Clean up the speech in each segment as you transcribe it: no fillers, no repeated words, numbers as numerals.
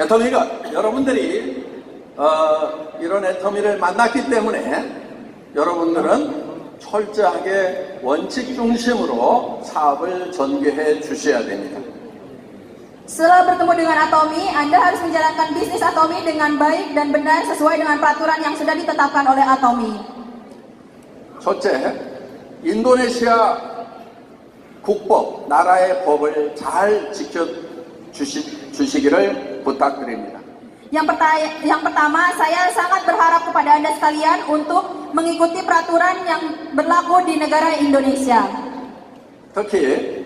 애터미가 여러분들이 이런 애터미를 만났기 때문에 여러분들은 철저하게 원칙 중심으로 사업을 전개해 주셔야 됩니다. Setelah bertemu dengan Atomy, Anda harus menjalankan bisnis Atomy dengan baik dan benar sesuai dengan peraturan yang sudah ditetapkan oleh Atomy. 첫째, 인도네시아 국법, 나라의 법을 잘 지켜주시기를 부탁드립니다. Yang pertama, saya sangat berharap kepada Anda sekalian untuk mengikuti peraturan yang berlaku di negara Indonesia. 특히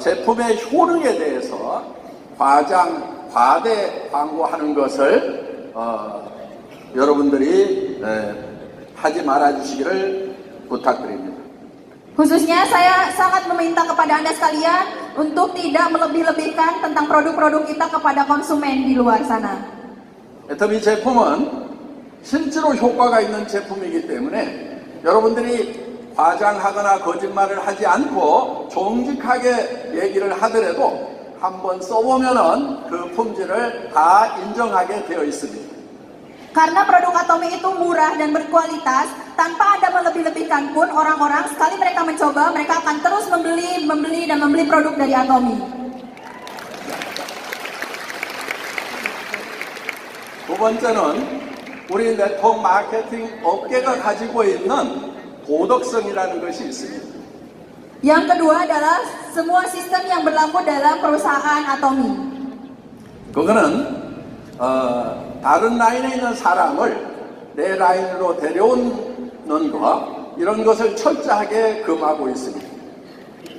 제품의 효능에 대해서 과대 광고하는 것을 여러분들이 하지 말아 주시기를 부탁드립니다. Khususnya saya sangat meminta kepada Anda sekalian untuk tidak melebih-lebihkan tentang produk-produk kita kepada konsumen di luar sana. 애터미 제품은 실제로 효과가 있는 제품이기 때문에 여러분들이 과장하거나 거짓말을 하지 않고 정직하게 얘기를 하더라도 한번 써보면은 그 품질을 다 인정하게 되어 있습니다. Karena produk Atomy itu murah dan berkualitas, tanpa Anda melebih-lebihkan pun orang-orang sekali mereka mencoba, mereka akan terus membeli produk dari Atomy. 두 번째는 우리 네트워크 마케팅 업계가 가지고 있는 도덕성이라는 것이 있습니다. Yang kedua adalah semua sistem yang berlaku dalam perusahaan Atomy. 그거는 다른 라인에 있는 사람을 내 라인으로 데려오는 것 이런 것을 철저하게 금하고 있습니다.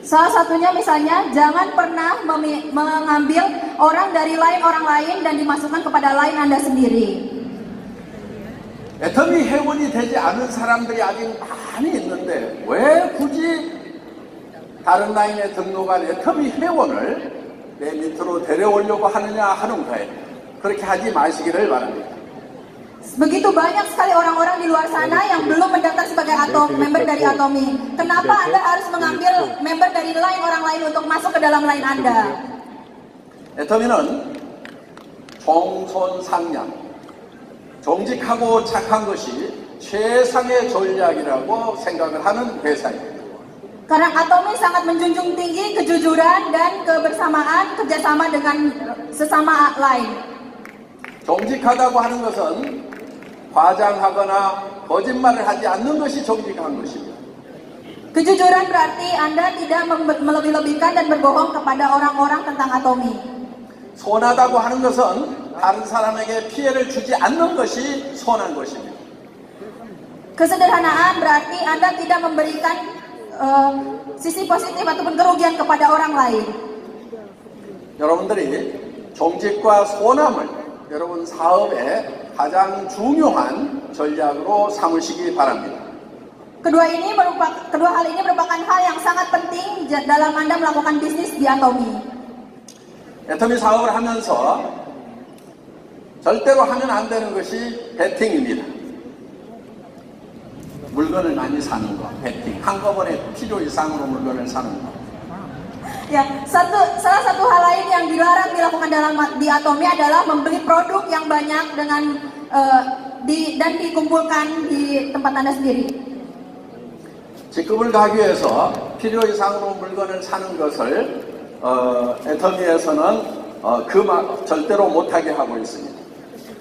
Salah satunya misalnya jangan pernah mengambil orang dari line orang lain dan dimasukkan kepada line Anda sendiri. 애터미 회원이 되지 않은 사람들이 아직 많이 있는데 왜 굳이 다른 라인에 등록한 애터미 회원을 내 밑으로 데려오려고 하느냐 하는 거예요. 그렇게 하지 마시기를 바랍니다. Begitu banyak sekali orang-orang di luar sana yang belum mendaftar sebagai member dari Atomy. Kenapa Anda harus mengambil member dari line orang lain untuk masuk ke dalam line Anda? 애터미는 정선상량, 정직하고 착한 것이 최상의 전략이라고 생각을 하는 회사입니다. Karena Atomy sangat menjunjung tinggi kejujuran dan kebersamaan kerjasama dengan sesama lain. 정직하다고 하는 것은 과장하거나 거짓말을 하지 않는 것이 정직한 것입니다. Kejujuran berarti Anda tidak melebih-lebihkan dan berbohong kepada orang-orang tentang Atomy. 선하다고 하는 것은 다른 사람에게 피해를 주지 않는 것이 선한 것입니다. Kesederhanaan berarti Anda tidak memberikan sisi positif ataupun kerugian kepada orang lain. 여러분들이 정직과 선함을 여러분 사업의 가장 중요한 전략으로 삼으시기 바랍니다. Kedua hal ini merupakan hal yang sangat penting dalam Anda melakukan bisnis di Atomy. 애터미 사업을 하면서 절대로 하면 안 되는 것이 베팅입니다. 물건을 많이 사는 거, 베팅. 한꺼번에 필요 이상으로 물건을 사는 거. Ya, salah satu hal lain yang dilarang dilakukan di Atomy adalah membeli produk yang banyak dan dikumpulkan di tempat Anda sendiri. 직급을 가기 위해서 필요 이상으로 물건을 사는 것을 애터미에서는 절대로 못하게 하고 있습니다.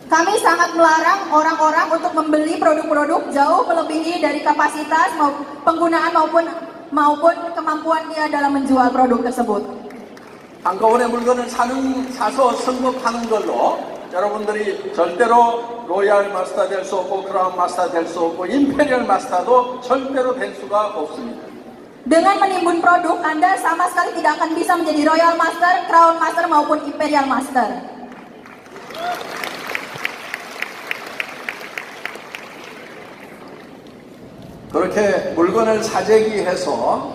Kami sangat melarang orang-orang untuk membeli produk-produk jauh melebihi dari kapasitas penggunaan maupun kemampuan dia dalam menjual produk tersebut. 한꺼번에 물건을 사서 승급하는 걸로 여러분들이 절대로 로얄 마스터 될 수 없고 크라운 마스터 될 수 없고 임페리얼 마스터도 절대로 될 수가 없습니다. Dengan menimbun produk, Anda sama sekali tidak akan bisa menjadi Royal Master, Crown Master maupun Imperial Master. 그렇게 물건을 사재기 해서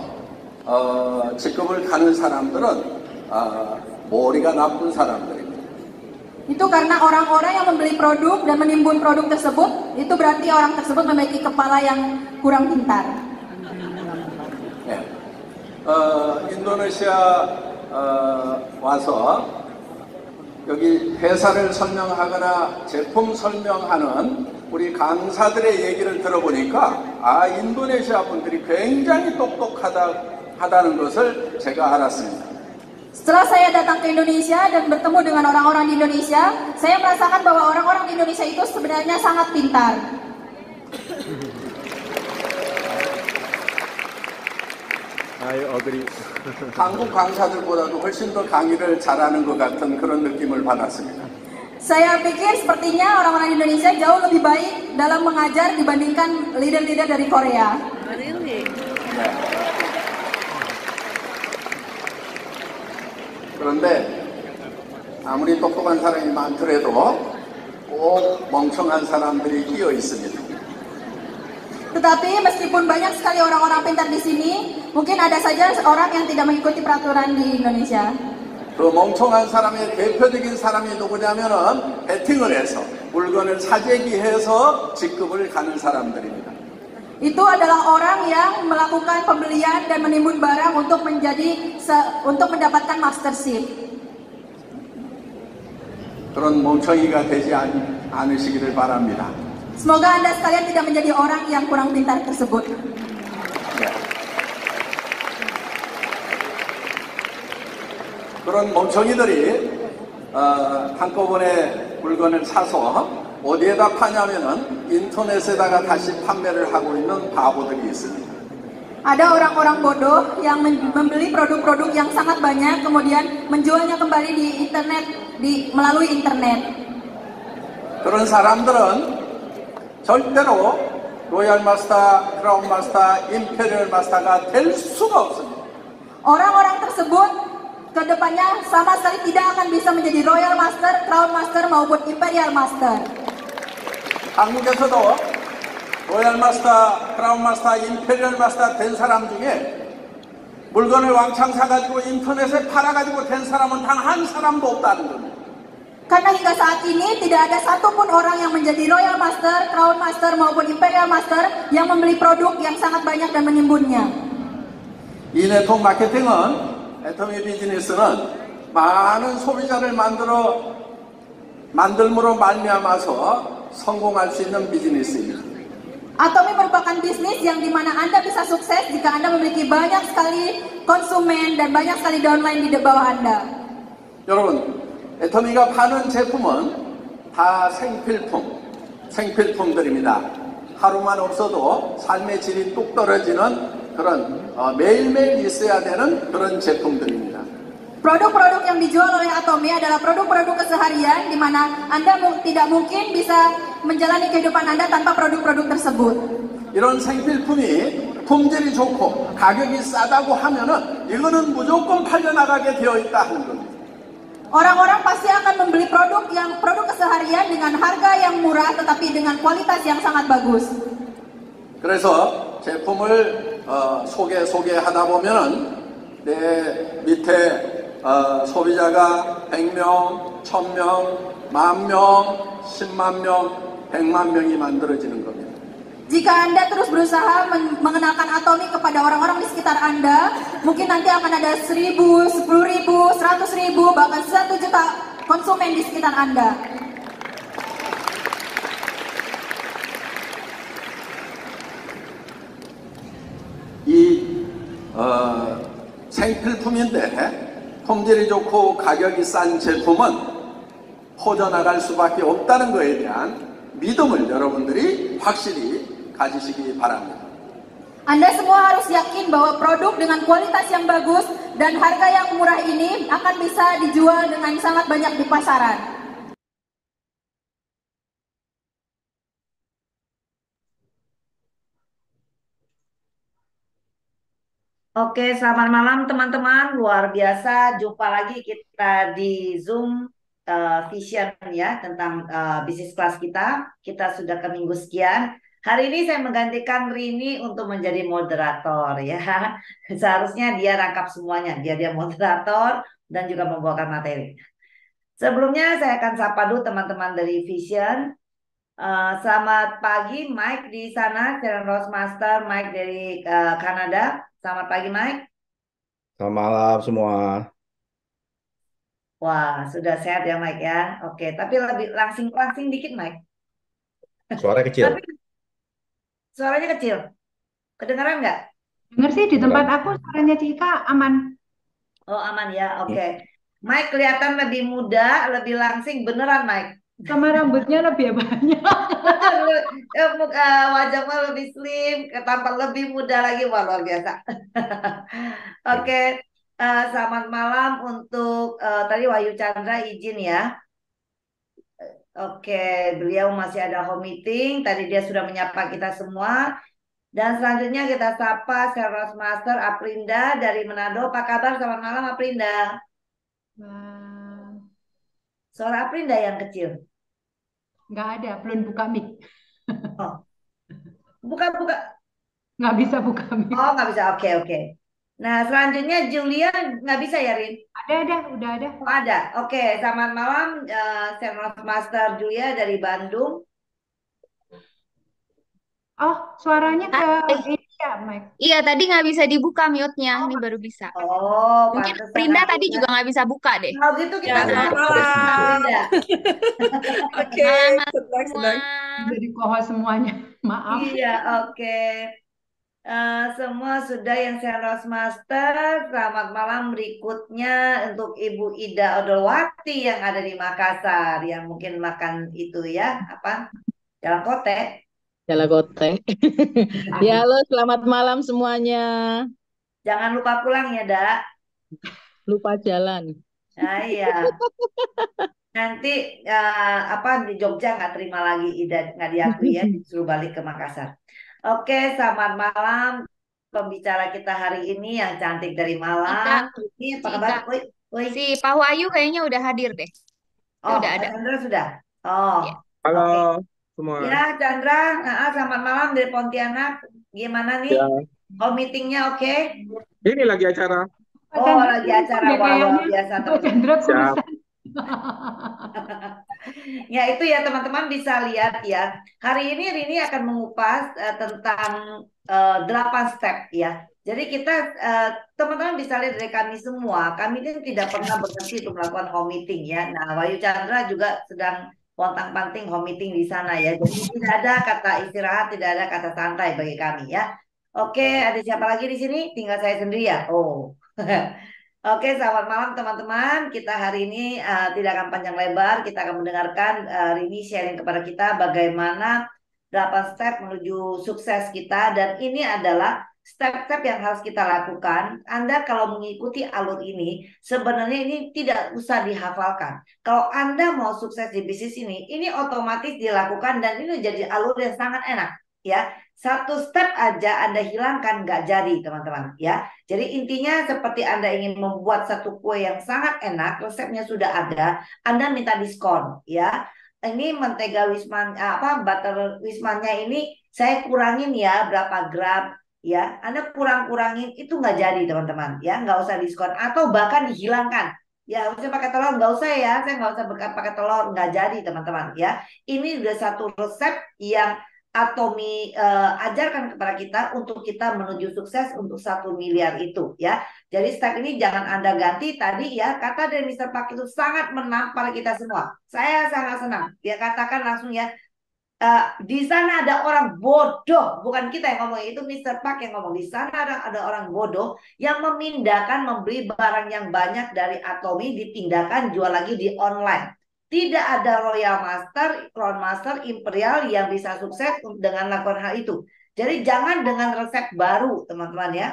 직급을 가는 사람들은 머리가 나쁜 사람들입니다. Itu karena orang-orang yang membeli produk dan menimbun produk tersebut, itu berarti orang tersebut memiliki kepala yang kurang pintar. 네. 인도네시아 와서 여기 회사를 설명하거나 제품 설명하는 우리 강사들의 얘기를 들어보니까 인도네시아 분들이 굉장히 똑똑하다는 것을 제가 알았습니다. Setelah saya datang ke Indonesia dan bertemu dengan orang-orang di Indonesia, saya merasakan bahwa orang-orang di Indonesia itu sebenarnya sangat pintar. I agree. 한국 강사들보다도 훨씬 더 강의를 잘하는 것 같은 그런 느낌을 받았습니다. Saya pikir sepertinya orang-orang Indonesia jauh lebih baik dalam mengajar dibandingkan leader-leader dari Korea. 네. 그런데 아무리 똑똑한 사람이 많더라도 꼭 멍청한 사람들이 끼어 있습니다. Tetapi meskipun banyak sekali orang-orang pintar di sini, mungkin ada saja orang yang tidak mengikuti peraturan di Indonesia. 그 멍청한 사람의 대표적인 사람이 누구냐면은 베팅을 해서 물건을 사재기해서 직급을 가는 사람들입니다. Itu adalah orang yang melakukan pembelian dan menimbun barang untuk mendapatkan mastership. 그런 멍청이가 되지 않으시기를 바랍니다. Semoga Anda sekalian tidak menjadi orang yang kurang pintar tersebut. 네. 그런 멍청이들이 한꺼번에 물건을 사서 어디에다 파냐면은 인터넷에다가 다시 판매를 하고 있는 바보들이 있습니다. Ada orang-orang bodoh yang membeli produk-produk yang sangat banyak kemudian menjualnya kembali di internet melalui internet. 그런 사람들은 절대로 로얄 마스터, 크라운 마스터, 임페리얼 마스터가 될 수가 없습니다. Orang-orang tersebut kedepannya sama sekali tidak akan bisa menjadi Royal Master, Crown Master maupun Imperial Master. 한국에서도 로얄 마스터, 크라운 마스터, 임페리얼 마스터 된 사람 중에 물건을 왕창 사가지고 인터넷에 팔아가지고 된 사람은 단 한 사람도 없다는 겁니다. Karena hingga saat ini tidak ada satupun orang yang menjadi Royal Master, Crown Master maupun Imperial Master yang membeli produk yang sangat banyak dan menimbunnya. 이 네트워크 마케팅은 애터미 비즈니스는 많은 소비자를 만들므로 말미암아서 성공할 수 있는 비즈니스입니다. Atomi merupakan bisnis yang dimana Anda bisa sukses jika Anda memiliki banyak sekali konsumen dan banyak sekali downline di bawah Anda. 여러분, 애터미가 파는 제품은 다 생필품들입니다. 하루만 없어도 삶의 질이 뚝 떨어지는 그런 매일매일 있어야 되는 그런 제품들입니다. Produk-produk yang dijual oleh Atomi adalah produk-produk keseharian di mana Anda tidak mungkin bisa menjalani kehidupan Anda tanpa produk-produk tersebut. 이런 생필품이 품질이 좋고 가격이 싸다고 하면은 이거는 무조건 팔려나가게 되어 있다 하는 겁니다. Orang-orang pasti akan membeli produk keseharian dengan harga yang murah tetapi dengan kualitas yang sangat bagus. 그래서 제품을 소개하다 보면은 내 밑에 소비자가 100명, 1000명, 10,000명, 100,000명, 100만 명이 만들어지는 겁니다. Jika Anda terus berusaha mengenalkan Atomi kepada orang-orang di sekitar Anda, mungkin nanti akan ada 1.000, 10.000, 100.000, bahkan 1 juta konsumen di sekitar Anda. 이 생필품인데 품질이 좋고 가격이 싼 제품은 퍼져나갈 수밖에 없다는 것에 대한 믿음을 여러분들이 확실히 가지시기 바랍니다. Anda semua harus yakin bahwa produk dengan kualitas yang bagus dan harga yang murah ini akan bisa dijual dengan sangat banyak di pasaran. Oke, selamat malam teman-teman. Luar biasa, jumpa lagi kita di Zoom Vision ya tentang bisnis kelas kita. Kita sudah ke minggu sekian. Hari ini saya menggantikan Rini untuk menjadi moderator ya. Seharusnya dia rangkap semuanya. Dia moderator dan juga membawakan materi. Sebelumnya saya akan sapa dulu teman-teman dari Vision. Selamat pagi Mike di sana, Sharon Roastmaster, Mike dari Kanada. Selamat pagi Mike. Selamat malam semua. Wah, sudah sehat ya Mike ya. Oke, tapi lebih langsing-langsing dikit Mike. Suara kecil. Tapi suaranya kecil. Kedengaran nggak? Dengar sih di tempat Kedengeran. aku suaranya Cika aman. Oh aman ya, oke. Mike kelihatan lebih muda, lebih langsing, beneran Mike. Sama rambutnya lebih banyak. Betul, wajahnya lebih slim, tampak lebih muda lagi, wah luar biasa. Oke, selamat malam untuk tadi Wahyu Chandra izin ya. Oke, beliau masih ada home meeting. Tadi dia sudah menyapa kita semua. Dan selanjutnya kita sapa Sales Master Aprinda dari Manado. Apa kabar? Selamat malam Aprinda. Wah, Suara Aprinda yang kecil. nggak ada, belum buka mic. Oh, buka-buka. Nggak bisa buka mic. Oh, nggak bisa. Oke, oke. Nah, selanjutnya Julia nggak bisa ya, Rin? Ada, udah ada. Oh, ada. Oke, selamat malam. Sales Master Julia dari Bandung. Oh, suaranya ke Hai. ini ya, Mike. Iya, tadi nggak bisa dibuka mute-nya. Ini baru bisa. Oh, Mungkin pantesan Prinda aku tadi nggak. juga nggak bisa buka deh. Kalau gitu kita Ya, selamat selamat malam, malam. Prinda. Oke, Malam senang, semua. senang. Jadi co-host semuanya. Maaf. Iya, oke. Semua sudah yang Sales Master. Selamat malam berikutnya untuk Ibu Ida Odolwati yang ada di Makassar, yang mungkin makan itu ya, apa? Jalan kote. Jalagote. Ya, halo, selamat malam semuanya. Jangan lupa pulang ya, Dak. Lupa jalan. Nah, iya. Nanti apa di Jogja nggak terima lagi Ida, nggak diakui ya, disuruh balik ke Makassar. Oke, selamat malam pembicara kita hari ini yang cantik dari Ika, Malang. Ini apa si kabar? Ika, Woi, woi. si Pak Wahyu kayaknya udah hadir deh. Oh, Udah Pak ada. Chandra sudah. Oh, Ya. Halo oke. semua. Ya, Chandra, selamat malam dari Pontianak. Gimana nih? Ya, Oh, meetingnya oke? ini lagi acara. Pak Oh, Chandra lagi kurusan acara deh wah luar kayaknya. biasa Pak teman-teman. Chandra Siap. kurusan. Ya itu ya teman-teman bisa lihat ya. Hari ini Rini akan mengupas tentang 8 step ya. Jadi kita teman-teman bisa lihat dari kami semua, kami ini tidak pernah berhenti untuk melakukan home meeting ya. Nah, Wahyu Chandra juga sedang pontang-panting home meeting di sana ya. Jadi tidak ada kata istirahat, tidak ada kata santai bagi kami ya. Oke, ada siapa lagi di sini? Tinggal saya sendiri ya. Oh. Oke, selamat malam teman-teman. Kita hari ini tidak akan panjang lebar. Kita akan mendengarkan Rini sharing kepada kita bagaimana 8 step menuju sukses kita. Dan ini adalah step-step yang harus kita lakukan. Anda kalau mengikuti alur ini, sebenarnya ini tidak usah dihafalkan. Kalau Anda mau sukses di bisnis ini otomatis dilakukan dan ini jadi alur yang sangat enak. Ya, satu step aja Anda hilangkan nggak jadi teman-teman. Ya. Jadi intinya seperti Anda ingin membuat satu kue yang sangat enak, resepnya sudah ada, Anda minta diskon ya. Ini mentega wisman butter wismannya ini saya kurangin ya berapa gram ya. Anda kurang-kurangin itu nggak jadi teman-teman ya, nggak usah diskon atau bahkan dihilangkan. Ya harusnya pakai telur nggak usah ya, saya nggak usah pakai telur nggak jadi teman-teman ya. Ini udah satu resep yang Atomi ajarkan kepada kita untuk kita menuju sukses untuk 1 miliar itu ya. Jadi step ini jangan Anda ganti. Tadi ya kata dari Mr. Park itu sangat menampar kita semua. Saya sangat senang. Dia katakan langsung ya, di sana ada orang bodoh, bukan kita yang ngomong, itu Mr. Park yang ngomong. Di sana ada orang bodoh yang memindahkan membeli barang yang banyak dari Atomi dipindahkan jual lagi di online. Tidak ada Royal Master, Crown Master, Imperial yang bisa sukses dengan lakukan hal itu. Jadi jangan dengan resep baru, teman-teman ya.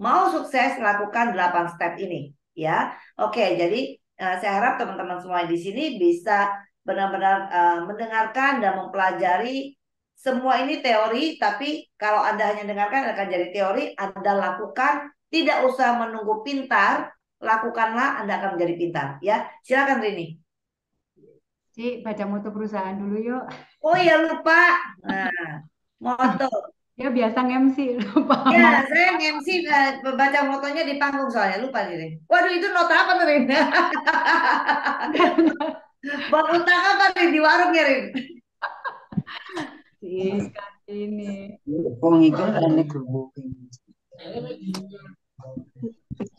Mau sukses lakukan 8 step ini, ya. Oke, jadi saya harap teman-teman semua di sini bisa benar-benar mendengarkan dan mempelajari. Semua ini teori, tapi kalau Anda hanya dengarkan akan jadi teori. Anda lakukan, tidak usah menunggu pintar, lakukanlah Anda akan menjadi pintar, ya. Silakan Rini. Cik, baca moto perusahaan dulu yuk. Oh ya lupa. Nah, moto. Ya biasa nge-MC, lupa. Ya, saya MC baca motonya di panggung soalnya lupa nih. Waduh, itu nota apa tuh, Rin? Bang utang apa nih di warung ya, Rin? Ini.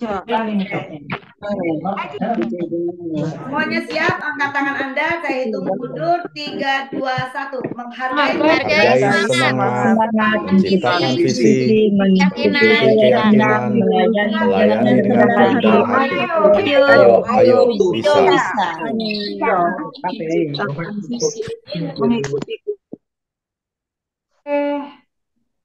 Semuanya siap? Angkat tangan Anda. Saya hitung mundur. 3, 2, 1. Menghargai Menghargai Hargai semangat, semangat, menciptakan visi, keyakinan, memiliki keyakinan, melayani dengan kerendahan hati. Ayo, bisa.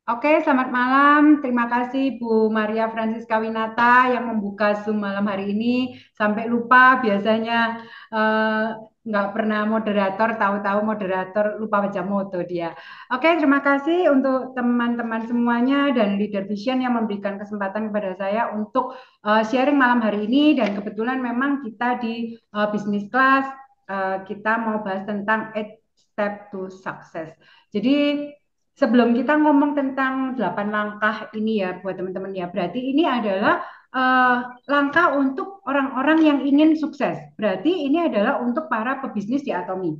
Oke, selamat malam. Terima kasih Bu Maria Francisca Winata yang membuka Zoom malam hari ini. Sampai lupa biasanya eh, nggak pernah moderator, tahu-tahu moderator lupa baca moto dia. Oke, terima kasih untuk teman-teman semuanya dan Leader Vision yang memberikan kesempatan kepada saya untuk sharing malam hari ini. Dan kebetulan memang kita di Business Class kita mau bahas tentang 8 Step to Success. Jadi sebelum kita ngomong tentang 8 langkah ini ya buat teman-teman ya, berarti ini adalah langkah untuk orang-orang yang ingin sukses. Berarti ini adalah untuk para pebisnis di Atomi.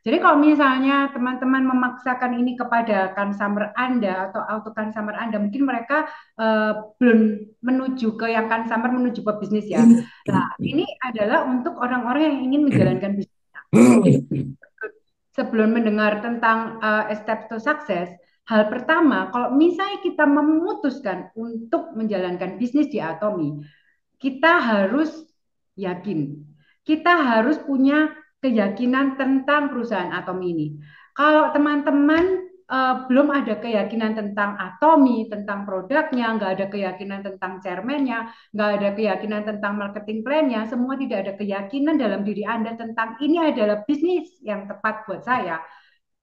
Jadi kalau misalnya teman-teman memaksakan ini kepada consumer Anda atau auto consumer Anda, mungkin mereka belum menuju ke yang consumer, menuju pebisnis ya. Nah, ini adalah untuk orang-orang yang ingin menjalankan bisnisnya. Sebelum mendengar tentang step to success, hal pertama, kalau misalnya kita memutuskan untuk menjalankan bisnis di Atomi, kita harus yakin. Kita harus punya keyakinan tentang perusahaan Atomi ini. Kalau teman-teman belum ada keyakinan tentang Atomi, tentang produknya, nggak ada keyakinan tentang chairman-nya, nggak ada keyakinan tentang marketing plan-nya, semua tidak ada keyakinan dalam diri Anda tentang ini adalah bisnis yang tepat buat saya,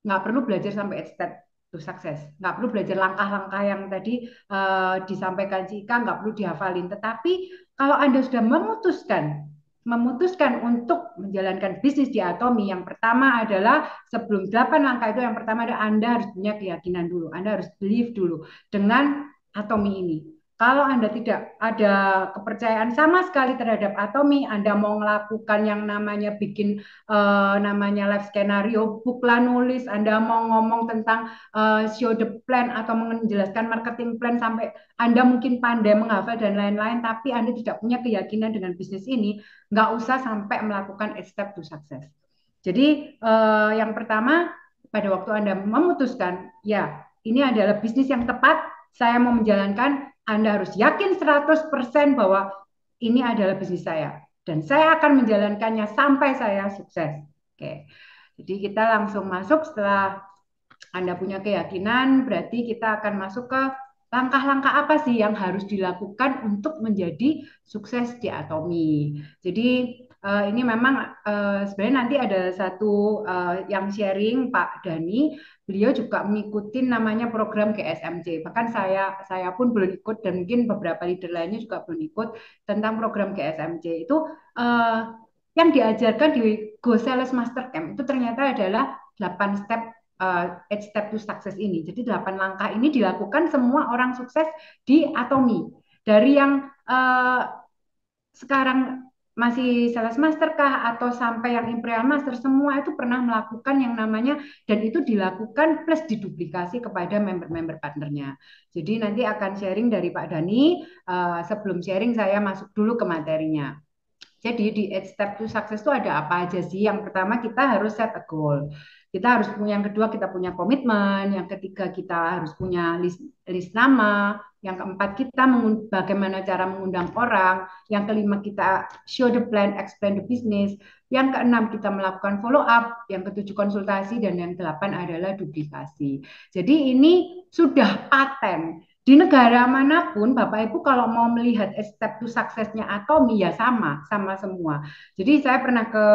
nggak perlu belajar sampai step to success, nggak perlu belajar langkah-langkah yang tadi disampaikan Cika, nggak perlu dihafalin. Tetapi kalau Anda sudah memutuskan untuk menjalankan bisnis di Atomi, yang pertama adalah sebelum 8 langkah itu, yang pertama adalah Anda harus punya keyakinan dulu, Anda harus believe dulu dengan Atomi ini. Kalau Anda tidak ada kepercayaan sama sekali terhadap Atomi, Anda mau melakukan yang namanya bikin namanya live skenario, booklah nulis, Anda mau ngomong tentang show the plan atau menjelaskan marketing plan sampai Anda mungkin pandai menghafal dan lain-lain, tapi Anda tidak punya keyakinan dengan bisnis ini, nggak usah sampai melakukan step to success. Jadi yang pertama, pada waktu Anda memutuskan, ya ini adalah bisnis yang tepat, saya mau menjalankan, Anda harus yakin 100% bahwa ini adalah bisnis saya. Dan saya akan menjalankannya sampai saya sukses. Oke. Jadi kita langsung masuk setelah Anda punya keyakinan, berarti kita akan masuk ke langkah-langkah apa sih yang harus dilakukan untuk menjadi sukses di Atomi. Jadi ini memang sebenarnya nanti ada satu yang sharing Pak Dani, beliau juga mengikuti namanya program GSMC. Bahkan saya pun belum ikut dan mungkin beberapa leader lainnya juga belum ikut tentang program GSMC. Itu yang diajarkan di Go Sales Master Camp itu ternyata adalah 8 step 8 step to success ini. Jadi 8 langkah ini dilakukan semua orang sukses di Atomi. Dari yang sekarang masih sales master kah atau sampai yang imperial master, semua itu pernah melakukan yang namanya, dan itu dilakukan plus diduplikasi kepada member-member partnernya. Jadi nanti akan sharing dari Pak Dani. Sebelum sharing saya masuk dulu ke materinya. Jadi di 8 step to success itu ada apa aja sih? Yang pertama kita harus set a goal. Kita harus punya, yang kedua kita punya komitmen, yang ketiga kita harus punya list nama, yang keempat kita bagaimana cara mengundang orang, yang kelima kita show the plan, explain the business, yang keenam kita melakukan follow up, yang ketujuh konsultasi, dan yang delapan adalah duplikasi. Jadi ini sudah paten. Di negara manapun, Bapak Ibu kalau mau melihat step to success-nya Atomi ya sama semua. Jadi saya pernah ke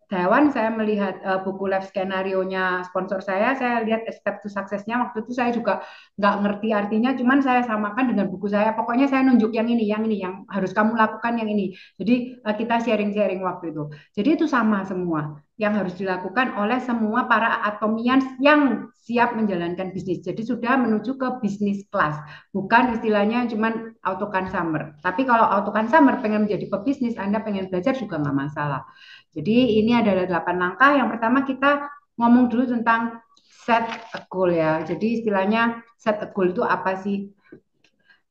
Taiwan, saya melihat buku live skenario-nya sponsor saya lihat step to success-nya. Waktu itu saya juga nggak ngerti artinya, cuman saya samakan dengan buku saya. Pokoknya saya nunjuk yang ini, yang harus kamu lakukan yang ini. Jadi kita sharing-sharing waktu itu. Jadi itu sama semua yang harus dilakukan oleh semua para atomians yang siap menjalankan bisnis. Jadi sudah menuju ke bisnis kelas, bukan istilahnya cuman auto consumer. Tapi kalau auto consumer pengen menjadi pebisnis, Anda pengen belajar juga nggak masalah. Jadi ini adalah 8 langkah. Yang pertama kita ngomong dulu tentang set a goal ya. Jadi istilahnya set a goal itu apa sih?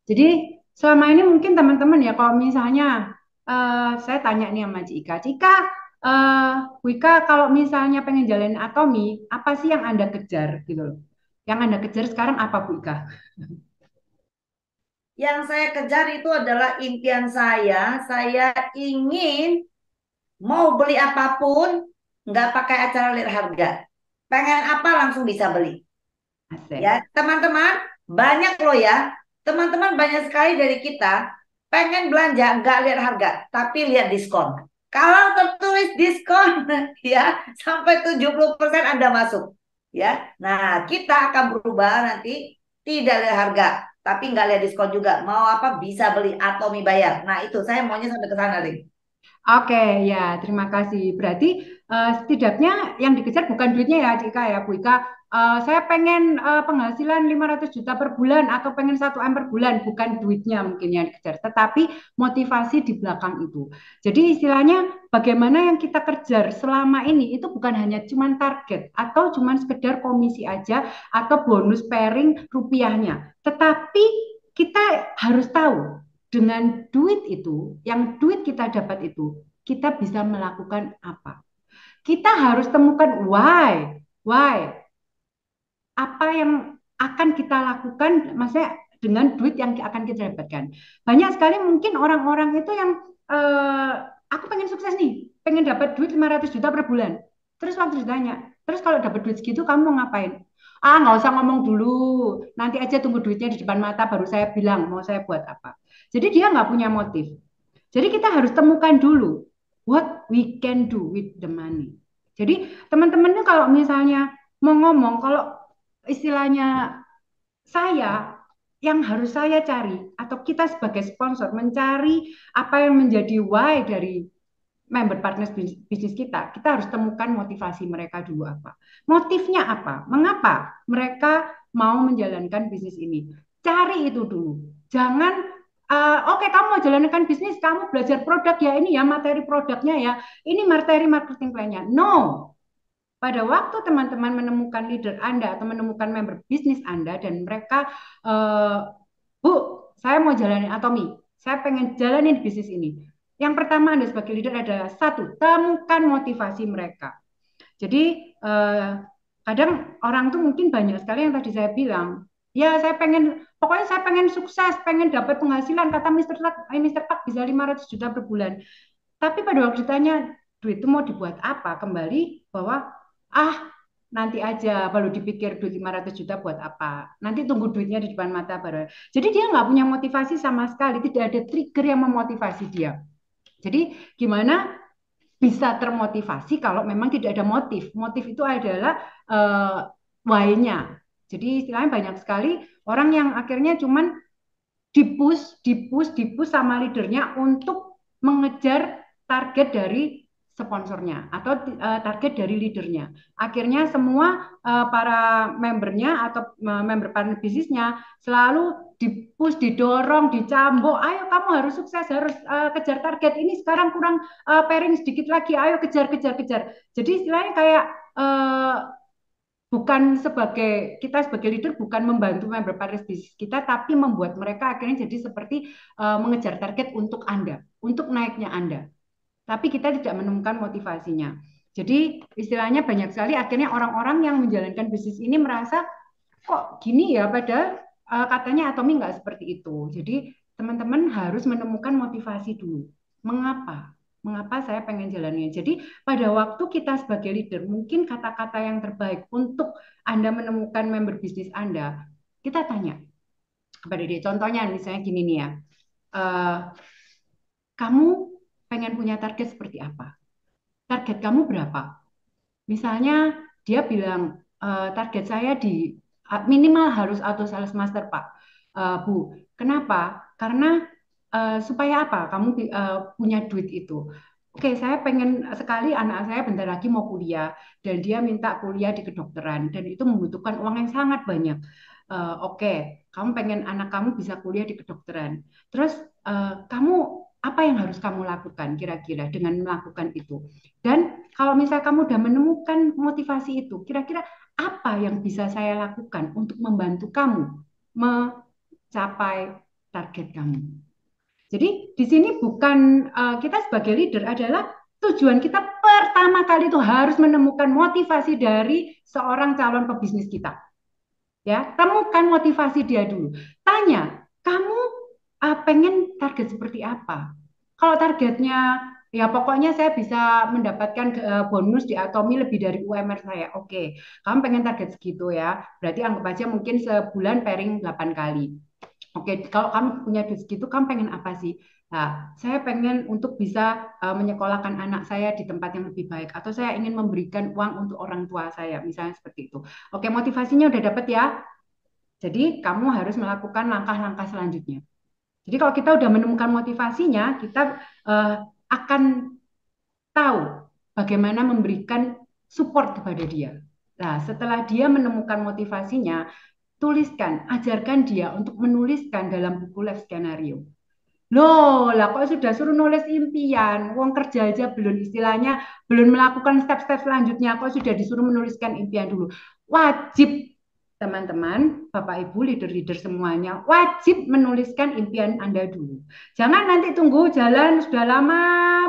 Jadi selama ini mungkin teman-teman ya, kalau misalnya saya tanya nih sama Cika, Bu Ika, kalau misalnya pengen jalanin Atomi, apa sih yang Anda kejar gitu loh? Yang Anda kejar sekarang apa, Bu Ika? Yang saya kejar itu adalah impian saya. Saya ingin mau beli apapun, nggak pakai acara lihat harga. Pengen apa langsung bisa beli. Ya, Asik. teman-teman, banyak loh ya. Teman-teman banyak sekali dari kita pengen belanja nggak lihat harga, tapi lihat diskon. Kalau tertulis diskon, ya sampai 70% Anda masuk. Ya, nah kita akan berubah nanti tidak lihat harga, tapi nggak lihat diskon juga. Mau apa bisa beli atau mi bayar. Nah itu saya maunya sampai ke sana, Ring. Oke, ya, terima kasih. Berarti setidaknya yang dikejar bukan duitnya ya, Cika ya, Bu Ika. Saya pengen penghasilan 500 juta per bulan atau pengen 1 M per bulan, bukan duitnya mungkin yang dikejar, tetapi motivasi di belakang itu. Jadi istilahnya bagaimana yang kita kejar selama ini itu bukan hanya cuman target atau cuman sekedar komisi aja atau bonus pairing rupiahnya, tetapi kita harus tahu dengan duit itu, yang duit kita dapat itu, kita bisa melakukan apa? Kita harus temukan why, apa yang akan kita lakukan, maksudnya dengan duit yang akan kita dapatkan. Banyak sekali mungkin orang-orang itu yang aku pengen sukses nih, pengen dapat duit 500 juta per bulan. Terus waktu ditanya, terus kalau dapat duit segitu kamu mau ngapain? Ah, nggak usah ngomong dulu, nanti aja tunggu duitnya di depan mata baru saya bilang mau saya buat apa. Jadi dia nggak punya motif. Jadi kita harus temukan dulu what we can do with the money. Jadi teman-teman tuh kalau misalnya mau ngomong, kalau istilahnya saya yang harus saya cari atau kita sebagai sponsor mencari apa yang menjadi why dari member partners bisnis kita, kita harus temukan motivasi mereka dulu apa. Motifnya apa? Mengapa mereka mau menjalankan bisnis ini? Cari itu dulu. Jangan oke, kamu mau jalankan bisnis, kamu belajar produk ya, ini ya materi produknya ya, ini materi marketing plannya. No, pada waktu teman-teman menemukan leader Anda atau menemukan member bisnis Anda dan mereka, Bu, saya mau jalanin Atomi, saya pengen jalanin bisnis ini. Yang pertama Anda sebagai leader adalah satu, temukan motivasi mereka. Jadi kadang orang tuh mungkin banyak sekali yang tadi saya bilang, ya saya pengen, pokoknya saya pengen sukses, pengen dapat penghasilan, kata Mr. Pak bisa 500 juta per bulan. Tapi pada waktu ditanya, duit itu mau dibuat apa? Kembali bahwa, nanti aja, baru dipikir duit 500 juta buat apa. Nanti tunggu duitnya di depan mata baru. Jadi dia nggak punya motivasi sama sekali, tidak ada trigger yang memotivasi dia. Jadi gimana bisa termotivasi kalau memang tidak ada motif. Motif itu adalah why-nya. Jadi istilahnya banyak sekali orang yang akhirnya cuman dipush sama leadernya untuk mengejar target dari sponsornya atau target dari leadernya. Akhirnya semua para membernya atau member partner bisnisnya selalu dipush, didorong, dicambuk. Ayo kamu harus sukses, harus kejar target ini, sekarang kurang pairing sedikit lagi. Ayo kejar. Jadi istilahnya kayak bukan sebagai kita sebagai leader bukan membantu member partner bisnis kita, tapi membuat mereka akhirnya jadi seperti mengejar target untuk Anda, untuk naiknya Anda. Tapi kita tidak menemukan motivasinya. Jadi istilahnya banyak sekali akhirnya orang-orang yang menjalankan bisnis ini merasa kok gini ya, padahal katanya Atomi nggak seperti itu. Jadi teman-teman harus menemukan motivasi dulu. Mengapa? Mengapa saya pengen jalannya? Jadi pada waktu kita sebagai leader, mungkin kata-kata yang terbaik untuk Anda menemukan member bisnis Anda, kita tanya kepada dia. Contohnya misalnya gini nih ya, kamu pengen punya target seperti apa? Target kamu berapa? Misalnya dia bilang, target saya di minimal harus auto sales master, Pak. Bu, kenapa? Karena supaya apa? Kamu punya duit itu. Oke, saya pengen sekali anak saya bentar lagi mau kuliah dan dia minta kuliah di kedokteran dan itu membutuhkan uang yang sangat banyak. Oke, kamu pengen anak kamu bisa kuliah di kedokteran. Terus kamu apa yang harus kamu lakukan kira-kira dengan melakukan itu? Dan kalau misalnya kamu udah menemukan motivasi itu, kira-kira apa yang bisa saya lakukan untuk membantu kamu mencapai target kamu. Jadi di sini bukan kita sebagai leader adalah tujuan kita pertama kali itu harus menemukan motivasi dari seorang calon pebisnis kita. Ya, temukan motivasi dia dulu. Tanya, kamu pengen target seperti apa? Kalau targetnya ya pokoknya saya bisa mendapatkan bonus di Atomi lebih dari UMR saya. Oke, kamu pengen target segitu ya. Berarti anggap aja mungkin sebulan pairing 8 kali. Oke, kalau kamu punya duit segitu, kamu pengen apa sih? Nah, saya pengen untuk bisa menyekolahkan anak saya di tempat yang lebih baik, atau saya ingin memberikan uang untuk orang tua saya, misalnya seperti itu. Oke, motivasinya udah dapet ya. Jadi kamu harus melakukan langkah-langkah selanjutnya. Jadi kalau kita udah menemukan motivasinya, kita akan tahu bagaimana memberikan support kepada dia. Nah, setelah dia menemukan motivasinya, tuliskan, ajarkan dia untuk menuliskan dalam buku life skenario. Loh, lah kok sudah suruh nulis impian, uang kerja aja belum istilahnya, belum melakukan step-step selanjutnya, kok sudah disuruh menuliskan impian dulu. Wajib teman-teman, Bapak Ibu, leader-leader semuanya, wajib menuliskan impian Anda dulu. Jangan nanti tunggu jalan sudah lama,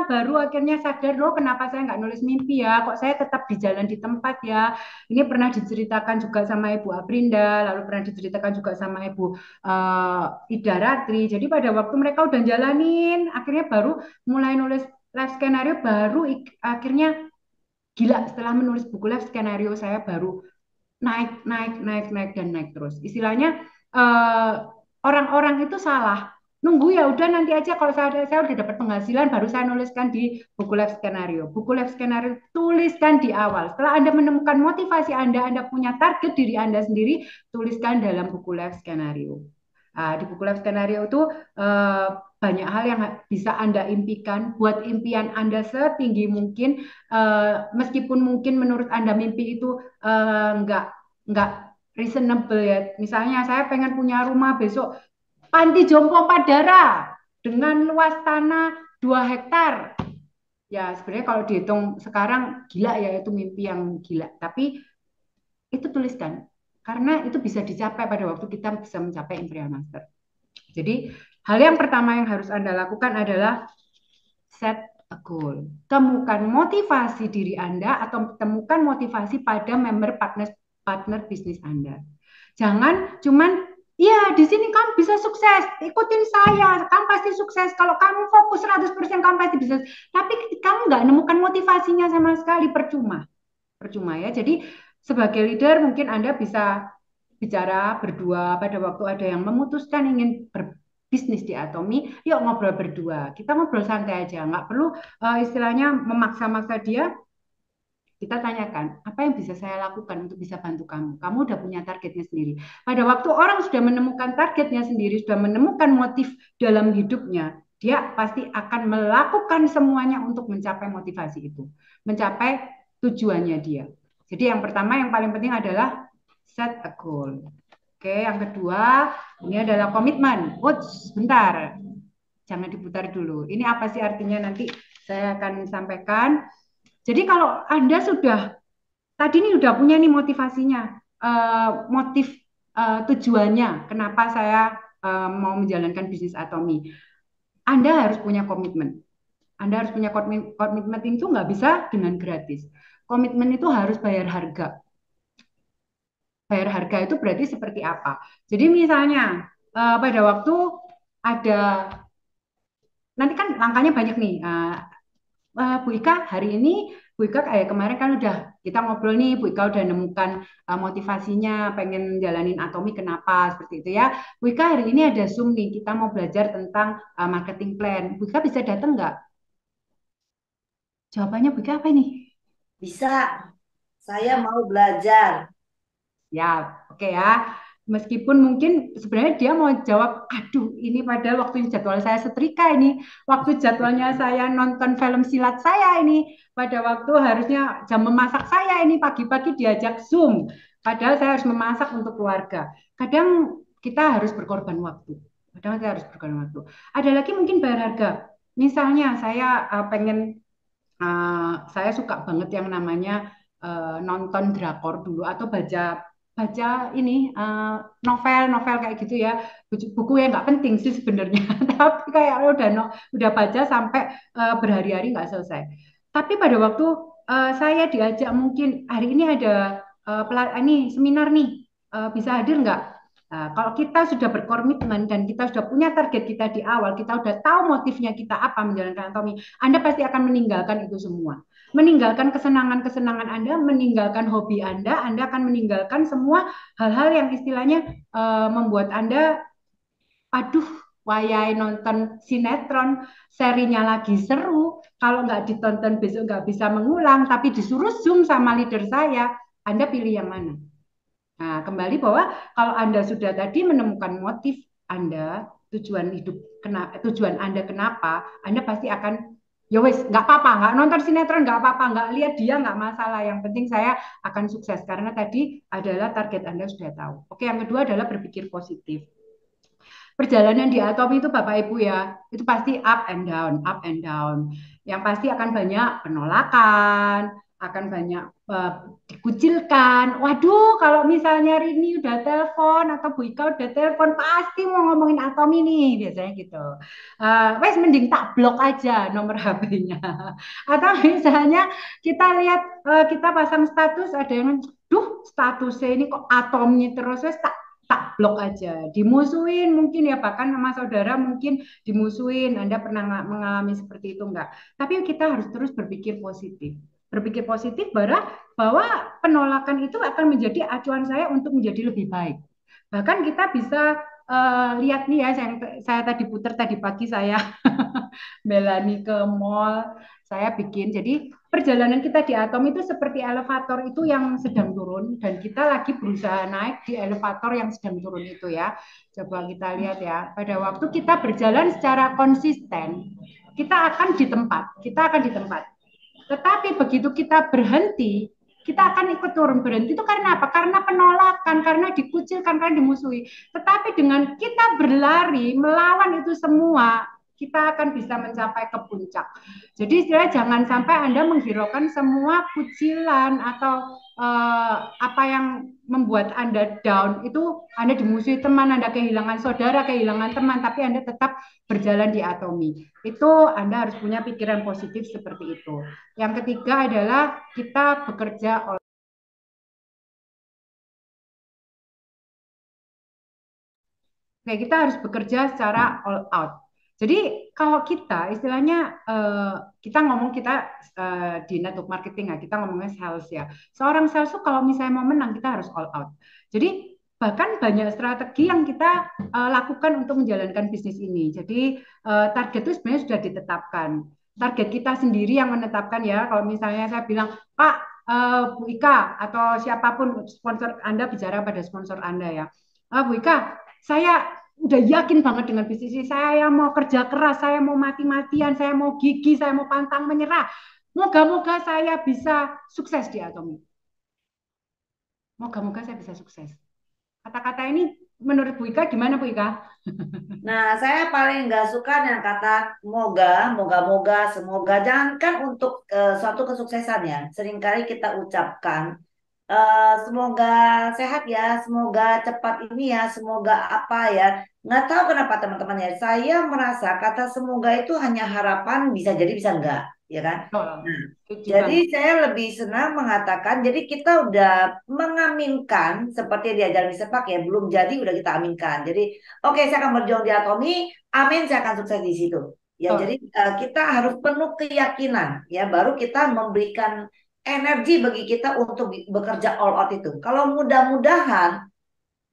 baru akhirnya sadar, loh kenapa saya nggak nulis mimpi ya, kok saya tetap di jalan di tempat ya. Ini pernah diceritakan juga sama Ibu Aprinda, lalu pernah diceritakan juga sama Ibu Ida Ratri. Jadi pada waktu mereka udah jalanin, akhirnya baru mulai nulis life skenario, baru akhirnya gila setelah menulis buku life skenario saya baru naik dan naik terus. Istilahnya orang-orang itu salah. Nunggu ya udah nanti aja kalau saya udah dapat penghasilan baru saya nuliskan di buku life skenario. Buku life skenario tuliskan di awal. Setelah Anda menemukan motivasi Anda punya target diri Anda sendiri, tuliskan dalam buku life skenario. Di buku life skenario itu banyak hal yang bisa Anda impikan. Buat impian Anda setinggi mungkin, meskipun mungkin menurut Anda mimpi itu nggak reasonable ya. Misalnya saya pengen punya rumah besok panti jompo Padara dengan luas tanah 2 hektar. Ya sebenarnya kalau dihitung sekarang gila ya, itu mimpi yang gila. Tapi itu tuliskan. Karena itu bisa dicapai pada waktu kita bisa mencapai Imperial Master. Jadi hal yang pertama yang harus Anda lakukan adalah set a goal. Temukan motivasi diri Anda atau temukan motivasi pada member partner bisnis Anda. Jangan cuman, ya di sini kamu bisa sukses, ikutin saya, kamu pasti sukses. Kalau kamu fokus 100% kamu pasti bisa. Tapi kamu nggak nemukan motivasinya sama sekali, percuma ya. Jadi sebagai leader mungkin Anda bisa bicara berdua pada waktu ada yang memutuskan ingin berbisnis di Atomi, yuk ngobrol berdua. Kita ngobrol santai aja, nggak perlu istilahnya memaksa-maksa dia. Kita tanyakan, apa yang bisa saya lakukan untuk bisa bantu kamu? Kamu udah punya targetnya sendiri. Pada waktu orang sudah menemukan targetnya sendiri, sudah menemukan motif dalam hidupnya, dia pasti akan melakukan semuanya untuk mencapai motivasi itu. Mencapai tujuannya dia. Jadi yang pertama, yang paling penting adalah set a goal. Oke, yang kedua, ini adalah komitmen. Bentar, jangan diputar dulu. Ini apa sih artinya? Nanti saya akan sampaikan. Jadi kalau Anda tadi ini udah punya nih motivasinya, motif tujuannya, kenapa saya mau menjalankan bisnis Atomi. Anda harus punya komitmen. Anda harus punya komitmen itu nggak bisa dengan gratis. Komitmen itu harus bayar harga. Bayar harga itu berarti seperti apa? Jadi misalnya pada waktu ada, nanti kan langkahnya banyak nih. Bu Ika hari ini, Bu Ika kayak kemarin kan udah kita ngobrol nih, Bu Ika udah nemukan motivasinya pengen jalanin Atomi kenapa seperti itu ya. Bu Ika hari ini ada Zoom nih, kita mau belajar tentang marketing plan. Bu Ika bisa datang nggak? Jawabannya Bu Ika apa ini? Bisa, saya mau belajar. Ya, oke ya. Meskipun mungkin sebenarnya dia mau jawab, aduh ini padahal waktu jadwal saya setrika ini, waktu jadwalnya saya nonton film silat saya ini, pada waktu harusnya jam memasak saya ini, pagi-pagi diajak Zoom, padahal saya harus memasak untuk keluarga. Kadang kita harus berkorban waktu. Ada lagi mungkin bayar harga. Misalnya saya saya suka banget yang namanya nonton drakor dulu atau baca baca ini novel-novel kayak gitu ya, buku yang nggak penting sih sebenarnya, tapi kayak udah baca sampai berhari-hari nggak selesai. Tapi pada waktu saya diajak mungkin hari ini ada ini seminar nih, bisa hadir nggak? Nah, kalau kita sudah berkomitmen dan kita sudah punya target kita di awal, kita sudah tahu motifnya kita apa menjalankan anatomi, Anda pasti akan meninggalkan itu semua. Meninggalkan kesenangan-kesenangan Anda, meninggalkan hobi Anda akan meninggalkan semua hal-hal yang istilahnya membuat Anda, aduh, wayai nonton sinetron, serinya lagi seru, kalau nggak ditonton besok nggak bisa mengulang, tapi disuruh Zoom sama leader saya, Anda pilih yang mana? Nah, kembali bahwa kalau Anda sudah tadi menemukan motif Anda, tujuan hidup, tujuan Anda kenapa, Anda pasti akan, ya wes, nggak apa-apa, nggak nonton sinetron, nggak apa-apa, nggak lihat dia, nggak masalah. Yang penting saya akan sukses, karena tadi adalah target Anda sudah tahu. Oke, yang kedua adalah berpikir positif. Perjalanan di Atomi itu Bapak Ibu ya, itu pasti up and down, up and down. Yang pasti akan banyak penolakan, akan banyak dikucilkan. Waduh, kalau misalnya Rini udah telepon atau Bu Ika udah telepon, pasti mau ngomongin Atomi nih, biasanya gitu. Wes mending tak blok aja nomor HP-nya. Atau misalnya kita lihat, kita pasang status, ada yang, duh statusnya ini kok Atomi terus, wes tak blok aja, dimusuhin mungkin ya, bahkan sama saudara mungkin dimusuhin. Anda pernah mengalami seperti itu enggak? Tapi kita harus terus berpikir positif. Berpikir positif bahwa penolakan itu akan menjadi acuan saya untuk menjadi lebih baik. Bahkan kita bisa lihat nih ya, saya tadi putar tadi pagi saya Melani ke mall, saya bikin. Jadi perjalanan kita di Atom itu seperti elevator itu yang sedang turun, dan kita lagi berusaha naik di elevator yang sedang turun itu ya. Coba kita lihat ya, pada waktu kita berjalan secara konsisten, kita akan di tempat. Tetapi begitu kita berhenti, kita akan ikut turun. Berhenti itu karena apa? Karena penolakan, karena dikucilkan, karena dimusuhi. Tetapi dengan kita berlari melawan itu semua, kita akan bisa mencapai ke puncak. Jadi istilahnya jangan sampai Anda menghiraukan semua kucilan atau apa yang membuat Anda down. Itu Anda dimusuhi teman, Anda kehilangan saudara, kehilangan teman, tapi Anda tetap berjalan di Atomi. Itu Anda harus punya pikiran positif seperti itu. Yang ketiga adalah kita bekerja kita harus bekerja secara all out. Jadi kalau kita istilahnya kita ngomong kita di network marketing ya, kita ngomongnya sales ya. Seorang sales itu kalau misalnya mau menang kita harus all out. Jadi bahkan banyak strategi yang kita lakukan untuk menjalankan bisnis ini. Jadi target itu sebenarnya sudah ditetapkan. Target kita sendiri yang menetapkan ya. Kalau misalnya saya bilang, Pak, Bu Ika atau siapapun sponsor Anda, bicara pada sponsor Anda ya. Bu Ika, saya udah yakin banget dengan bisnis ini. Saya mau kerja keras, saya mau mati-matian, saya mau gigih, saya mau pantang menyerah. Moga-moga saya bisa sukses di Atomi. Moga-moga saya bisa sukses. Kata-kata ini menurut Bu Ika gimana Bu Ika? Nah, saya paling nggak suka dengan kata moga, semoga. Jangankan untuk suatu kesuksesan ya. Seringkali kita ucapkan, semoga sehat ya, semoga cepat ini ya, semoga apa ya. Nggak tahu kenapa teman-teman ya. Saya merasa kata semoga itu hanya harapan, bisa jadi bisa enggak, ya kan? Nah, jadi saya lebih senang mengatakan, jadi kita udah mengaminkan seperti diajarin sepak ya, belum jadi udah kita aminkan. Jadi oke, saya akan berjuang di Atomi, amin, saya akan sukses di situ. Ya, jadi kita harus penuh keyakinan ya, baru kita memberikan energi bagi kita untuk bekerja all out itu. Kalau mudah-mudahan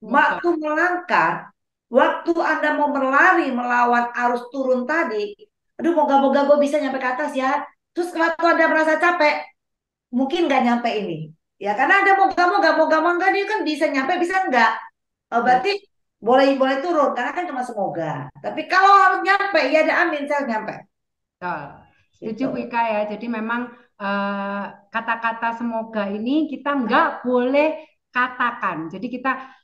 waktu melangkah, waktu Anda mau berlari melawan arus turun tadi, aduh moga-moga gue bisa nyampe ke atas ya. Terus waktu Anda merasa capek, mungkin nggak nyampe ini. Ya karena Anda moga-moga dia kan bisa nyampe, bisa enggak. Berarti boleh turun, karena kan cuma semoga. Tapi kalau harus nyampe, ya ada amin, saya harus nyampe. Setuju Bu Ika ya, jadi memang kata-kata semoga ini kita nggak boleh katakan. Jadi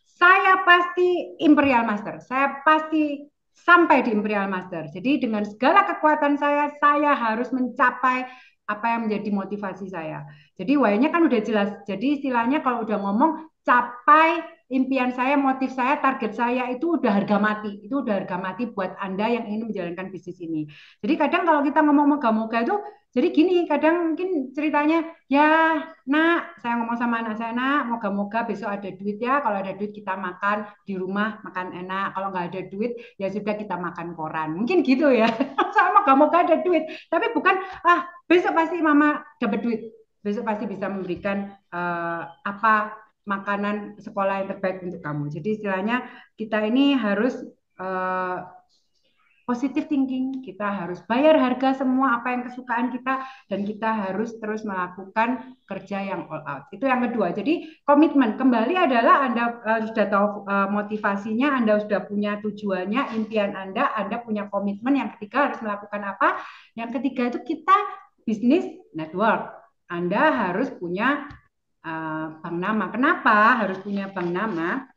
saya pasti Imperial Master, saya pasti sampai di Imperial Master. Jadi dengan segala kekuatan saya harus mencapai Apa yang menjadi motivasi saya. Jadi why-nya kan udah jelas. Jadi istilahnya kalau udah ngomong capai impian saya, motif saya, target saya itu udah harga mati. Itu udah harga mati buat Anda yang ingin menjalankan bisnis ini. Jadi kadang kalau kita ngomong moga-moga itu, jadi gini, kadang mungkin ceritanya, ya nak, saya ngomong sama anak saya, nak, moga-moga besok ada duit ya. Kalau ada duit kita makan di rumah, makan enak. Kalau nggak ada duit, ya sudah kita makan koran. Mungkin gitu ya. Saya moga-moga ada duit. Tapi bukan, besok pasti mama dapat duit. Besok pasti bisa memberikan apa makanan sekolah yang terbaik untuk kamu. Jadi istilahnya kita ini harus positive thinking, kita harus bayar harga semua apa yang kesukaan kita dan kita harus terus melakukan kerja yang all out. Itu yang kedua. Jadi komitmen kembali adalah Anda sudah tahu motivasinya, Anda sudah punya tujuannya, impian Anda punya komitmen. Yang ketiga harus melakukan apa? Yang ketiga itu kita bisnis network. Anda harus punya bank nama. Kenapa harus punya bank nama?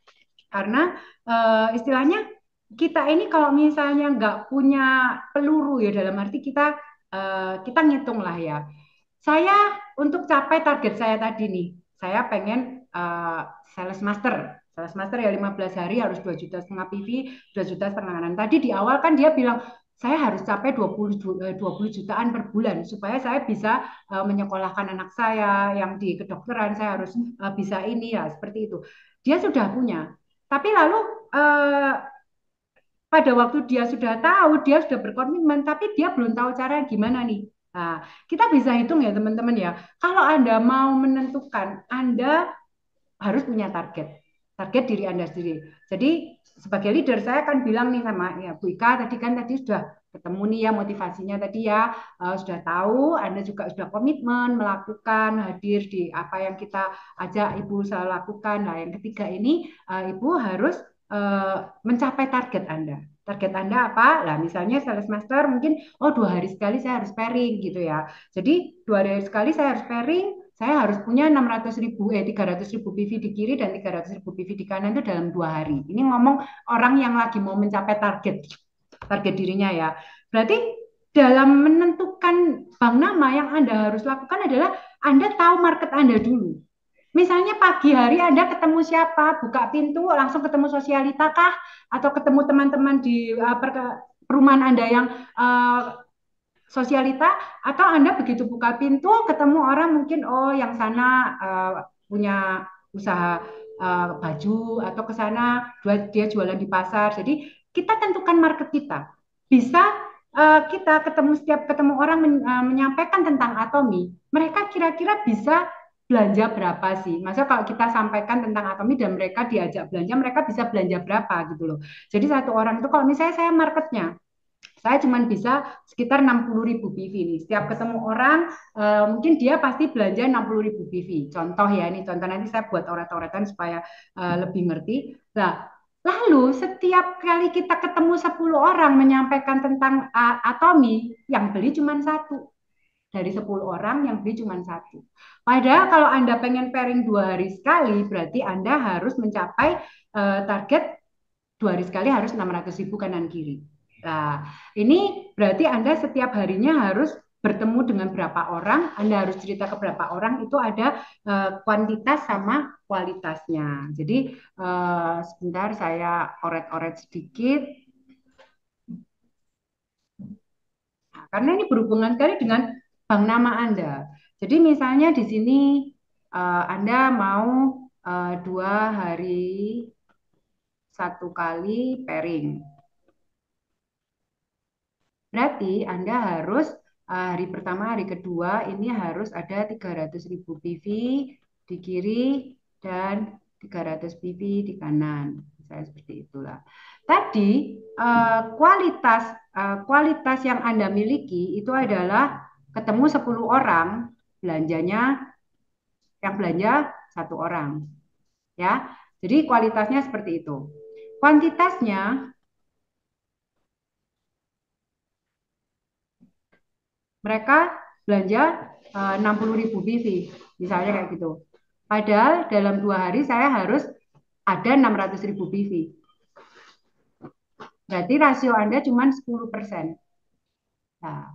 Karena istilahnya kita ini kalau misalnya nggak punya peluru ya dalam arti kita ngitung lah ya. Saya untuk capai target saya tadi nih, saya pengen sales master. Sales master ya 15 hari harus 2,5 juta PV, 2,5 juta. Tadi di awal kan dia bilang saya harus capai 20 jutaan per bulan supaya saya bisa menyekolahkan anak saya yang di kedokteran, saya harus bisa ini ya seperti itu. Dia sudah punya. Tapi lalu pada waktu dia sudah tahu, dia sudah berkomitmen, tapi dia belum tahu cara gimana nih. Nah, kita bisa hitung ya teman-teman ya. Kalau Anda mau menentukan, Anda harus punya target diri Anda sendiri. Jadi sebagai leader saya akan bilang nih sama ya Bu Ika, tadi sudah ketemu nih ya motivasinya tadi ya, sudah tahu, Anda juga sudah komitmen melakukan, hadir di apa yang kita ajak Ibu selalu lakukan. Nah yang ketiga ini Ibu harus mencapai target Anda. Target Anda apa? Nah, misalnya sales master mungkin 2 hari sekali saya harus pairing gitu ya. Jadi 2 hari sekali saya harus pairing, saya harus punya 300.000 PV di kiri dan 300.000 PV di kanan itu dalam 2 hari. Ini ngomong orang yang lagi mau mencapai target dirinya ya. Berarti dalam menentukan bank nama yang Anda harus lakukan adalah Anda tahu market Anda dulu. Misalnya pagi hari Anda ketemu siapa, buka pintu langsung ketemu sosialita kah, atau ketemu teman-teman di perumahan Anda yang sosialita, atau Anda begitu buka pintu ketemu orang mungkin yang sana punya usaha baju atau ke sana dia jualan di pasar. Jadi kita tentukan market kita. Bisa kita setiap ketemu orang menyampaikan tentang Atomi, mereka kira-kira bisa belanja berapa sih? Masa kalau kita sampaikan tentang Atomi dan mereka diajak belanja, mereka bisa belanja berapa gitu loh. Jadi satu orang itu kalau misalnya saya marketnya, saya cuma bisa sekitar 60.000 PV nih. Setiap ketemu orang, mungkin dia pasti belanja 60.000 PV. Contoh ya, ini contoh nanti saya buat oret-oretan supaya lebih ngerti. Nah, lalu setiap kali kita ketemu 10 orang menyampaikan tentang Atomi, yang beli cuma satu. Dari 10 orang yang beli cuma satu. Padahal kalau Anda pengen pairing 2 hari sekali, berarti Anda harus mencapai target 2 hari sekali harus 600.000 kanan kiri. Nah, ini berarti Anda setiap harinya harus bertemu dengan berapa orang, Anda harus cerita ke berapa orang, itu ada kuantitas sama kualitasnya. Jadi sebentar saya oret-oret sedikit. Nah, karena ini berhubungan sekali dengan bank nama Anda. Jadi misalnya di sini Anda mau 2 hari 1 kali pairing. Berarti Anda harus hari pertama, hari kedua ini harus ada 300.000 PV di kiri dan 300 PV di kanan. Saya seperti itulah. Tadi kualitas yang Anda miliki itu adalah ketemu 10 orang, belanjanya yang belanja 1 orang. Ya. Jadi kualitasnya seperti itu. Kuantitasnya mereka belanja 60.000 PV, misalnya kayak gitu. Padahal dalam 2 hari saya harus ada 600.000 PV. Berarti rasio Anda cuma 10%. Nah,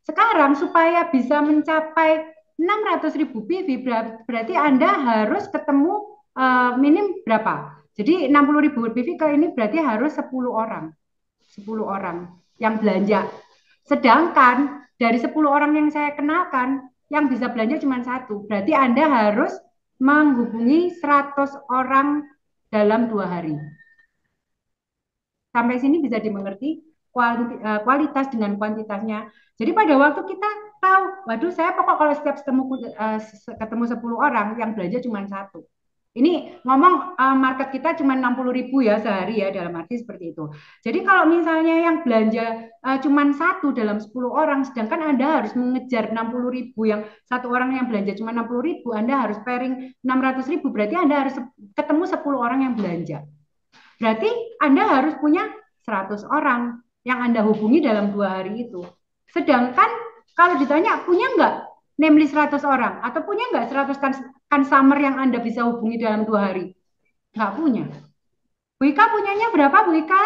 Sekarang supaya bisa mencapai 600.000 PV berarti Anda harus ketemu minim berapa? Jadi 60.000 PV ke ini berarti harus 10 orang. 10 orang yang belanja. Sedangkan dari 10 orang yang saya kenalkan, yang bisa belanja cuma satu. Berarti Anda harus menghubungi 100 orang dalam 2 hari. Sampai sini bisa dimengerti kualitas dengan kuantitasnya. Jadi pada waktu kita tahu, waduh saya pokok kalau setiap ketemu 10 orang, yang belanja cuma satu. Ini ngomong market kita cuma 60.000 ya sehari ya, dalam arti seperti itu. Jadi kalau misalnya yang belanja cuma satu dalam 10 orang, sedangkan Anda harus mengejar 60.000, yang satu orang yang belanja cuma 60.000, Anda harus pairing 600.000, berarti Anda harus ketemu 10 orang yang belanja. Berarti Anda harus punya 100 orang yang Anda hubungi dalam 2 hari itu. Sedangkan kalau ditanya punya nggak name list 100 orang atau punya nggak 100 customer yang Anda bisa hubungi dalam 2 hari? Nggak punya. Bu Ika punyanya berapa, Bu Ika?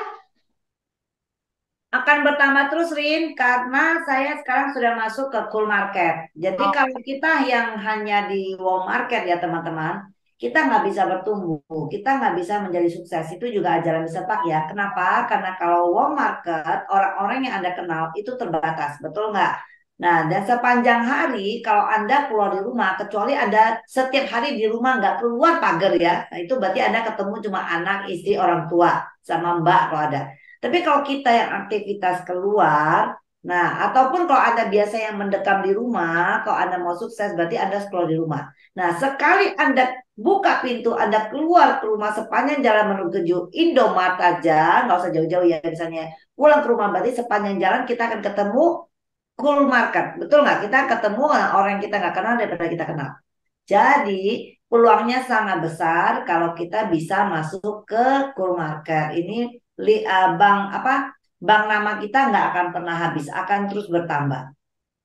Akan bertambah terus, Rin, karena saya sekarang sudah masuk ke cool market. Jadi kalau kita yang hanya di wow market ya teman-teman, kita nggak bisa bertumbuh, kita nggak bisa menjadi sukses. Itu juga ajaran Mr. Pak ya. Kenapa? Karena kalau wow market, orang-orang yang Anda kenal itu terbatas, betul nggak? Nah, dan sepanjang hari kalau Anda keluar di rumah, kecuali Anda setiap hari di rumah nggak keluar pagar ya, nah, itu berarti Anda ketemu cuma anak, istri, orang tua, sama mbak kalau ada. Tapi kalau kita yang aktivitas keluar, nah, ataupun kalau Anda biasa yang mendekam di rumah, kalau Anda mau sukses berarti Anda keluar di rumah. Nah, sekali Anda buka pintu, Anda keluar ke rumah sepanjang jalan menuju Indomart aja, nggak usah jauh-jauh ya, misalnya pulang ke rumah berarti sepanjang jalan kita akan ketemu cool market, betul nggak? Kita ketemu orang yang kita nggak kenal daripada kita kenal. Jadi peluangnya sangat besar kalau kita bisa masuk ke cool market. Ini bank nama kita nggak akan pernah habis, akan terus bertambah.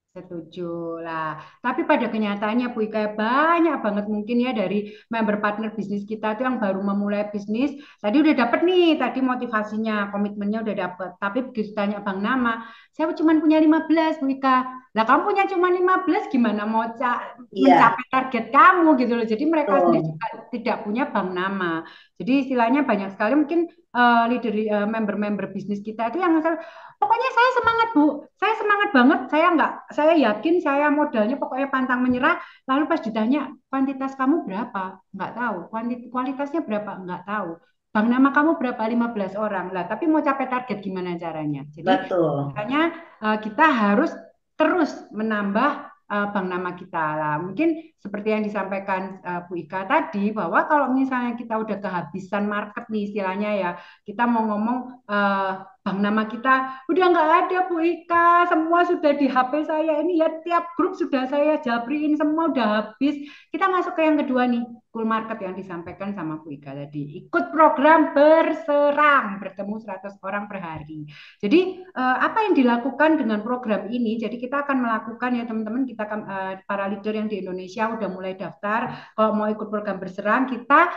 Setuju lah. Tapi pada kenyataannya Bu Ika, banyak banget mungkin ya dari member partner bisnis kita tuh yang baru memulai bisnis. Tadi udah dapet nih, tadi motivasinya, komitmennya udah dapet. Tapi begitu tanya bank nama, saya cuma punya 15 Bu Ika. Lah kamu punya cuma 15, gimana mau mencapai target kamu gitu loh. Jadi mereka sendiri juga tidak punya bank nama. Jadi istilahnya banyak sekali mungkin member-member bisnis kita itu yang pokoknya saya semangat Bu, saya semangat banget, saya yakin saya modalnya pokoknya pantang menyerah. Lalu pas ditanya kuantitas kamu berapa, nggak tahu, kualitasnya berapa, nggak tahu. Bank nama kamu berapa, 15 orang lah, tapi mau capai target gimana caranya? Jadi makanya kita harus terus menambah bank nama kita lah. Mungkin seperti yang disampaikan Bu Ika tadi, bahwa kalau misalnya kita udah kehabisan market nih istilahnya ya, kita mau ngomong bank nama kita udah nggak ada Bu Ika, semua sudah di HP saya ini ya, tiap grup sudah saya jabriin, semua udah habis. Kita masuk ke yang kedua nih, cool market yang disampaikan sama Bu Ika tadi. Ikut program berserang, bertemu 100 orang per hari. Jadi apa yang dilakukan dengan program ini? Jadi kita akan melakukan ya teman-teman, kita para leader yang di Indonesia udah mulai daftar. Kalau mau ikut program berserang, kita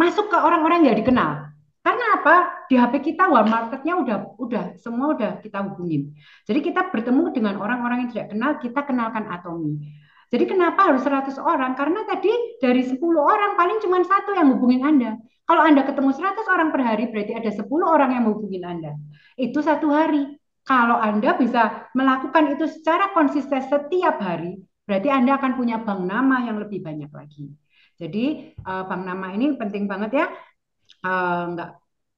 masuk ke orang-orang yang dikenal. Karena apa? Di HP kita wall marketnya udah semua udah kita hubungin. Jadi kita bertemu dengan orang-orang yang tidak kenal, kita kenalkan Atomi. Jadi kenapa harus 100 orang? Karena tadi dari 10 orang paling cuma satu yang hubungin Anda. Kalau Anda ketemu 100 orang per hari, berarti ada 10 orang yang menghubungin Anda. Itu 1 hari. Kalau Anda bisa melakukan itu secara konsisten setiap hari, berarti Anda akan punya bank nama yang lebih banyak lagi. Jadi bank nama ini penting banget ya.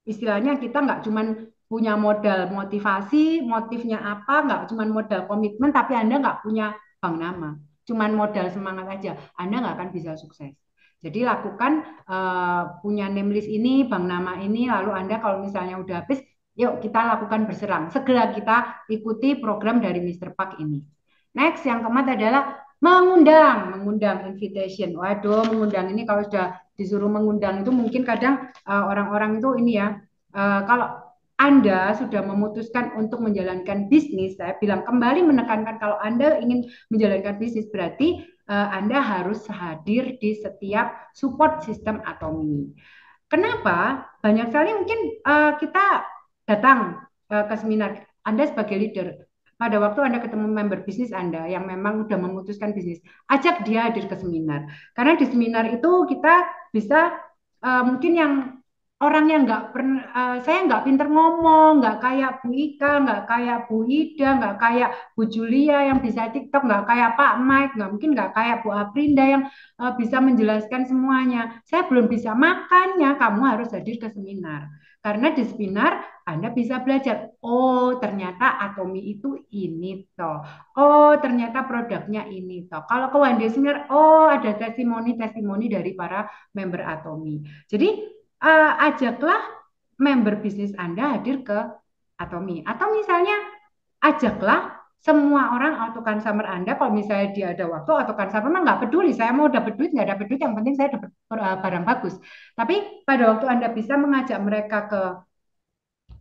Istilahnya kita nggak cuma punya modal motivasi, motifnya apa, nggak cuma modal komitmen, tapi Anda nggak punya bank nama, cuma modal semangat aja, Anda nggak akan bisa sukses. Jadi lakukan punya name list ini, bank nama ini, lalu Anda kalau misalnya udah habis, yuk kita lakukan berserang, segera kita ikuti program dari Mr. Park ini. Next, yang keempat adalah mengundang invitation. Waduh, mengundang ini kalau sudah disuruh mengundang itu mungkin kadang orang-orang itu ini ya, kalau Anda sudah memutuskan untuk menjalankan bisnis, saya bilang kembali menekankan kalau Anda ingin menjalankan bisnis berarti Anda harus hadir di setiap support system Atomi. Kenapa? Banyak sekali mungkin kita datang ke seminar, Anda sebagai leader, pada waktu Anda ketemu member bisnis Anda yang memang udah memutuskan bisnis, ajak dia hadir ke seminar. Karena di seminar itu kita bisa mungkin yang orang yang nggak pernah, saya nggak pinter ngomong, nggak kayak Bu Ika, nggak kayak Bu Ida, nggak kayak Bu Julia yang bisa TikTok, nggak kayak Pak Mike, nggak mungkin nggak kayak Bu Aprinda yang bisa menjelaskan semuanya. Saya belum bisa, makanya kamu harus hadir ke seminar. Karena di seminar Anda bisa belajar, oh ternyata Atomi itu ini toh, oh ternyata produknya ini toh. Kalau ke one day seminar, oh ada testimoni-testimoni dari para member Atomi. Jadi ajaklah member bisnis Anda hadir ke Atomi. Atau misalnya ajaklah semua orang auto consumer Anda, kalau misalnya dia ada waktu, auto consumer nggak peduli, saya mau dapat duit, nggak dapat duit, yang penting saya dapat barang bagus. Tapi pada waktu Anda bisa mengajak mereka ke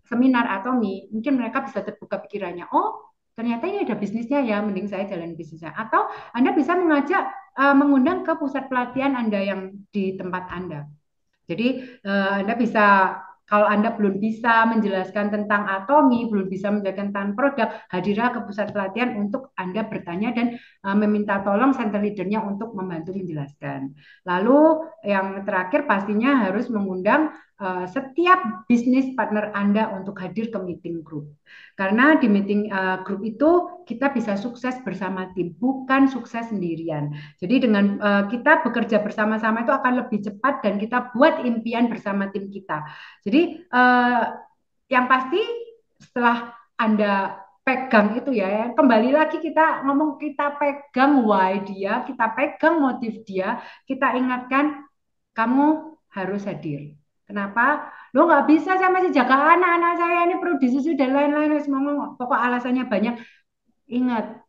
seminar Atomi, mungkin mereka bisa terbuka pikirannya, oh ternyata ini ada bisnisnya ya, mending saya jalan bisnisnya. Atau Anda bisa mengundang ke pusat pelatihan Anda yang di tempat Anda. Jadi Anda bisa, kalau Anda belum bisa menjelaskan tentang Atomi, belum bisa menjelaskan tentang produk, hadirlah ke pusat pelatihan untuk Anda bertanya dan meminta tolong center leadernya untuk membantu menjelaskan. Lalu yang terakhir pastinya harus mengundang setiap bisnis partner Anda untuk hadir ke meeting group. Karena di meeting group itu kita bisa sukses bersama tim, bukan sukses sendirian. Jadi dengan kita bekerja bersama-sama itu akan lebih cepat dan kita buat impian bersama tim kita. Jadi yang pasti setelah Anda pegang itu ya, kembali lagi kita ngomong, kita pegang why dia, kita pegang motif dia, kita ingatkan kamu harus hadir. Kenapa? Lo nggak bisa, saya masih jaga anak-anak saya, ini perlu disusu dan lain-lain, semua pokok alasannya banyak. Ingat,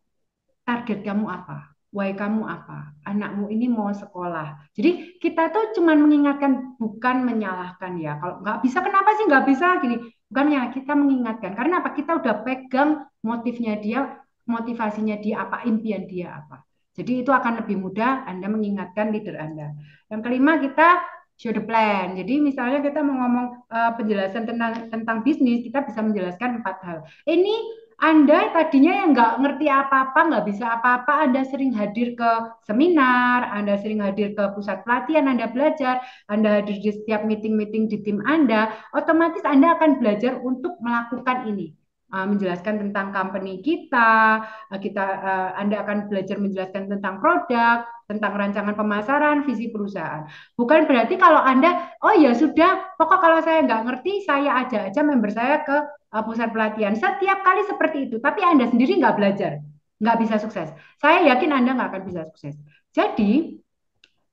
target kamu apa? Why kamu apa? Anakmu ini mau sekolah. Jadi kita tuh cuma mengingatkan, bukan menyalahkan ya. Kalau nggak bisa, kenapa sih nggak bisa gini? Bukannya, kita mengingatkan. Karena apa? Kita udah pegang motifnya dia, motivasinya dia apa, impian dia apa. Jadi itu akan lebih mudah Anda mengingatkan leader Anda. Yang kelima, kita show the plan. Jadi misalnya kita mau ngomong penjelasan tentang bisnis, kita bisa menjelaskan 4 hal. Ini Anda tadinya yang nggak ngerti apa-apa, nggak bisa apa-apa, Anda sering hadir ke seminar, Anda sering hadir ke pusat pelatihan, Anda belajar, Anda hadir di setiap meeting-meeting di tim Anda, otomatis Anda akan belajar untuk melakukan ini. Menjelaskan tentang company kita, Anda akan belajar menjelaskan tentang produk, tentang rancangan pemasaran, visi perusahaan. Bukan berarti kalau Anda, oh ya sudah, pokok kalau saya nggak ngerti, saya ajak aja member saya ke pusat pelatihan. Setiap kali seperti itu, tapi Anda sendiri nggak belajar, nggak bisa sukses. Saya yakin Anda nggak akan bisa sukses. Jadi,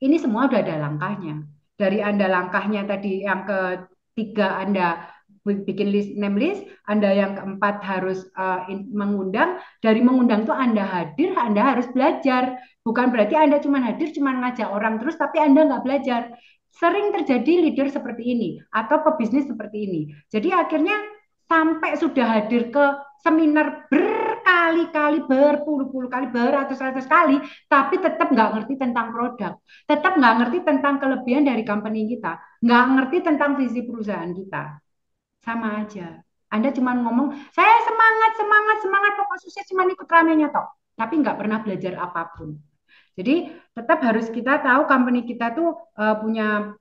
ini semua udah ada langkahnya. Dari Anda langkahnya tadi, yang ketiga Anda bikin name list, Anda yang keempat harus mengundang. Dari mengundang itu Anda hadir, Anda harus belajar. Bukan berarti Anda cuma hadir, cuma ngajak orang terus, tapi Anda nggak belajar. Sering terjadi leader seperti ini, atau pebisnis seperti ini. Jadi akhirnya sampai sudah hadir ke seminar berkali-kali, berpuluh-puluh kali, beratus-ratus kali, tapi tetap nggak ngerti tentang produk. Tetap nggak ngerti tentang kelebihan dari company kita. Nggak ngerti tentang visi perusahaan kita. Sama aja. Anda cuma ngomong, saya semangat, pokok sukses cuma ikut ramenya toh. Tapi nggak pernah belajar apapun. Jadi tetap harus kita tahu company kita tuh punya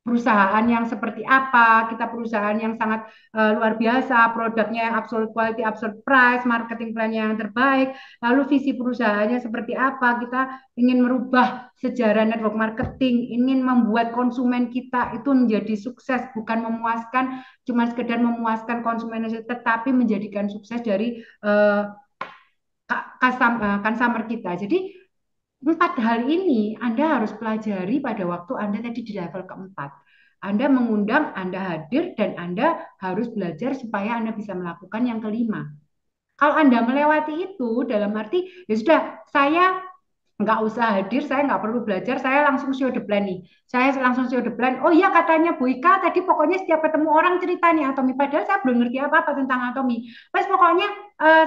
perusahaan yang seperti apa, kita perusahaan yang sangat luar biasa, produknya yang absolute quality, absolute price, marketing plan-nya yang terbaik, lalu visi perusahaannya seperti apa, kita ingin merubah sejarah network marketing, ingin membuat konsumen kita itu menjadi sukses, bukan memuaskan, cuma sekedar memuaskan konsumen, tetapi menjadikan sukses dari customer kita. Jadi 4 hal ini Anda harus pelajari pada waktu Anda tadi di level keempat. Anda mengundang, Anda hadir, dan Anda harus belajar supaya Anda bisa melakukan yang kelima. Kalau Anda melewati itu, dalam arti, ya sudah, saya nggak usah hadir, saya nggak perlu belajar, saya langsung show the plan nih. Saya langsung show the plan, oh iya katanya Bu Ika, tadi pokoknya setiap ketemu orang cerita nih Atomi, padahal saya belum ngerti apa-apa tentang Atomi. Pas pokoknya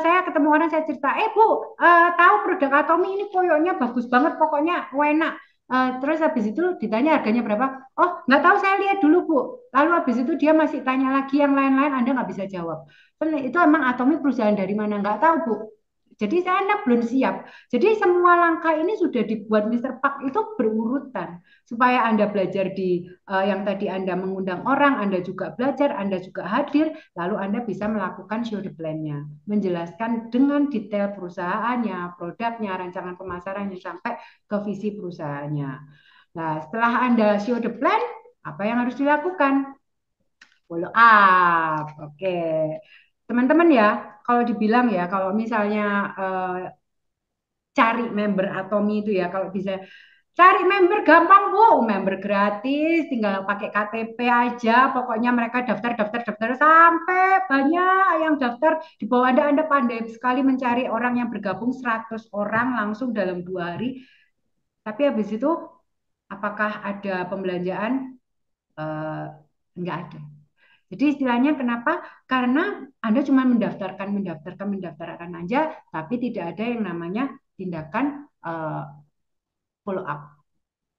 saya ketemu orang, saya cerita, Bu, tahu produk Atomi ini koyoknya bagus banget, pokoknya enak. Terus habis itu ditanya harganya berapa? Oh, nggak tahu, saya lihat dulu Bu. Lalu habis itu dia masih tanya lagi yang lain-lain, Anda nggak bisa jawab. Itu emang Atomi perusahaan dari mana? Nggak tahu Bu. Jadi saya Anda belum siap. Jadi semua langkah ini sudah dibuat Mister Park itu berurutan supaya Anda belajar di yang tadi Anda mengundang orang, Anda juga belajar, Anda juga hadir, lalu Anda bisa melakukan show the plan-nya, menjelaskan dengan detail perusahaannya, produknya, rancangan pemasarannya sampai ke visi perusahaannya. Nah, setelah Anda show the plan, apa yang harus dilakukan? Follow up. Oke. Teman-teman ya, kalau dibilang ya, kalau misalnya cari member Atomi itu ya, kalau bisa cari member gampang Bu, member gratis, tinggal pakai KTP aja, pokoknya mereka daftar sampai banyak yang daftar. Di bawah Anda pandai sekali mencari orang yang bergabung 100 orang langsung dalam 2 hari. Tapi habis itu, apakah ada pembelanjaan? Enggak ada. Jadi istilahnya kenapa? Karena Anda cuma mendaftarkan aja, tapi tidak ada yang namanya tindakan follow up.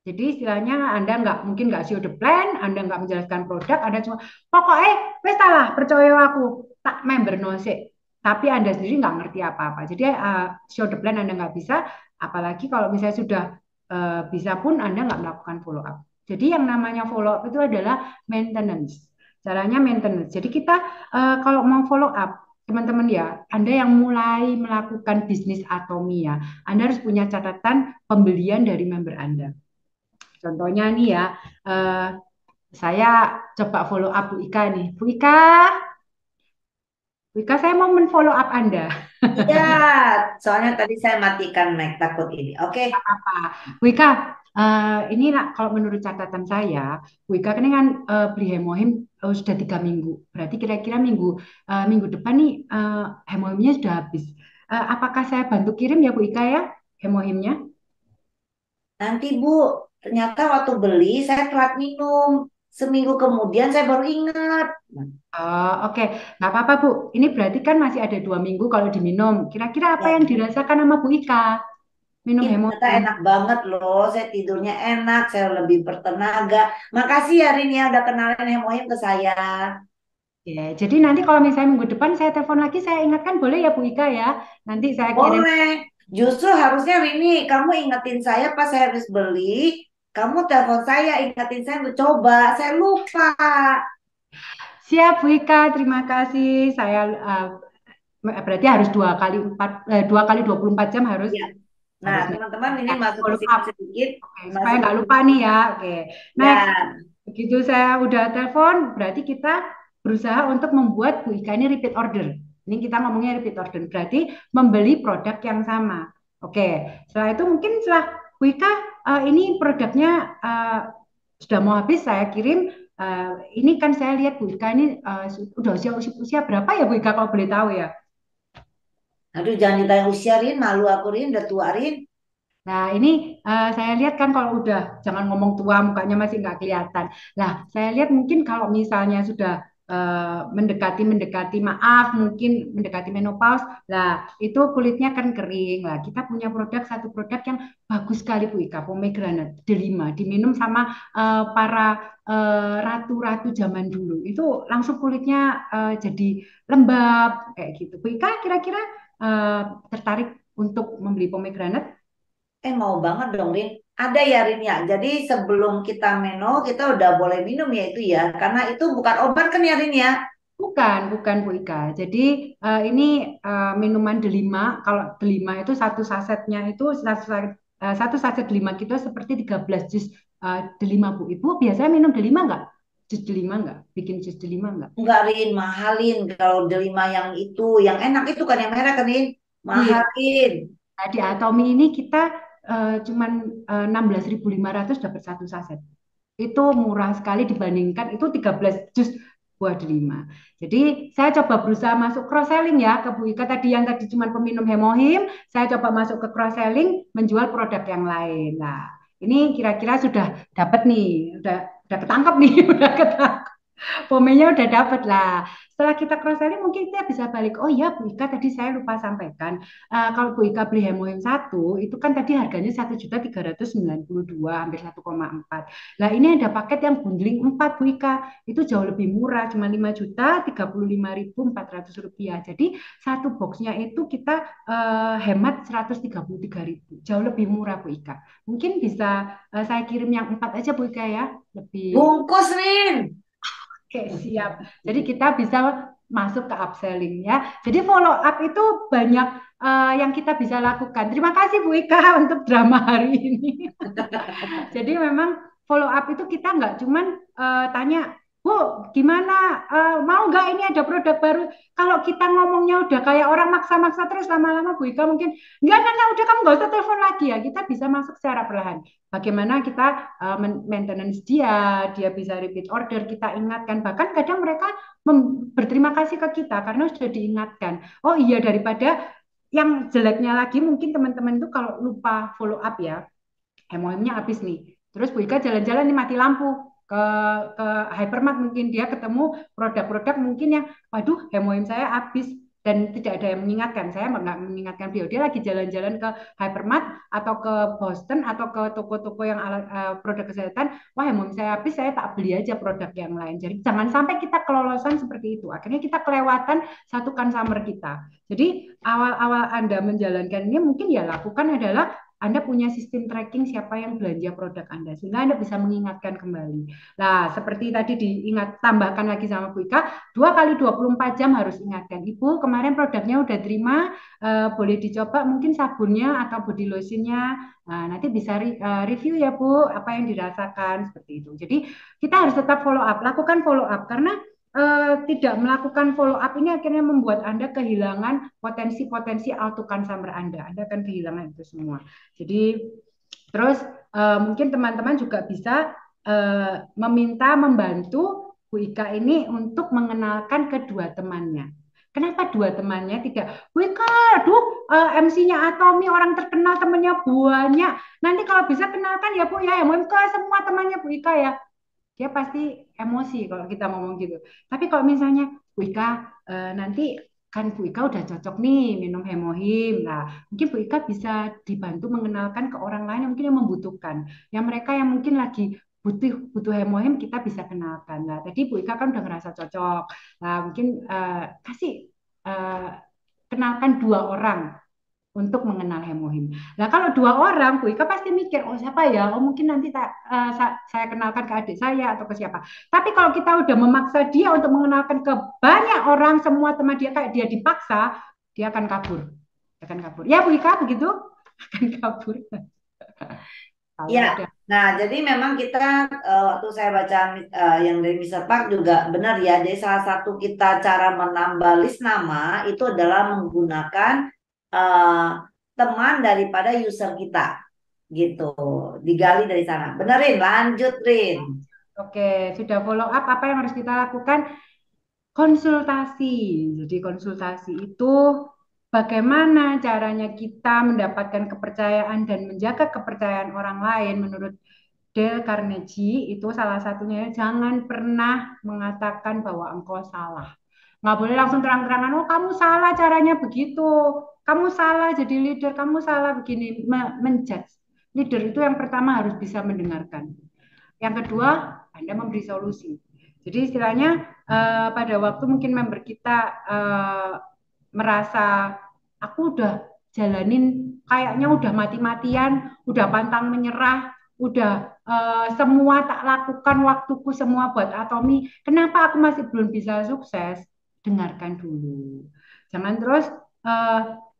Jadi istilahnya Anda mungkin nggak show the plan, Anda nggak menjelaskan produk, Anda cuma pokoknya wes lah percaya aku tak member nosek. Tapi Anda sendiri nggak ngerti apa-apa. Jadi show the plan Anda nggak bisa, apalagi kalau misalnya sudah bisa pun Anda nggak melakukan follow up. Jadi yang namanya follow up itu adalah maintenance. Caranya maintenance. Jadi kita kalau mau follow up, teman-teman ya, Anda yang mulai melakukan bisnis Atomi ya, Anda harus punya catatan pembelian dari member Anda. Contohnya nih ya, saya coba follow up Bu Ika nih. Bu Ika, saya mau men-follow up Anda. Ya, soalnya tadi saya matikan mic takut ini. Oke. Apa? Bu Ika, ini kalau menurut catatan saya, Bu Ika kan beli Hemohim sudah 3 minggu. Berarti kira-kira minggu depan nih Hemohimnya sudah habis. Apakah saya bantu kirim ya Bu Ika ya Hemohimnya? Nanti Bu, ternyata waktu beli saya telat minum. Seminggu kemudian saya baru ingat. Oke. Nggak apa-apa Bu. Ini berarti kan masih ada 2 minggu kalau diminum. Kira-kira apa Ya. yang dirasakan sama Bu Ika? Minum Ternyata Hemohim. enak banget loh. Saya tidurnya enak, saya lebih bertenaga. Makasih ya Rin ya udah kenalin Hemohim ke saya. Ya, jadi nanti kalau misalnya minggu depan saya telepon lagi, saya ingatkan boleh ya Bu Ika ya. Nanti saya kirim. Boleh. Justru harusnya Rini, kamu ingetin saya pas saya habis beli. Kamu telepon saya, ingetin saya untuk coba. Saya lupa. Siap Bu Ika, terima kasih. Saya berarti harus 2 kali 24 jam harus. Ya. Nah, teman-teman ini masuk follow ke up. sini sedikit. Supaya nggak lupa nih ya. Oke. Next. Begitu saya udah telepon, berarti kita berusaha untuk membuat Bu Ika ini repeat order. Ini kita ngomongnya repeat order, berarti membeli produk yang sama. Oke, setelah itu mungkin setelah Bu Ika ini produknya sudah mau habis, saya kirim. Ini kan saya lihat Bu Ika ini udah usia berapa ya Bu Ika kalau boleh tahu ya? Aduh, jangan ditanya usia Rin, malu aku Rin, udah tua Rin. Nah ini saya lihat kan kalau udah, jangan ngomong tua, mukanya masih nggak kelihatan. Nah saya lihat mungkin kalau misalnya sudah mendekati maaf mungkin mendekati menopause, lah itu kulitnya kan kering. Lah kita punya satu produk yang bagus sekali Bu Ika, pomegranate D5, diminum sama para ratu-ratu zaman dulu itu langsung kulitnya jadi lembab kayak gitu. Bu Ika kira-kira tertarik untuk membeli pomegranate? Mau banget dong Rin. Ada ya Rin ya. Jadi sebelum kita meno kita udah boleh minum ya itu ya. Karena itu bukan obat kan ya Rin ya. Bukan Bu Ika. Jadi ini minuman D5. Kalau D5 itu satu sasetnya itu satu saset D5 kita seperti 13 jus D5 Bu. Ibu biasanya minum D5 nggak? Jus D5 nggak? Bikin jus D5 nggak? Enggak Rin, mahalin. Kalau D5 yang itu, yang enak itu kan yang merah kan Rin. Mahalin. Nah, di Atomi ini kita cuman 16.500 dapat satu saset. Itu murah sekali dibandingkan itu 13 jus buah delima. Jadi saya coba berusaha masuk cross selling ya ke Bu Ika tadi yang tadi cuma peminum Hemohim, saya coba masuk ke cross selling menjual produk yang lain. Nah, ini kira-kira sudah dapat nih, udah ketangkep nih, udah ketangkep. Pomenya udah dapet lah. Setelah kita cross selling mungkin kita bisa balik. Oh ya Bu Ika tadi saya lupa sampaikan. Kalau Bu Ika beli Hemoim satu itu kan tadi harganya 1.392 hampir 1,4. Nah ini ada paket yang bundling 4 Bu Ika. Itu jauh lebih murah cuma 5.035.400 rupiah. Jadi satu boxnya itu kita hemat 133.000. Jauh lebih murah Bu Ika. Mungkin bisa saya kirim yang 4 aja Bu Ika ya. Lebih Bungkus, Rin. Oke, siap. Jadi kita bisa masuk ke upselling ya. Jadi follow up itu banyak yang kita bisa lakukan. Terima kasih Bu Ika untuk drama hari ini. Jadi memang follow up itu kita nggak cuman tanya, Bu, gimana? Mau nggak ini ada produk baru? Kalau kita ngomongnya udah kayak orang maksa-maksa terus lama-lama Bu Ika mungkin nggak, udah kamu nggak usah telepon lagi ya. Kita bisa masuk secara perlahan. Bagaimana kita maintenance dia bisa repeat order, kita ingatkan. Bahkan kadang mereka berterima kasih ke kita karena sudah diingatkan. Oh iya, daripada yang jeleknya lagi mungkin teman-teman itu kalau lupa follow up ya, Hemoimnya habis nih. Terus Bu Ika jalan-jalan nih mati lampu ke hypermart mungkin dia ketemu produk-produk mungkin yang waduh Hemoim saya habis dan tidak ada yang mengingatkan. Saya nggak mengingatkan beliau. Dia lagi jalan-jalan ke hypermart atau ke Boston atau ke toko-toko yang produk kesehatan. Wah Hemoim saya habis, saya tak beli aja produk yang lain. Jadi jangan sampai kita kelolosan seperti itu. Akhirnya kita kelewatan satu consumer kita. Jadi awal-awal Anda menjalankan ini mungkin ya lakukan adalah anda punya sistem tracking siapa yang belanja produk Anda, sehingga Anda bisa mengingatkan kembali. Nah, seperti tadi tambahkan lagi sama Bu Ika, 2 kali 24 jam harus ingatkan. Ibu, kemarin produknya udah terima, boleh dicoba mungkin sabunnya atau body lotionnya. Nah, nanti bisa review ya Bu, apa yang dirasakan, seperti itu. Jadi, kita harus tetap follow up, lakukan follow up, karena tidak melakukan follow up ini akhirnya membuat Anda kehilangan potensi-potensi auto consumer Anda. Anda akan kehilangan itu semua. Jadi terus mungkin teman-teman juga bisa meminta membantu Bu Ika ini untuk mengenalkan kedua temannya. Kenapa dua temannya tidak? Bu Ika, aduh MC-nya Atomi orang terkenal temannya banyak. Nanti kalau bisa kenalkan ya Bu ya, mau ke semua temannya Bu Ika ya. Dia pasti emosi kalau kita ngomong gitu. Tapi kalau misalnya Bu Ika nanti kan Bu Ika udah cocok nih minum Hemohim. Nah, mungkin Bu Ika bisa dibantu mengenalkan ke orang lain yang mungkin yang membutuhkan. Yang mereka yang mungkin lagi butuh Hemohim kita bisa kenalkan. Nah, tadi Bu Ika kan udah ngerasa cocok. Nah, mungkin kasih kenalkan 2 orang untuk mengenal Hemohim. Nah, kalau 2 orang, Bu Ika pasti mikir, oh siapa ya? Oh mungkin nanti saya kenalkan ke adik saya atau ke siapa. Tapi kalau kita udah memaksa dia untuk mengenalkan ke banyak orang, semua teman dia kayak dia dipaksa, dia akan kabur. Ya Bu Ika begitu? Akan kabur. Ya, nah jadi memang kita waktu saya baca yang dari Mr. Park juga benar ya. Jadi salah satu kita cara menambah list nama itu adalah menggunakan teman daripada user kita gitu, digali dari sana. Benerin, lanjut Rin. Oke, sudah follow up, apa yang harus kita lakukan? Konsultasi. Jadi konsultasi itu bagaimana caranya kita mendapatkan kepercayaan dan menjaga kepercayaan orang lain. Menurut Dale Carnegie itu salah satunya, jangan pernah mengatakan bahwa engkau salah. Nggak boleh langsung terang-terangan, oh kamu salah caranya begitu, kamu salah jadi leader, kamu salah begini, menjudge. Leader itu yang pertama harus bisa mendengarkan. Yang kedua, Anda memberi solusi. Jadi istilahnya pada waktu mungkin member kita merasa, aku udah jalanin kayaknya udah mati-matian, udah pantang menyerah, udah semua tak lakukan waktuku semua buat Atomi, kenapa aku masih belum bisa sukses? Dengarkan dulu. Jangan terus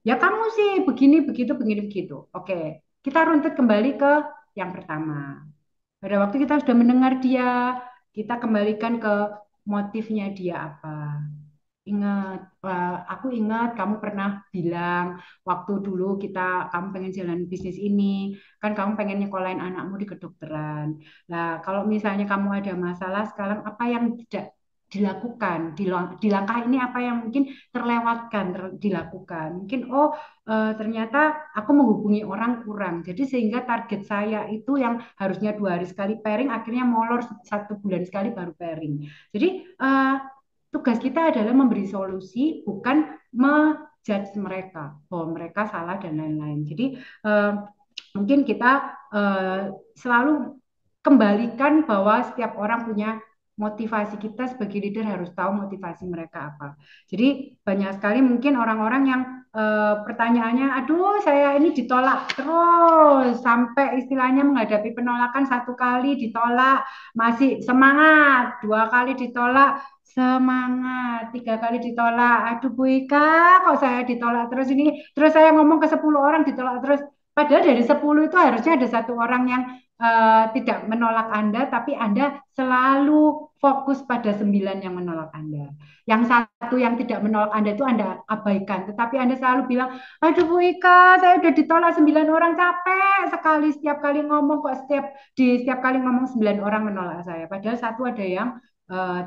ya kamu sih begini begitu begini begitu. Oke, kita runtut kembali ke yang pertama. Pada waktu kita sudah mendengar dia, kita kembalikan ke motifnya dia apa. Ingat, aku ingat kamu pernah bilang waktu dulu kamu pengen jalan bisnis ini, kan kamu pengen nyekolahin anakmu di kedokteran. Nah, kalau misalnya kamu ada masalah sekarang, apa yang tidak dilakukan di langkah ini apa yang mungkin terlewatkan dilakukan mungkin ternyata aku menghubungi orang kurang jadi sehingga target saya itu yang harusnya 2 hari sekali pairing akhirnya molor 1 bulan sekali baru pairing jadi tugas kita adalah memberi solusi bukan menjudge mereka bahwa mereka salah dan lain-lain jadi mungkin kita selalu kembalikan bahwa setiap orang punya motivasi kita sebagai leader harus tahu motivasi mereka apa. Jadi banyak sekali mungkin orang-orang yang pertanyaannya, aduh saya ini ditolak terus sampai istilahnya menghadapi penolakan 1 kali ditolak masih semangat, 2 kali ditolak semangat, 3 kali ditolak, aduh Bu Ika kok saya ditolak terus ini, terus saya ngomong ke 10 orang ditolak terus. Padahal dari 10 itu harusnya ada 1 orang yang tidak menolak Anda, tapi Anda selalu fokus pada 9 yang menolak Anda. Yang 1 yang tidak menolak Anda itu Anda abaikan, tetapi Anda selalu bilang, aduh Bu Ika, saya udah ditolak 9 orang, capek sekali setiap kali ngomong kok setiap kali ngomong 9 orang menolak saya. Padahal 1 ada yang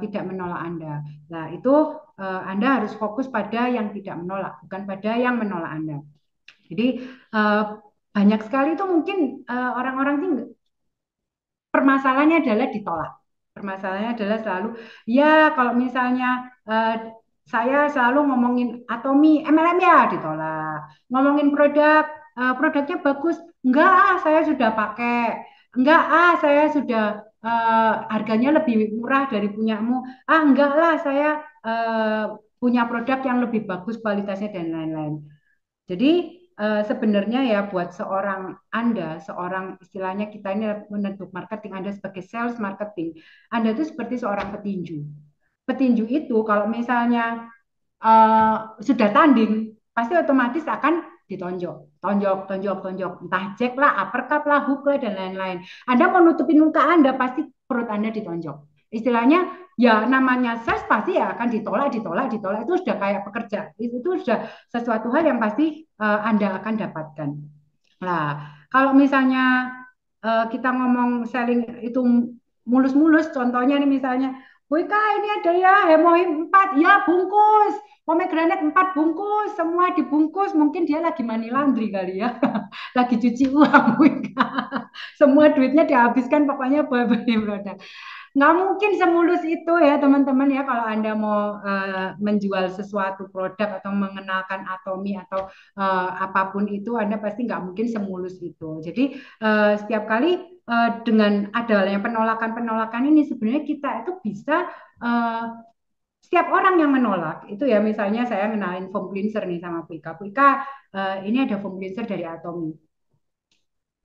tidak menolak Anda. Nah itu Anda harus fokus pada yang tidak menolak, bukan pada yang menolak Anda. Jadi banyak sekali itu mungkin orang-orang sih permasalahannya adalah ditolak. Permasalahannya adalah selalu, ya kalau misalnya saya selalu ngomongin Atomi, MLM ya ditolak. Ngomongin produknya bagus, enggak saya sudah pakai. Enggak saya sudah harganya lebih murah dari punyamu. Enggak lah saya punya produk yang lebih bagus kualitasnya dan lain-lain. Jadi sebenarnya ya buat seorang istilahnya kita ini menentuk marketing, Anda sebagai sales marketing, Anda itu seperti seorang petinju. Petinju itu kalau misalnya sudah tanding, pasti otomatis akan tonjok, entah jack lah, uppercut lah, hook lah, dan lain-lain. Anda mau nutupin muka Anda, pasti perut Anda ditonjok. Istilahnya ya namanya sales pasti ya akan ditolak itu sudah kayak pekerja, itu sudah sesuatu hal yang pasti Anda akan dapatkan. Nah kalau misalnya kita ngomong selling itu mulus-mulus, contohnya nih misalnya, Wika ini ada ya hemohim 4 ya bungkus, pomegranate 4 bungkus, semua dibungkus, mungkin dia lagi money laundry kali ya lagi cuci uang Wika. Semua duitnya dihabiskan pokoknya buat beli produk. Nggak mungkin semulus itu ya teman-teman ya kalau Anda mau menjual sesuatu produk atau mengenalkan Atomi atau apapun itu Anda pasti nggak mungkin semulus itu. Jadi setiap kali dengan adanya penolakan ini sebenarnya kita itu bisa setiap orang yang menolak itu ya misalnya saya ngenalin foam cleanser nih sama Bu Ika. Bu Ika ini ada foam cleanser dari Atomi.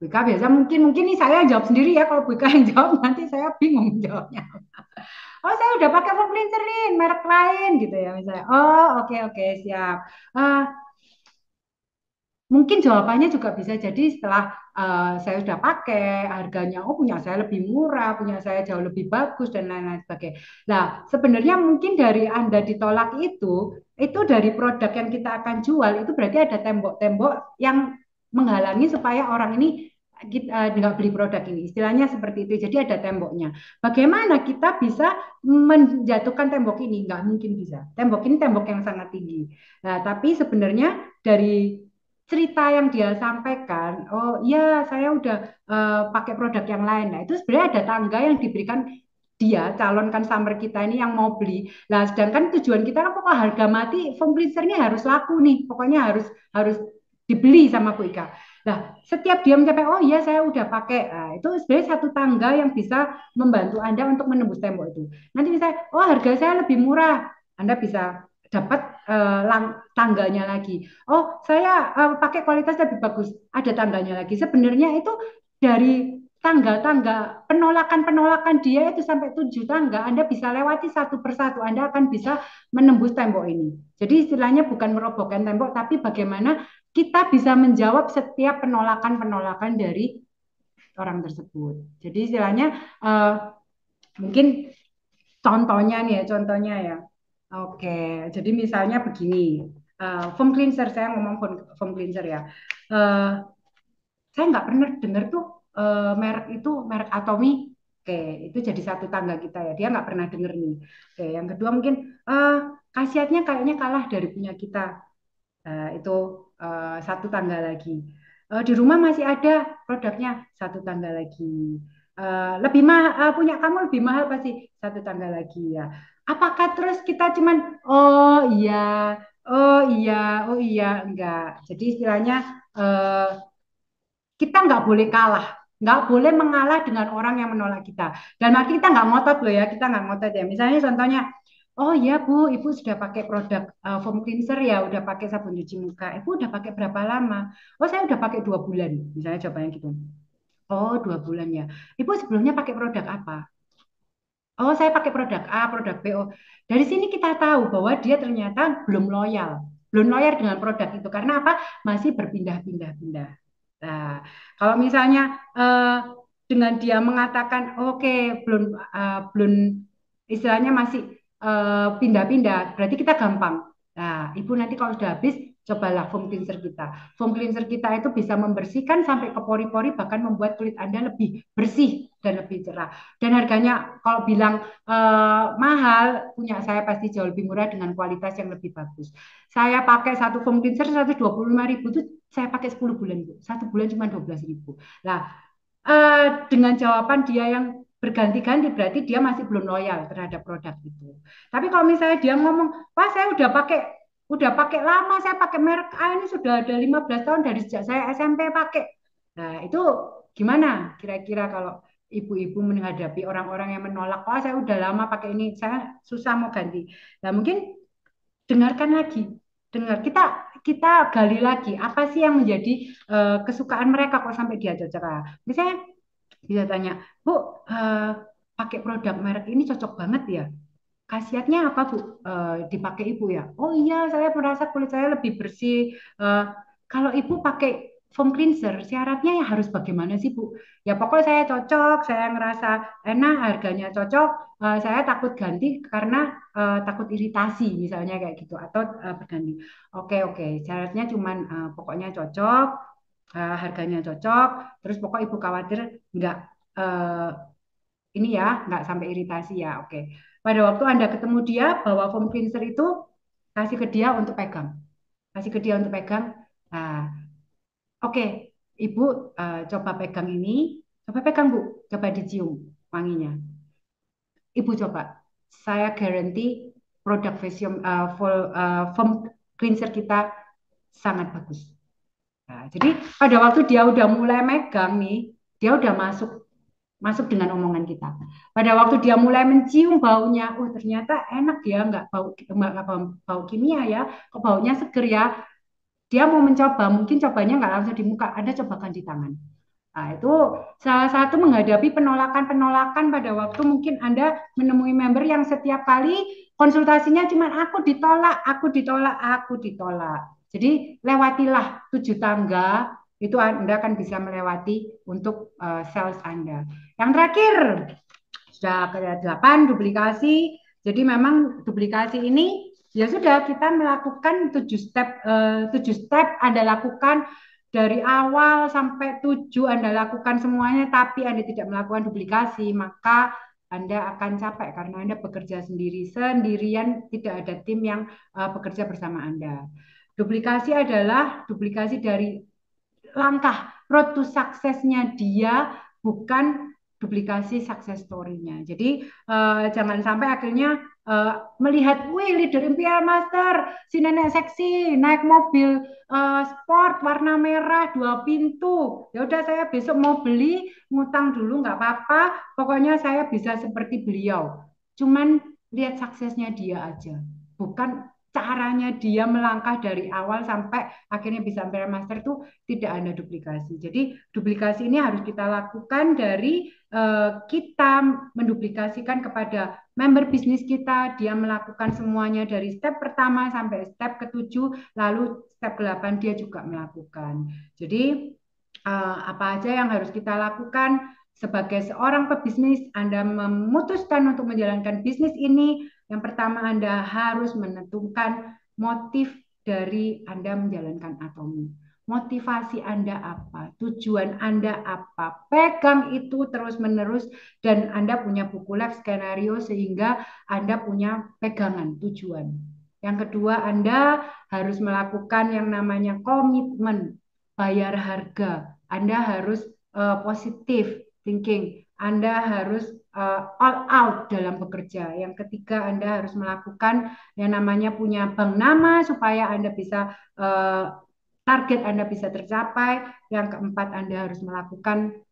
Bu Ika biasa mungkin nih saya jawab sendiri ya, kalau Bu Ika yang jawab nanti saya bingung jawabnya. Oh saya udah pakai foam cleanser nih merek lain gitu ya misalnya. Oh oke, siap. Mungkin jawabannya juga bisa jadi setelah saya sudah pakai harganya, punya saya lebih murah, punya saya jauh lebih bagus dan lain-lain sebagainya. Nah sebenarnya mungkin dari Anda ditolak itu dari produk yang kita akan jual itu berarti ada tembok-tembok yang menghalangi supaya orang ini nggak beli produk ini, istilahnya seperti itu. Jadi ada temboknya. Bagaimana kita bisa menjatuhkan tembok ini? Nggak mungkin bisa. Tembok ini tembok yang sangat tinggi. Nah, tapi sebenarnya dari cerita yang dia sampaikan, oh iya saya udah pakai produk yang lain. Nah itu sebenarnya ada tangga yang diberikan dia calon customer kita ini yang mau beli. Nah sedangkan tujuan kita kan pokoknya harga mati foam cleanser-nya harus laku nih, pokoknya harus dibeli sama Bu Ika. Nah, setiap dia mencapai, oh iya saya udah pakai, nah, itu sebenarnya satu tangga yang bisa membantu Anda untuk menembus tembok itu. Nanti misalnya, oh harga saya lebih murah, Anda bisa dapat tangganya lagi. Oh saya pakai kualitas lebih bagus, ada tangganya lagi. Sebenarnya itu dari tangga-tangga penolakan dia itu sampai 7 tangga, Anda bisa lewati satu persatu, Anda akan bisa menembus tembok ini. Jadi istilahnya bukan merobohkan tembok, tapi bagaimana kita bisa menjawab setiap penolakan dari orang tersebut. Jadi istilahnya mungkin contohnya ya. Oke, jadi misalnya begini, foam cleanser, saya ngomong foam cleanser ya. Saya nggak pernah dengar tuh merek Atomi Oke, itu jadi satu tangga kita ya. Dia nggak pernah denger nih. Oke, yang kedua mungkin khasiatnya kayaknya kalah dari punya kita. Itu satu tangga lagi. Di rumah masih ada produknya, satu tangga lagi. Lebih mahal, punya kamu lebih mahal pasti, satu tangga lagi ya. Apakah terus kita cuman oh iya, oh iya, oh iya, enggak. Jadi istilahnya eh, kita nggak boleh kalah, nggak boleh mengalah dengan orang yang menolak kita. Dan arti kita nggak ngotot loh ya, kita nggak ngotot ya. Misalnya contohnya, oh ya Bu, Ibu sudah pakai produk foam cleanser ya, udah pakai sabun cuci muka. Ibu udah pakai berapa lama? Oh saya udah pakai 2 bulan, misalnya jawabannya gitu. Oh 2 bulan ya. Ibu sebelumnya pakai produk apa? Oh saya pakai produk A, produk B. Oh dari sini kita tahu bahwa dia ternyata belum loyal dengan produk itu karena apa? Masih berpindah-pindah-pindah. Nah, kalau misalnya dengan dia mengatakan oke belum istilahnya masih pindah-pindah, berarti kita gampang. Nah, Ibu nanti kalau sudah habis cobalah foam cleanser kita. Foam cleanser kita itu bisa membersihkan sampai ke pori-pori bahkan membuat kulit Anda lebih bersih dan lebih cerah. Dan harganya kalau bilang mahal, punya saya pasti jauh lebih murah dengan kualitas yang lebih bagus. Saya pakai satu foam cleanser 125.000 itu saya pakai 10 bulan, Bu. 1 bulan cuma 12.000. Nah, dengan jawaban dia yang berganti-ganti berarti dia masih belum loyal terhadap produk itu. Tapi kalau misalnya dia ngomong, "Wah, saya udah pakai lama, saya pakai merek A ini sudah ada 15 tahun dari sejak saya SMP pakai." Nah, itu gimana kira-kira kalau ibu-ibu menghadapi orang-orang yang menolak, "Oh, saya udah lama pakai ini, saya susah mau ganti." Nah, mungkin dengarkan lagi, kita kita gali lagi apa sih yang menjadi kesukaan mereka kok sampai dia cocok. Misalnya bisa tanya, Bu, pakai produk merek ini cocok banget ya. Khasiatnya apa Bu? Dipakai Ibu ya? Oh iya, saya merasa kulit saya lebih bersih. Kalau Ibu pakai foam cleanser, syaratnya ya harus bagaimana sih Bu? Ya pokoknya saya cocok, saya ngerasa enak, harganya cocok. Saya takut ganti karena takut iritasi misalnya kayak gitu atau berganti. Oke oke, syaratnya cuman pokoknya cocok, harganya cocok. Terus pokok Ibu khawatir nggak ini ya, nggak sampai iritasi ya. Oke. Pada waktu Anda ketemu dia, bawa foam cleanser itu kasih ke dia untuk pegang. Kasih ke dia untuk pegang. Nah, oke, Ibu coba pegang ini. Coba pegang, Bu. Coba dicium wanginya. Ibu coba. Saya garanti produk foam cleanser kita sangat bagus. Nah, jadi pada waktu dia udah mulai megang nih, dia udah masuk dengan omongan kita. Pada waktu dia mulai mencium baunya, oh ternyata enak ya, nggak bau kimia ya, kok baunya seger ya. Dia mau mencoba, mungkin cobanya nggak langsung di muka, Anda cobakan di tangan. Nah, itu salah satu menghadapi penolakan-penolakan pada waktu mungkin Anda menemui member yang setiap kali konsultasinya cuma aku ditolak, aku ditolak, aku ditolak. Jadi lewatilah 7 tangga, itu Anda akan bisa melewati untuk sales Anda. Yang terakhir, sudah ke-8 duplikasi. Jadi memang duplikasi ini ya sudah kita melakukan 7 step Anda lakukan dari awal sampai 7 Anda lakukan semuanya, tapi Anda tidak melakukan duplikasi, maka Anda akan capek karena Anda bekerja sendirian, tidak ada tim yang bekerja bersama Anda. Duplikasi adalah duplikasi dari langkah road to suksesnya dia, bukan duplikasi success story-nya. Jadi jangan sampai akhirnya melihat, wih leader Imperial Master, si nenek seksi naik mobil sport warna merah 2 pintu. Ya udah saya besok mau beli, ngutang dulu nggak apa-apa. Pokoknya saya bisa seperti beliau. Cuman lihat suksesnya dia aja, bukan caranya dia melangkah dari awal sampai akhirnya bisa Imperial Master itu tidak ada duplikasi. Jadi duplikasi ini harus kita lakukan dari kita menduplikasikan kepada member bisnis kita, dia melakukan semuanya dari step pertama sampai step ke-7, lalu step ke-8 dia juga melakukan. Jadi apa aja yang harus kita lakukan sebagai seorang pebisnis? Anda memutuskan untuk menjalankan bisnis ini, yang pertama Anda harus menentukan motif dari Anda menjalankan Atomi. motivasi Anda apa, tujuan Anda apa. Pegang itu terus-menerus dan Anda punya buku life skenario sehingga Anda punya pegangan tujuan. Yang kedua, Anda harus melakukan yang namanya komitmen, bayar harga. Anda harus positif thinking. Anda harus all out dalam bekerja. Yang ketiga, Anda harus melakukan yang namanya punya bank nama supaya Anda bisa target Anda bisa tercapai. Yang keempat, Anda harus melakukan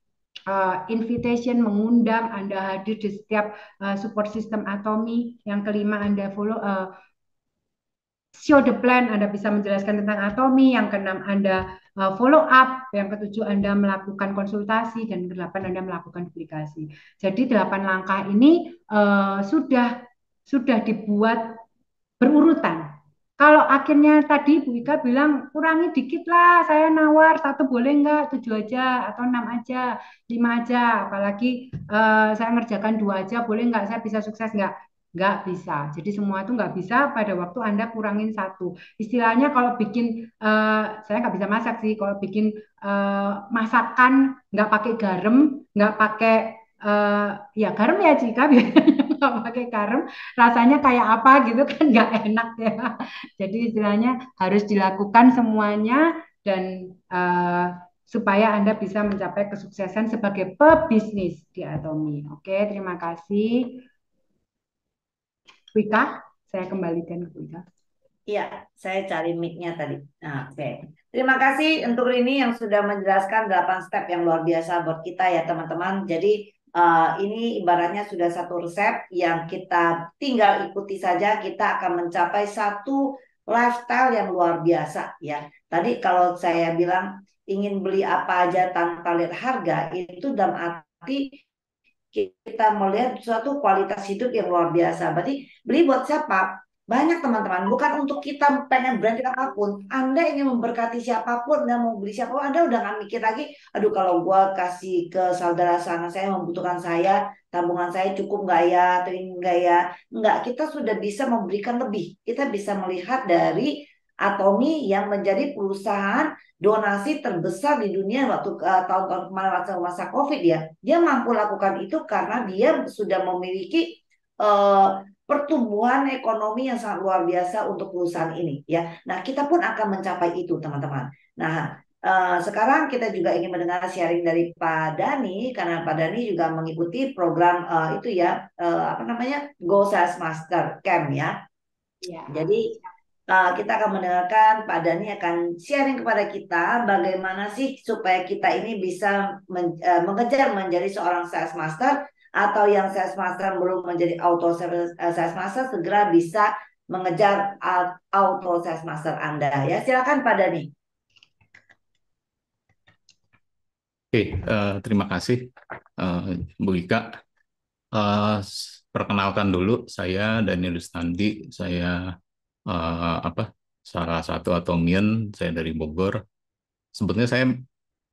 invitation, mengundang Anda hadir di setiap support system Atomi. Yang kelima, Anda follow show the plan, Anda bisa menjelaskan tentang Atomi. Yang keenam, Anda follow up. Yang ketujuh, Anda melakukan konsultasi. Dan kedelapan, Anda melakukan duplikasi. Jadi 8 langkah ini sudah dibuat berurutan. Kalau akhirnya tadi Bu Ika bilang kurangi dikit lah, saya nawar 1 boleh nggak, 7 aja atau 6 aja, 5 aja, apalagi saya ngerjakan 2 aja, boleh nggak, saya bisa sukses nggak? Nggak bisa. Jadi semua itu nggak bisa pada waktu Anda kurangin 1. Istilahnya kalau bikin, saya nggak bisa masak sih, kalau bikin masakan nggak pakai garam, nggak pakai, ya garam ya Cika, biasanya nggak pakai garam, rasanya kayak apa gitu kan nggak enak ya. Jadi istilahnya harus dilakukan semuanya dan supaya Anda bisa mencapai kesuksesan sebagai pebisnis di Atomi. Oke, terima kasih. Wika, saya kembalikan ke Wika. Iya, saya cari mic-nya tadi. Nah, oke. Terima kasih untuk ini yang sudah menjelaskan 8 step yang luar biasa buat kita ya teman-teman. Jadi ini ibaratnya sudah satu resep yang kita tinggal ikuti saja, kita akan mencapai satu lifestyle yang luar biasa ya. Tadi kalau saya bilang ingin beli apa aja tanpa lihat harga, itu dalam arti kita melihat suatu kualitas hidup yang luar biasa. Berarti beli buat siapa? Banyak teman-teman, bukan untuk kita pengen branded apapun. Anda ingin memberkati siapapun, Anda mau beli siapapun, Anda udah gak mikir lagi, aduh kalau gue kasih ke saudara sana saya membutuhkan saya, tabungan saya cukup nggak ya, atau ini nggak ya. Enggak, kita sudah bisa memberikan lebih. Kita bisa melihat dari Atomi yang menjadi perusahaan donasi terbesar di dunia waktu tahun-tahun kemarin masa COVID ya. Dia mampu lakukan itu karena dia sudah memiliki pertumbuhan ekonomi yang sangat luar biasa untuk perusahaan ini ya. Nah, kita pun akan mencapai itu, teman-teman. Nah, sekarang kita juga ingin mendengar sharing dari Pak Dani karena Pak Dani juga mengikuti program itu ya, apa namanya, Go Sales Master Camp ya. Ya. Jadi kita akan mendengarkan Pak Dani akan sharing kepada kita bagaimana sih supaya kita ini bisa mengejar menjadi seorang sales master, atau yang sales master belum menjadi auto sales master segera bisa mengejar auto sales master Anda ya. Silakan Pak Dani. Oke, terima kasih Bu Ika. Perkenalkan dulu, saya Daniel Rustandi, saya salah satu Atomian, saya dari Bogor. Sebetulnya saya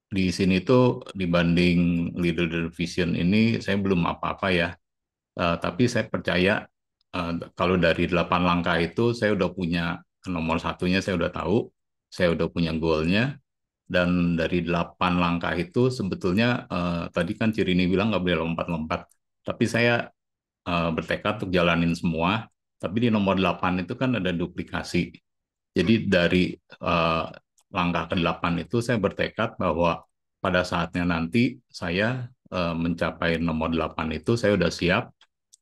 di sini tuh dibanding leader vision ini saya belum apa-apa ya. Tapi saya percaya kalau dari 8 langkah itu saya udah punya nomor satunya, saya udah tahu, saya udah punya goalnya. Dan dari 8 langkah itu sebetulnya tadi kan Cirini bilang nggak boleh lompat-lompat. Tapi saya bertekad untuk jalanin semua. Tapi di nomor 8 itu kan ada duplikasi. Jadi dari langkah ke-8 itu saya bertekad bahwa pada saatnya nanti saya mencapai nomor 8 itu saya udah siap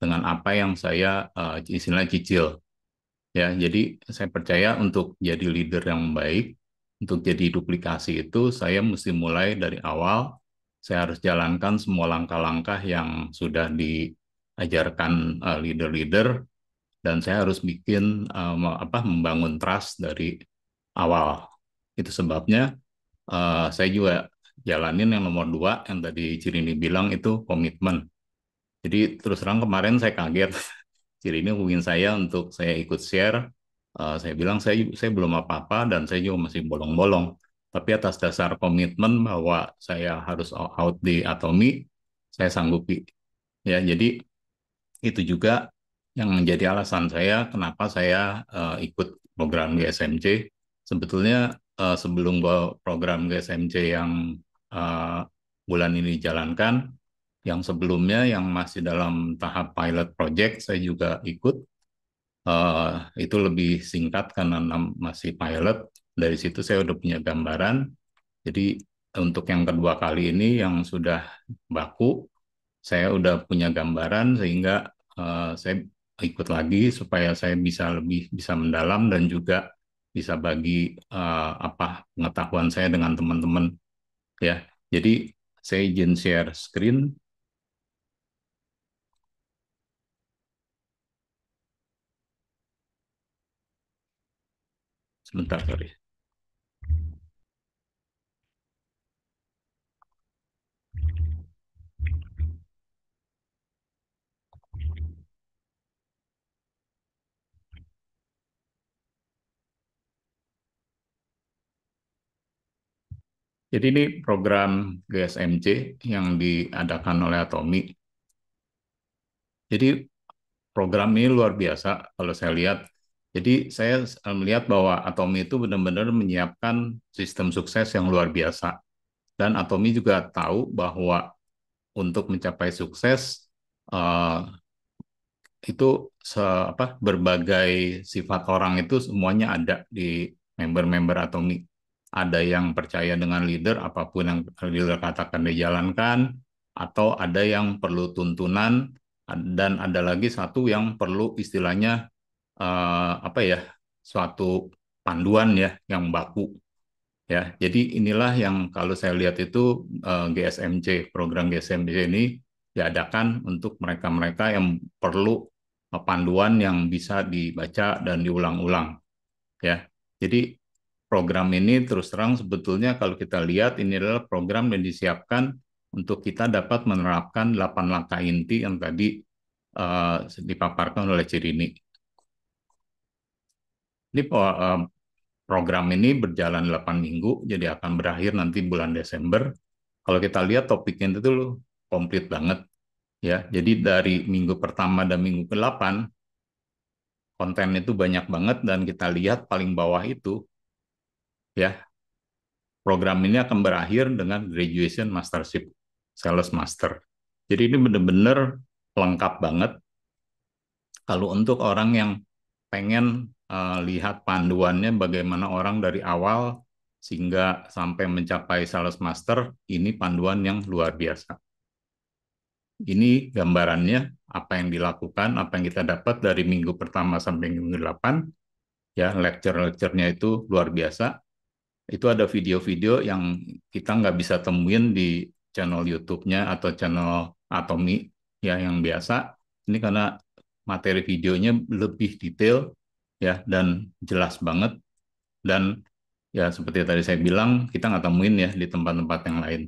dengan apa yang saya istilahnya cicil. Ya, jadi saya percaya untuk jadi leader yang baik, untuk jadi duplikasi itu saya mesti mulai dari awal. Saya harus jalankan semua langkah-langkah yang sudah diajarkan leader-leader, dan saya harus bikin membangun trust dari awal. Itu sebabnya saya juga jalanin yang nomor 2 yang tadi Cirini bilang itu komitmen. Jadi terus terang kemarin saya kaget Cirini hubungin saya untuk saya ikut share. Saya bilang saya belum apa-apa dan saya juga masih bolong-bolong. Tapi atas dasar komitmen bahwa saya harus out di Atomi, saya sanggupi. Ya, jadi itu juga yang menjadi alasan saya kenapa saya ikut program GSMC. Sebetulnya sebelum program GSMC yang bulan ini dijalankan, yang sebelumnya yang masih dalam tahap pilot project saya juga ikut. Itu lebih singkat karena masih pilot. Dari situ saya udah punya gambaran. Jadi untuk yang kedua kali ini yang sudah baku, saya udah punya gambaran sehingga saya ikut lagi supaya saya lebih bisa mendalam dan juga bisa bagi pengetahuan saya dengan teman-teman ya. Jadi saya izin share screen. Sebentar, sorry. Jadi ini program GSMC yang diadakan oleh Atomi. Jadi program ini luar biasa kalau saya lihat. Jadi saya melihat bahwa Atomi itu benar-benar menyiapkan sistem sukses yang luar biasa. Dan Atomi juga tahu bahwa untuk mencapai sukses itu berbagai sifat orang itu semuanya ada di member-member Atomi. Ada yang percaya dengan leader, apapun yang leader katakan dijalankan, atau ada yang perlu tuntunan, dan ada lagi satu yang perlu istilahnya suatu panduan ya yang baku. Ya, jadi inilah yang kalau saya lihat itu GSMC, program GSMC ini diadakan untuk mereka-mereka yang perlu panduan yang bisa dibaca dan diulang-ulang. Ya, jadi program ini terus terang sebetulnya kalau kita lihat ini adalah program yang disiapkan untuk kita dapat menerapkan 8 langkah inti yang tadi dipaparkan oleh Cirini. Ini program ini berjalan 8 minggu, jadi akan berakhir nanti bulan Desember. Kalau kita lihat topiknya itu komplit banget. Ya, jadi dari minggu pertama dan minggu ke-8, konten itu banyak banget, dan kita lihat paling bawah itu, ya, program ini akan berakhir dengan graduation mastership, sales master. Jadi ini benar-benar lengkap banget. Kalau untuk orang yang pengen lihat panduannya bagaimana orang dari awal sehingga sampai mencapai sales master, ini panduan yang luar biasa. Ini gambarannya apa yang dilakukan, apa yang kita dapat dari minggu pertama sampai minggu 8. Ya, lecture-lecturenya itu luar biasa. Itu ada video-video yang kita nggak bisa temuin di channel YouTube-nya atau channel Atomi ya yang biasa. Ini karena materi videonya lebih detail ya dan jelas banget, dan ya seperti tadi saya bilang kita nggak temuin ya di tempat-tempat yang lain.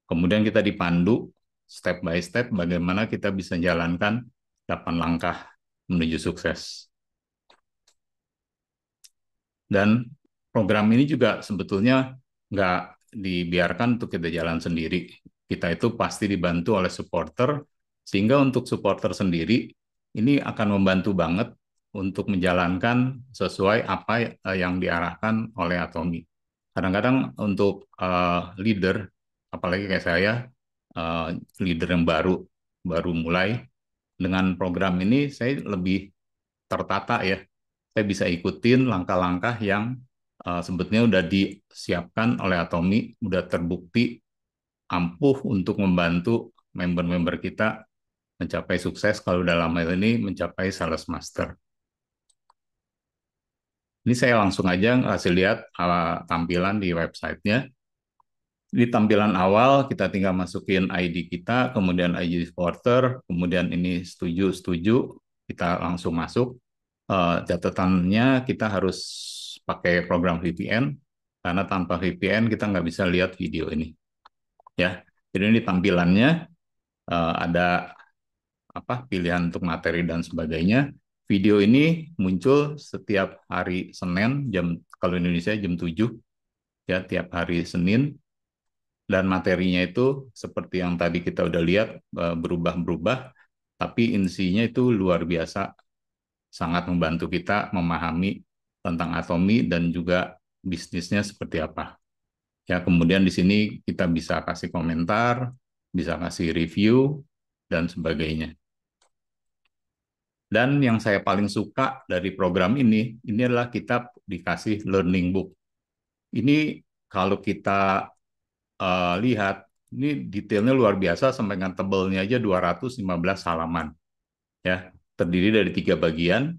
Kemudian kita dipandu step by step bagaimana kita bisa jalankan 8 langkah menuju sukses. Dan program ini juga sebetulnya nggak dibiarkan untuk kita jalan sendiri. Kita itu pasti dibantu oleh supporter, sehingga untuk supporter sendiri ini akan membantu banget untuk menjalankan sesuai apa yang diarahkan oleh Atomi. Kadang-kadang untuk leader, apalagi kayak saya, leader yang baru mulai, dengan program ini saya lebih tertata ya. Saya bisa ikutin langkah-langkah yang sebetulnya udah disiapkan oleh Atomi, udah terbukti ampuh untuk membantu member-member kita mencapai sukses, kalau dalam hal ini mencapai sales master. Ini saya langsung aja kasih lihat tampilan di websitenya. Di tampilan awal kita tinggal masukin ID kita, kemudian ID supporter, kemudian ini setuju, kita langsung masuk. Catatannya kita harus pakai program VPN, karena tanpa VPN kita nggak bisa lihat video ini. Ya, jadi ini tampilannya ada pilihan untuk materi dan sebagainya. Video ini muncul setiap hari Senin kalau Indonesia jam 7 ya, tiap hari Senin, dan materinya itu seperti yang tadi kita udah lihat berubah-berubah, tapi insinya itu luar biasa, sangat membantu kita memahami tentang Atomi dan juga bisnisnya seperti apa. Ya, kemudian di sini kita bisa kasih komentar, bisa kasih review, dan sebagainya. Dan yang saya paling suka dari program ini adalah kita dikasih learning book. Ini kalau kita lihat, ini detailnya luar biasa sampai dengan tebelnya aja 215 halaman. Ya, terdiri dari 3 bagian.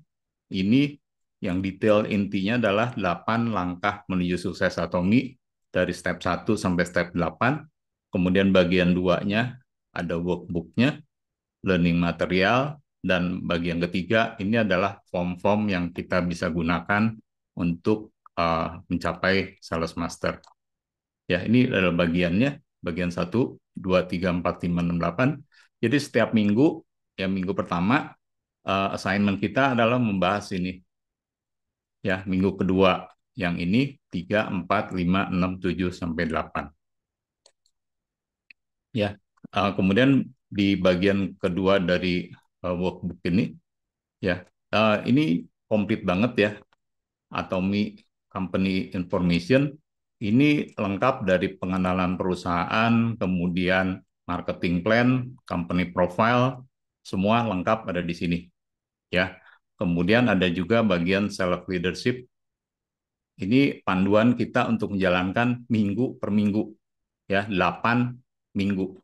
Ini yang detail intinya adalah 8 langkah menuju sukses Atomi dari step 1 sampai step 8. Kemudian bagian 2-nya ada workbook-nya, learning material, dan bagian ketiga ini adalah form-form yang kita bisa gunakan untuk mencapai Sales Master. Ya, ini adalah bagiannya, bagian 1, 2, 3, 4, 5, 6, 8. Jadi setiap minggu, ya minggu pertama, assignment kita adalah membahas ini. Ya, minggu kedua yang ini 3, 4, 5, 6, 7, sampai 8. Ya, kemudian di bagian kedua dari workbook ini, ya, ini komplit banget ya, Atomi Company Information. Ini lengkap dari pengenalan perusahaan, kemudian marketing plan, company profile, semua lengkap ada di sini. Ya, kemudian ada juga bagian self leadership. Ini panduan kita untuk menjalankan minggu per minggu, ya 8 minggu.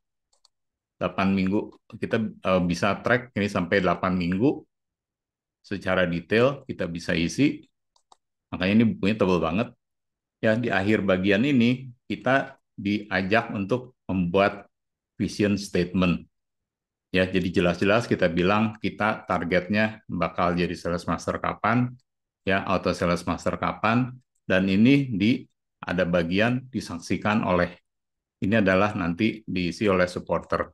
8 minggu kita bisa track ini sampai 8 minggu secara detail kita bisa isi. Makanya ini bukunya tebal banget. Ya, di akhir bagian ini kita diajak untuk membuat vision statement. Ya, jadi jelas-jelas kita bilang kita targetnya bakal jadi sales master kapan, ya, auto sales master kapan, dan ini ada bagian disaksikan oleh, ini adalah nanti diisi oleh supporter.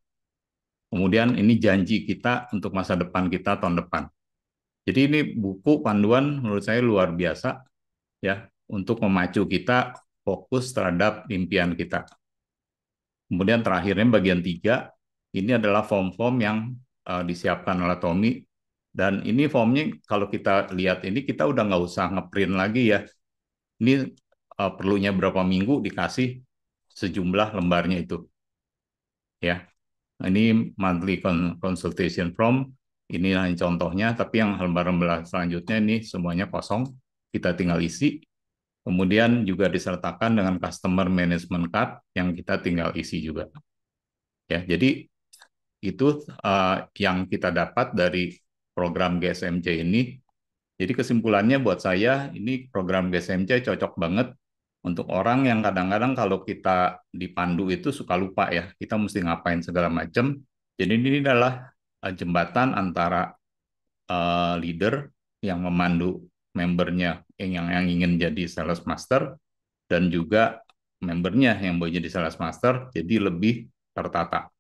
Kemudian ini janji kita untuk masa depan kita tahun depan. Jadi ini buku panduan menurut saya luar biasa, ya, untuk memacu kita fokus terhadap impian kita. Kemudian terakhirnya bagian 3, ini adalah form-form yang disiapkan oleh Tommy. Dan ini formnya kalau kita lihat ini kita udah nggak usah ngeprint lagi ya. Ini perlunya berapa minggu dikasih sejumlah lembarnya itu. Ya, ini monthly consultation form. Ini hanya contohnya, tapi yang lembar-lembar selanjutnya ini semuanya kosong. Kita tinggal isi. Kemudian juga disertakan dengan customer management card yang kita tinggal isi juga. Ya, jadi itu yang kita dapat dari program GSMC ini. Jadi kesimpulannya buat saya, ini program GSMC cocok banget untuk orang yang kadang-kadang kalau kita dipandu itu suka lupa ya, kita mesti ngapain segala macam. Jadi ini adalah jembatan antara leader yang memandu membernya yang ingin jadi sales master dan juga membernya yang mau jadi sales master, jadi lebih tertata.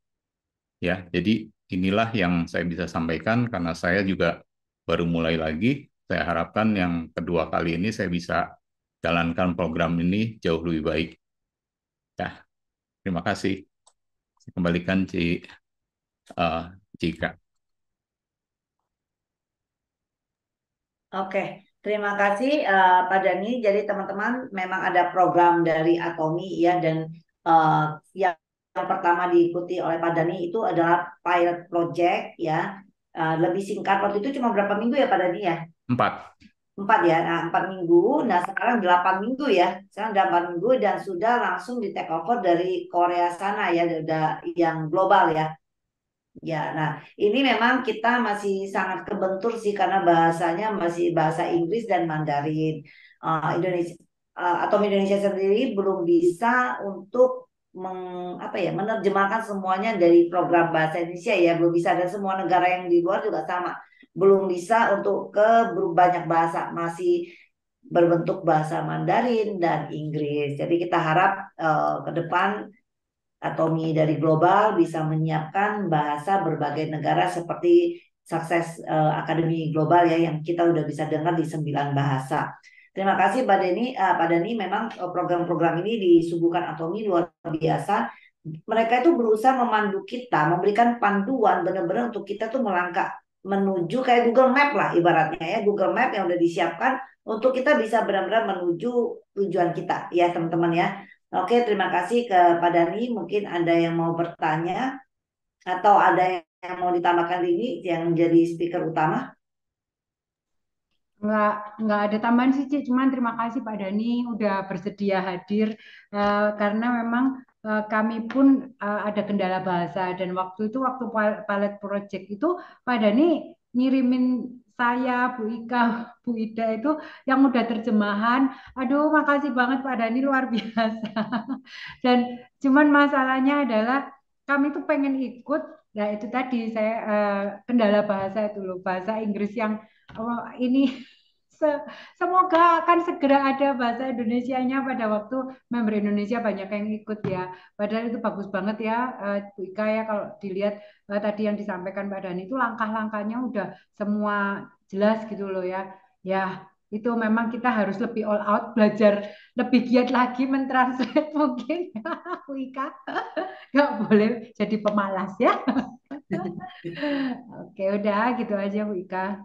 Ya, jadi inilah yang saya bisa sampaikan karena saya juga baru mulai lagi. Saya harapkan yang kedua kali ini saya bisa jalankan program ini jauh lebih baik. Ya, terima kasih. Saya kembalikan Cika. Oke, terima kasih Pak Dani. Jadi teman-teman memang ada program dari Atomi ya, dan yang pertama diikuti oleh Pak Dani itu adalah pilot project ya. Lebih singkat, waktu itu cuma berapa minggu ya Pak Dani ya? 4 ya, nah 4 minggu. Nah sekarang 8 minggu ya. Sekarang 8 minggu dan sudah langsung di take over dari Korea sana ya, udah yang global ya. Ya, nah ini memang kita masih sangat kebentur sih karena bahasanya masih bahasa Inggris dan Mandarin. Indonesia Atomi Indonesia sendiri belum bisa untuk menerjemahkan semuanya dari program bahasa Indonesia ya, belum bisa, dan semua negara yang di luar juga sama, belum bisa untuk ke banyak bahasa, masih berbentuk bahasa Mandarin dan Inggris. Jadi kita harap ke depan Atomi dari global bisa menyiapkan bahasa berbagai negara seperti Sukses Akademi Global ya, yang kita udah bisa dengar di 9 bahasa. Terima kasih Pak Dani. Pak Dani, memang program-program ini disuguhkan Atomi luar biasa. Mereka itu berusaha memandu kita, memberikan panduan benar-benar untuk kita tuh melangkah menuju kayak Google Map lah ibaratnya ya, Google Map yang udah disiapkan untuk kita bisa benar-benar menuju tujuan kita ya teman-teman ya. Oke, terima kasih kepada Dani. Mungkin ada yang mau bertanya atau ada yang mau ditambahkan ini yang menjadi speaker utama. Nggak ada tambahan sih, Cik. Cuman terima kasih Pak Dani udah bersedia hadir karena memang kami pun ada kendala bahasa dan waktu pilot project itu Pak Dani ngirimin saya, Bu Ika, Bu Ida itu yang udah terjemahan. Aduh, makasih banget Pak Dani luar biasa. Dan cuman masalahnya adalah kami tuh pengen ikut. Nah, itu tadi saya kendala bahasa itu loh, bahasa Inggris yang ini semoga akan segera ada bahasa Indonesianya pada waktu member Indonesia banyak yang ikut ya. Padahal itu bagus banget ya, Bu Ika ya kalau dilihat tadi yang disampaikan Pak Dhani itu langkah-langkahnya udah semua jelas gitu loh ya. Ya itu memang kita harus lebih all out, belajar lebih giat lagi mentranslate mungkin ya, Bu Ika. Nggak boleh jadi pemalas ya. Oke, udah gitu aja Bu Ika.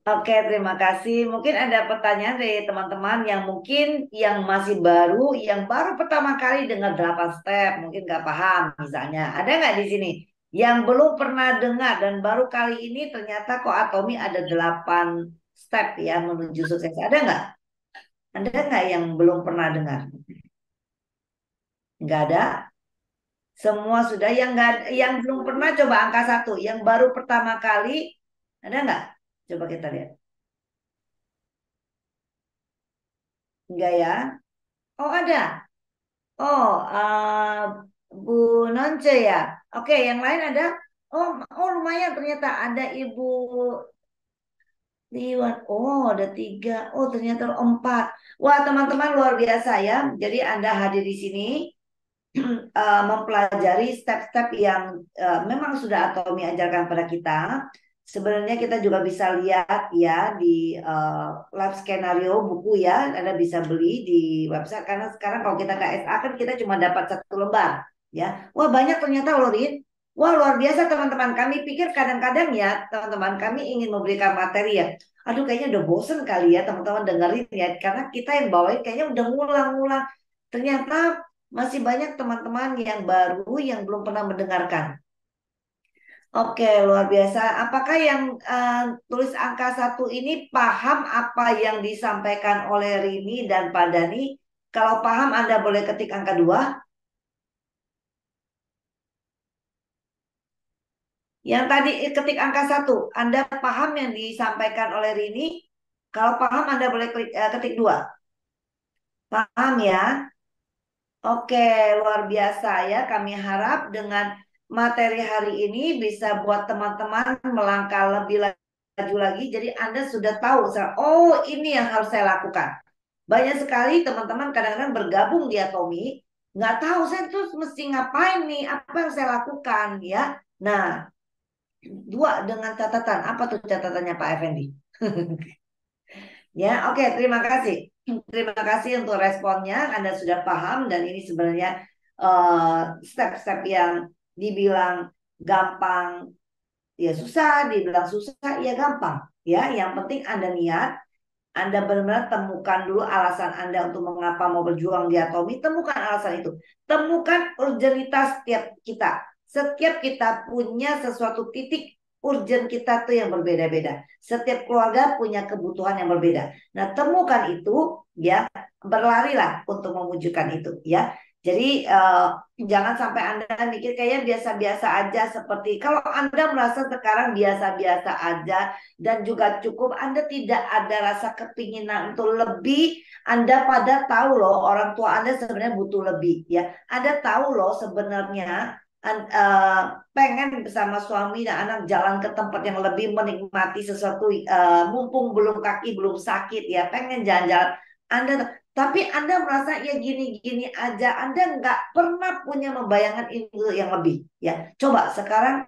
Oke, terima kasih. Mungkin ada pertanyaan dari teman-teman yang mungkin yang masih baru, yang baru pertama kali dengar 8 step, mungkin nggak paham misalnya. Ada nggak di sini yang belum pernah dengar dan baru kali ini ternyata kok Atomi ada 8 step ya menuju sukses. Ada nggak? Ada nggak yang belum pernah dengar? Nggak ada. Semua sudah. Yang nggak, yang belum pernah coba angka 1. Yang baru pertama kali ada nggak? Coba kita lihat. Enggak ya? Oh ada. Oh, Bu Nonce ya. Oke, yang lain ada. Oh, oh lumayan ternyata ada Ibu Liwan. Oh, ada 3. Oh, ternyata 4. Wah, teman-teman luar biasa ya. Jadi Anda hadir di sini mempelajari step-step yang memang sudah Atomi ajarkan pada kita. Sebenarnya kita juga bisa lihat ya di live skenario buku ya, Anda bisa beli di website karena sekarang kalau kita ke SA kan kita cuma dapat 1 lembar ya. Wah banyak ternyata loh Rin. Wah luar biasa teman-teman. Kami pikir kadang-kadang ya teman-teman kami ingin memberikan materi ya. Aduh kayaknya udah bosen kali ya teman-teman dengerin ya karena kita yang bawain kayaknya udah ngulang-ngulang. Ternyata masih banyak teman-teman yang baru yang belum pernah mendengarkan. Oke, luar biasa. Apakah yang tulis angka 1 ini paham apa yang disampaikan oleh Rini dan Pak Dhani? Kalau paham, Anda boleh ketik angka 2. Yang tadi ketik angka 1, Anda paham yang disampaikan oleh Rini? Kalau paham, Anda boleh ketik 2. Paham ya? Oke, luar biasa ya. Kami harap dengan materi hari ini bisa buat teman-teman melangkah lebih laju lagi. Jadi Anda sudah tahu, oh ini yang harus saya lakukan. Banyak sekali teman-teman kadang-kadang bergabung di Atomi, nggak tahu saya terus mesti ngapain nih, apa yang saya lakukan ya. Nah, 2 dengan catatan. Apa tuh catatannya Pak Effendi? Ya, oke, terima kasih. Terima kasih untuk responnya. Anda sudah paham dan ini sebenarnya step-step yang dibilang gampang ya susah, dibilang susah ya gampang. Ya, yang penting Anda niat, Anda benar-benar temukan dulu alasan Anda untuk mengapa mau berjuang di Atomi. Temukan alasan itu. Temukan urgenitas setiap kita. Setiap kita punya sesuatu titik urgen kita tuh yang berbeda-beda. Setiap keluarga punya kebutuhan yang berbeda. Nah, temukan itu ya, berlarilah untuk mewujudkan itu ya. Jadi jangan sampai Anda mikir kayaknya biasa-biasa aja seperti kalau Anda merasa sekarang biasa-biasa aja dan juga cukup, Anda tidak ada rasa kepinginan untuk lebih, Anda pada tahu loh orang tua Anda sebenarnya butuh lebih ya. Anda tahu loh sebenarnya pengen bersama suami dan anak jalan ke tempat yang lebih menikmati sesuatu mumpung belum kaki belum sakit ya, pengen jalan-jalan Anda, tapi Anda merasa ya gini-gini aja, Anda nggak pernah punya membayangkan itu yang lebih ya. Coba sekarang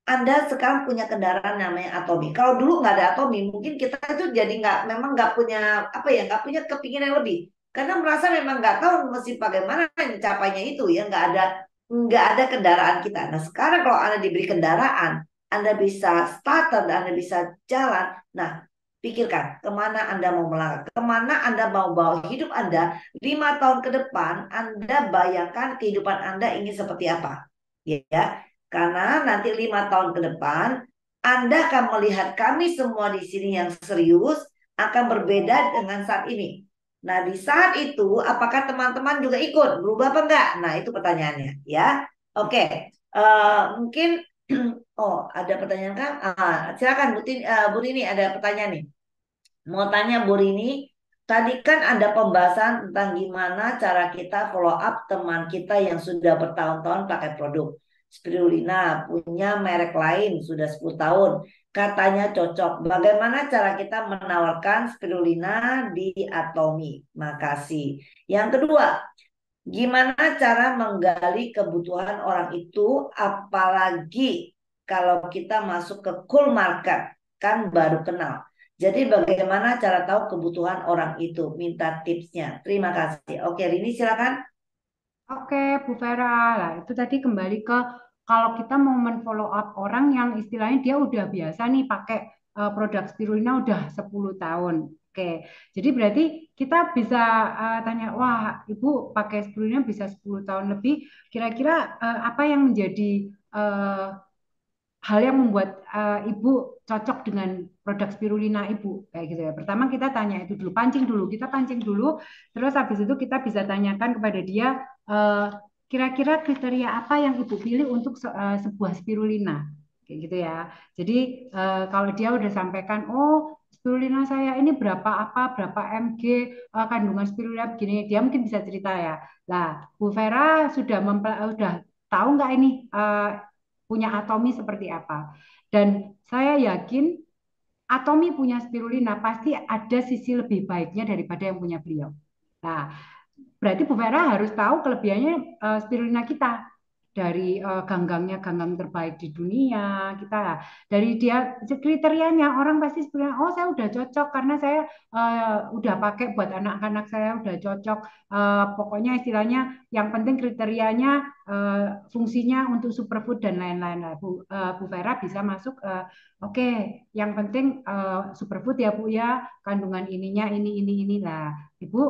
Anda sekarang punya kendaraan namanya Atomi. Kalau dulu nggak ada Atomi, mungkin kita itu jadi memang nggak punya apa ya, nggak punya kepinginan lebih karena merasa memang nggak tahu mesti bagaimana mencapainya itu ya, nggak ada kendaraan kita. Nah sekarang kalau Anda diberi kendaraan, Anda bisa starter, dan Anda bisa jalan. Nah, pikirkan kemana Anda mau melangkah, kemana Anda mau bawa hidup Anda 5 tahun ke depan. Anda bayangkan kehidupan Anda ingin seperti apa, ya? Karena nanti 5 tahun ke depan Anda akan melihat kami semua di sini yang serius akan berbeda dengan saat ini. Nah, di saat itu apakah teman-teman juga ikut berubah apa enggak? Nah, itu pertanyaannya, ya. Oke, mungkin oh, ada pertanyaan kan? Silakan Bu Rini, ada pertanyaan nih. Mau tanya Bu Rini, tadi kan ada pembahasan tentang gimana cara kita follow up teman kita yang sudah bertahun-tahun pakai produk. Spirulina punya merek lain sudah 10 tahun. Katanya cocok. Bagaimana cara kita menawarkan spirulina di Atomi? Makasih. Yang kedua, gimana cara menggali kebutuhan orang itu, apalagi kalau kita masuk ke cool market, kan baru kenal. Jadi bagaimana cara tahu kebutuhan orang itu? Minta tipsnya. Terima kasih. Oke, Rini silakan. Oke, Bu Vera, lah itu tadi kembali ke kalau kita mau men-follow up orang yang istilahnya dia udah biasa nih pakai produk spirulina udah 10 tahun. Oke, jadi berarti kita bisa tanya, wah Ibu pakai spirulina bisa 10 tahun lebih, kira-kira apa yang menjadi hal yang membuat Ibu cocok dengan produk spirulina Ibu kayak gitu ya. Pertama kita tanya itu dulu, kita pancing dulu, terus habis itu kita bisa tanyakan kepada dia kira-kira kriteria apa yang Ibu pilih untuk sebuah spirulina kayak gitu ya. Jadi kalau dia udah sampaikan, oh spirulina saya ini berapa mg kandungan spirulina begini, dia mungkin bisa cerita ya. Nah, Bu Vera sudah tahu nggak ini punya Atomi seperti apa. Dan saya yakin Atomi punya spirulina pasti ada sisi lebih baiknya daripada yang punya beliau. Nah, berarti Bu Vera harus tahu kelebihannya spirulina kita. Dari ganggang terbaik di dunia kita, dari dia kriterianya orang pasti sebenarnya, oh saya udah cocok karena saya udah pakai buat anak-anak saya udah cocok, pokoknya istilahnya yang penting kriterianya fungsinya untuk superfood dan lain-lain lah. Bu Vera bisa masuk oke, yang penting superfood ya Bu ya, kandungan ininya ini lah. Ibu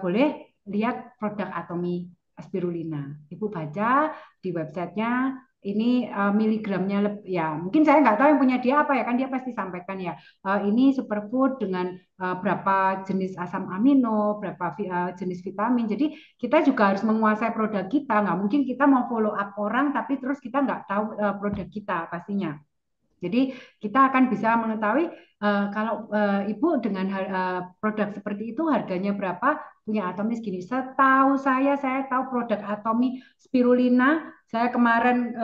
boleh lihat produk Atomi spirulina. Ibu baca di websitenya ini miligramnya ya mungkin saya nggak tahu yang punya dia apa ya, kan dia pasti sampaikan ya ini superfood dengan berapa jenis asam amino, berapa jenis vitamin. Jadi kita juga harus menguasai produk kita. Nggak mungkin kita mau follow up orang tapi terus kita nggak tahu produk kita pastinya. Jadi kita akan bisa mengetahui kalau Ibu dengan produk seperti itu harganya berapa, punya Atomi segini. Setahu saya tahu produk Atomi spirulina. Saya kemarin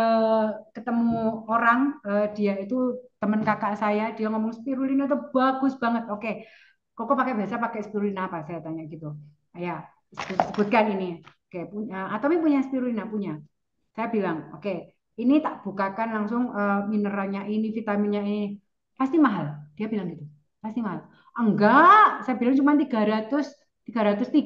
ketemu orang, dia itu teman kakak saya, dia ngomong spirulina itu bagus banget. Oke, Koko biasa pakai spirulina apa? Saya tanya gitu. Ya, sebutkan ini. Oke, Atomi punya spirulina, punya. Saya bilang, oke. Ini tak bukakan langsung mineralnya ini, vitaminnya ini. Pasti mahal. Dia bilang gitu. Pasti mahal. Enggak, saya bilang cuma 303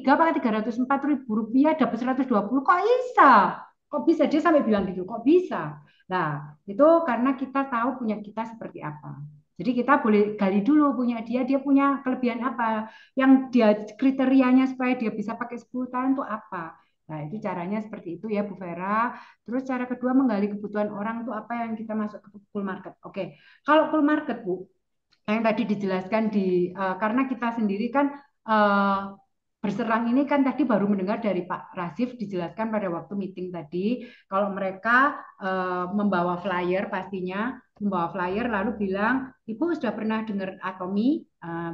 pakai 304 ribu rupiah dapat 120. Kok bisa? Kok bisa? Dia sampai bilang gitu. Kok bisa? Nah, itu karena kita tahu punya kita seperti apa. Jadi kita boleh gali dulu punya dia punya kelebihan apa. Yang dia kriterianya supaya dia bisa pakai 10 tahun itu apa. Nah, itu caranya seperti itu ya Bu Vera. Terus cara kedua menggali kebutuhan orang itu apa yang kita masuk ke full market. Oke, kalau full market Bu, yang tadi dijelaskan karena kita sendiri kan berserang ini kan tadi baru mendengar dari Pak Rasif dijelaskan pada waktu meeting tadi, kalau mereka membawa flyer pastinya, membawa flyer lalu bilang, Ibu sudah pernah dengar Atomi?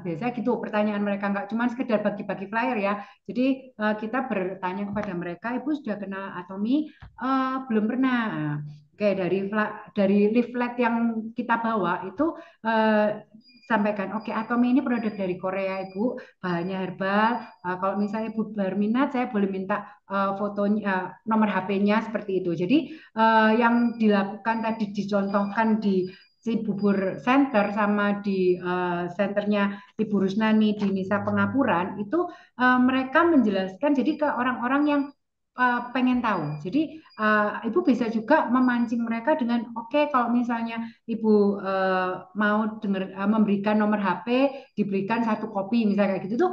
Biasanya gitu pertanyaan mereka, nggak cuma sekedar bagi-bagi flyer ya. Jadi kita bertanya kepada mereka, Ibu sudah kenal Atomi? Belum pernah. Oke, dari leaflet yang kita bawa itu sampaikan, oke, Atomi ini produk dari Korea Ibu, bahannya herbal. Kalau misalnya Ibu berminat, saya boleh minta fotonya, nomor HP-nya seperti itu. Jadi yang dilakukan tadi dicontohkan di Cibubur Center sama di senternya Ibu Rusnani di Nisa Pengapuran itu mereka menjelaskan jadi ke orang-orang yang pengen tahu. Jadi ibu bisa juga memancing mereka dengan oke, kalau misalnya ibu mau memberikan nomor HP, diberikan 1 kopi misalnya kayak gitu tuh,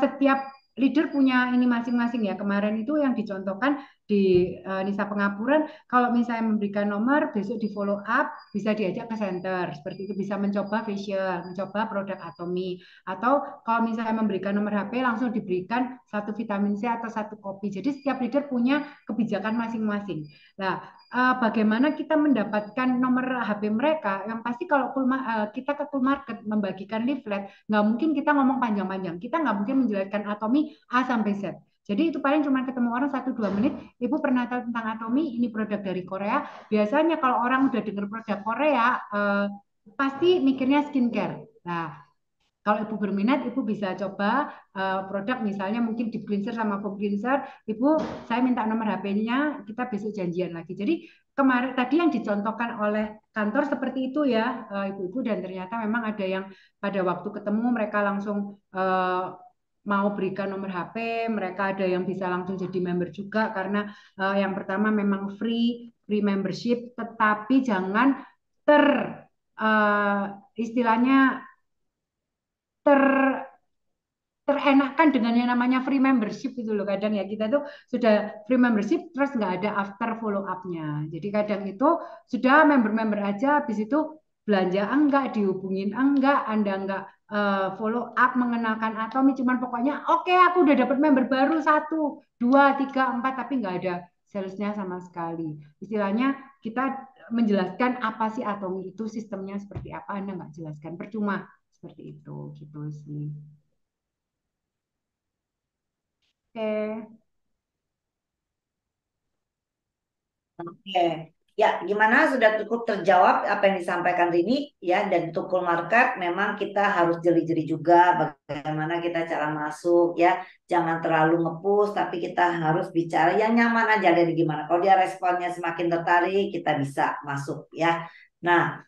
setiap leader punya ini masing-masing ya. Kemarin itu yang dicontohkan di Nisa Pengapuran, kalau misalnya memberikan nomor, besok di follow up, bisa diajak ke center, seperti itu, bisa mencoba facial, mencoba produk Atomi, atau kalau misalnya memberikan nomor HP, langsung diberikan 1 vitamin C atau 1 kopi. Jadi setiap leader punya kebijakan masing-masing. Nah, bagaimana kita mendapatkan nomor HP mereka? Yang pasti kalau kita ke cool market membagikan leaflet, nggak mungkin kita ngomong panjang-panjang. Kita nggak mungkin menjelaskan Atomi A sampai Z. Jadi itu paling cuma ketemu orang 1-2 menit. Ibu pernah tahu tentang Atomi? Ini produk dari Korea. Biasanya kalau orang udah dengar produk Korea, pasti mikirnya skincare. Nah, kalau ibu berminat, ibu bisa coba produk misalnya mungkin deep cleanser sama foam cleanser. Ibu, saya minta nomor HP-nya, kita besok janjian lagi. Jadi kemarin tadi yang dicontohkan oleh kantor seperti itu ya, ibu-ibu, dan ternyata memang ada yang pada waktu ketemu mereka langsung mau berikan nomor HP, mereka ada yang bisa langsung jadi member juga karena yang pertama memang free membership, tetapi jangan istilahnya ter terenakan dengan yang namanya free membership itu loh. Kadang ya kita tuh sudah free membership terus nggak ada after follow up-nya. Jadi kadang itu sudah member-member aja, habis itu belanja enggak, dihubungin enggak, Anda enggak follow up mengenalkan Atomi, cuman pokoknya oke, aku udah dapat member baru 1, 2, 3, 4, tapi nggak ada salesnya sama sekali. Istilahnya kita menjelaskan apa sih Atomi itu, sistemnya seperti apa, Anda nggak jelaskan, percuma seperti itu, gitu sih. Oke. Oke, ya gimana sudah cukup terjawab apa yang disampaikan Rini ya, dan untuk cool market memang kita harus jeli-jeli juga bagaimana kita cara masuk ya, jangan terlalu nge-push tapi kita harus bicara yang nyaman aja dari gimana. Kalau dia responnya semakin tertarik kita bisa masuk ya. Nah,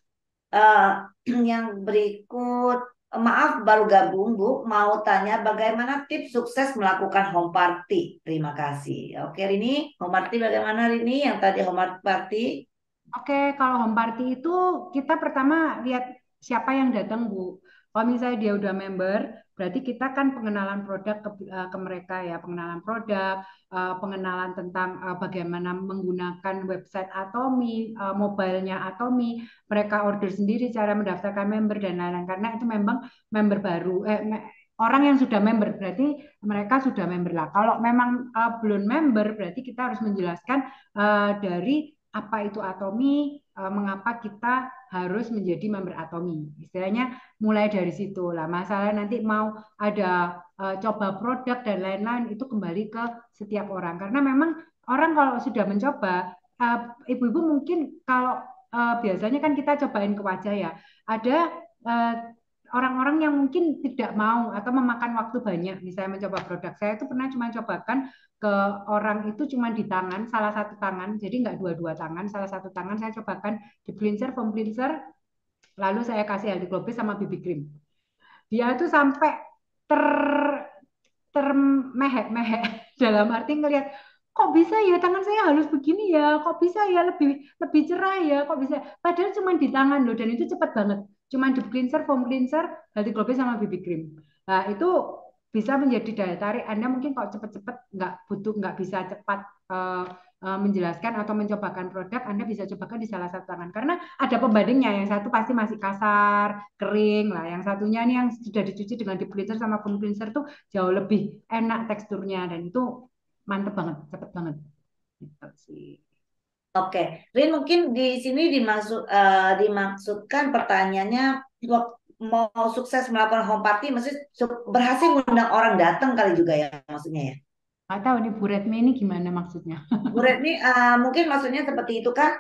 yang berikut, maaf baru gabung Bu, mau tanya bagaimana tips sukses melakukan home party. Terima kasih. Oke Rini, home party bagaimana Rini? Yang tadi home party. Oke, kalau home party itu kita pertama lihat siapa yang datang, Bu. Kalau misalnya dia udah member, berarti kita kan pengenalan produk ke mereka ya, pengenalan produk, pengenalan tentang bagaimana menggunakan website Atomi, mobilenya Atomi, mereka order sendiri, cara mendaftarkan member dan lain-lain. Karena itu memang member baru, orang yang sudah member berarti mereka sudah member lah. Kalau memang belum member, berarti kita harus menjelaskan dari apa itu Atomi, mengapa kita harus menjadi member Atomi. Istilahnya mulai dari situ lah. Masalah nanti mau ada coba produk dan lain-lain itu kembali ke setiap orang. Karena memang orang kalau sudah mencoba, ibu-ibu mungkin kalau biasanya kan kita cobain ke wajah ya. Ada orang-orang yang mungkin tidak mau atau memakan waktu banyak misalnya mencoba produk. Saya itu pernah cuma cobakan ke orang itu cuma di tangan, salah satu tangan, jadi nggak dua-dua tangan, salah satu tangan saya cobakan di cleanser, foam cleanser, lalu saya kasih healthy glow base sama BB cream. Dia itu sampai termehek-mehek dalam arti ngelihat kok bisa ya tangan saya halus begini ya, kok bisa ya lebih cerah ya, kok bisa. Padahal cuma di tangan loh, dan itu cepat banget. Cuma deep cleanser, foam cleanser, healthy glow base sama BB cream. Nah itu bisa menjadi daya tarik Anda. Mungkin kalau cepat-cepat nggak bisa cepat menjelaskan atau mencobakan produk, Anda bisa cobakan di salah satu tangan karena ada pembandingnya. Yang satu pasti masih kasar, kering lah. Yang satunya nih yang sudah dicuci dengan deep cleanser sama foam cleanser tuh jauh lebih enak teksturnya dan itu mantep banget, cepet banget. Gitu sih. Oke, Rin mungkin di sini dimaksudkan pertanyaannya mau sukses melakukan home party, maksudnya berhasil mengundang orang datang kali juga ya maksudnya ya. Nggak tahu nih Bu Retmi ini gimana maksudnya. Bu Retmi mungkin maksudnya seperti itu kan?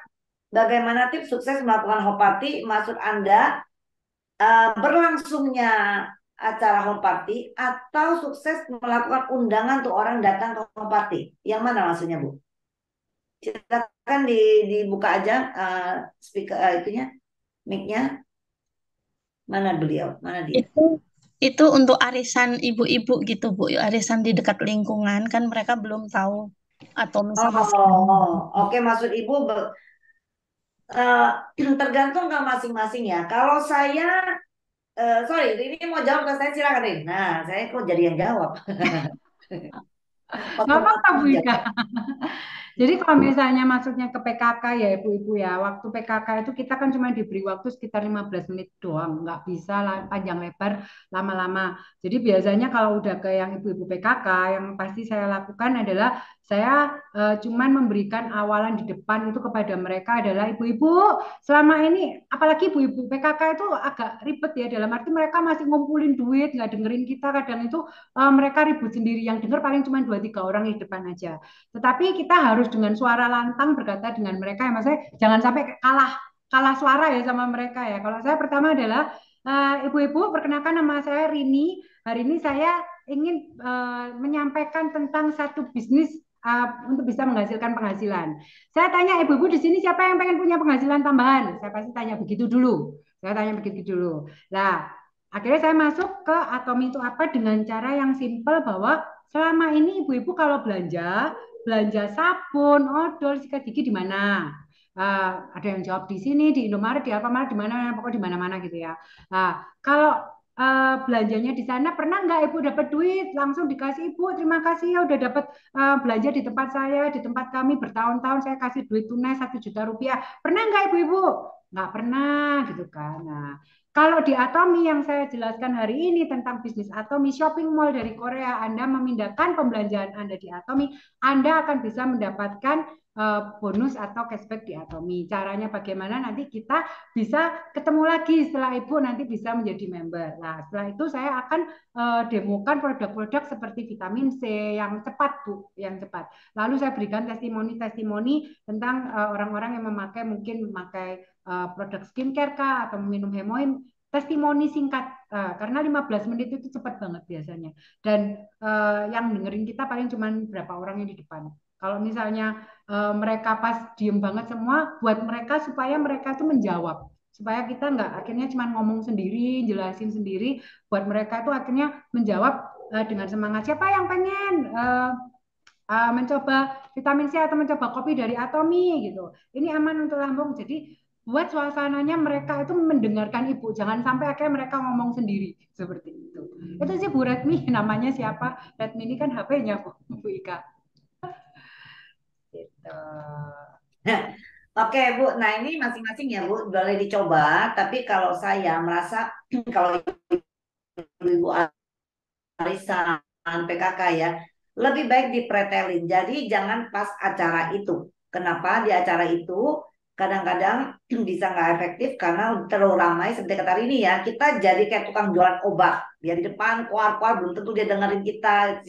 Bagaimana tips sukses melakukan home party? Maksud Anda berlangsungnya acara home party atau sukses melakukan undangan untuk orang datang ke home party? Yang mana maksudnya Bu? Silakan dibuka aja speaker itunya, mic-nya. Mana beliau? Mana dia? Itu untuk arisan ibu-ibu gitu Bu, arisan di dekat lingkungan kan mereka belum tahu Atomi sama Oke, maksud Ibu tergantung ke masing-masing ya. Kalau saya, sorry, ini mau jawab ke saya silakan Rin. Nah, saya kok jadi yang jawab. Nggak apa-apa Bu Otomatis Ika. Jadi kalau misalnya masuknya ke PKK ya Ibu-Ibu ya, waktu PKK itu kita kan cuma diberi waktu sekitar 15 menit doang, nggak bisa panjang lebar lama-lama. Jadi biasanya kalau udah ke yang Ibu-Ibu PKK, yang pasti saya lakukan adalah saya cuman memberikan awalan di depan itu kepada mereka adalah Ibu-Ibu, selama ini apalagi Ibu-Ibu PKK itu agak ribet ya, dalam arti mereka masih ngumpulin duit, nggak dengerin kita, kadang itu mereka ribut sendiri, yang denger paling cuma 2-3 orang di depan aja. Tetapi kita harus dengan suara lantang berkata dengan mereka ya, maksudnya jangan sampai kalah kalah suara ya sama mereka ya. Kalau saya pertama adalah Ibu-ibu, perkenalkan nama saya Rini. Hari ini saya ingin menyampaikan tentang satu bisnis untuk bisa menghasilkan penghasilan. Saya tanya ibu-ibu di sini siapa yang pengen punya penghasilan tambahan? Saya pasti tanya begitu dulu. Saya tanya begitu dulu. Nah, akhirnya saya masuk ke Atomi itu apa dengan cara yang simpel bahwa selama ini ibu-ibu kalau belanja sabun, odol, sikat gigi di mana? Ada yang jawab di sini, di Indomaret, di Alfamart, di mana, pokoknya di mana-mana gitu ya. Kalau belanjanya di sana pernah nggak ibu dapat duit langsung dikasih ibu terima kasih ya udah dapat belanja di tempat saya di tempat kami bertahun-tahun saya kasih duit tunai 1 juta rupiah pernah nggak ibu-ibu nggak pernah gitu kan. Nah, kalau di Atomi yang saya jelaskan hari ini tentang bisnis Atomi shopping mall dari Korea, Anda memindahkan pembelanjaan Anda di Atomi, Anda akan bisa mendapatkan bonus atau cashback di Atomi. Caranya bagaimana nanti kita bisa ketemu lagi setelah Ibu nanti bisa menjadi member. Nah, setelah itu saya akan demokan produk-produk seperti vitamin C yang cepat, Bu, yang cepat. Lalu saya berikan testimoni-testimoni tentang orang-orang yang mungkin memakai produk skincare kah atau minum hemoin, testimoni singkat karena 15 menit itu cepat banget biasanya. Dan yang dengerin kita paling cuma berapa orang yang di depan. Kalau misalnya mereka pas diem banget semua, buat mereka supaya mereka itu menjawab. Supaya kita nggak akhirnya cuma ngomong sendiri, jelasin sendiri, buat mereka itu akhirnya menjawab dengan semangat. Siapa yang pengen mencoba vitamin C atau mencoba kopi dari Atomi gitu. Ini aman untuk lambung. Jadi buat suasananya mereka itu mendengarkan ibu. Jangan sampai akhirnya mereka ngomong sendiri seperti itu. Itu sih Bu Redmi, namanya siapa? Redmi ini kan HP-nya Bu Ika. Gitu. Oke Bu, nah ini masing-masing ya Bu, boleh dicoba. Tapi kalau saya merasa kalau Ibu arisan PKK ya, lebih baik dipretelin. Jadi jangan pas acara itu. Kenapa di acara itu kadang-kadang bisa nggak efektif karena terlalu ramai seperti kata ini ya. Kita jadi kayak tukang jualan obat. Dia di depan, keluar-keluar belum tentu dia dengerin kita.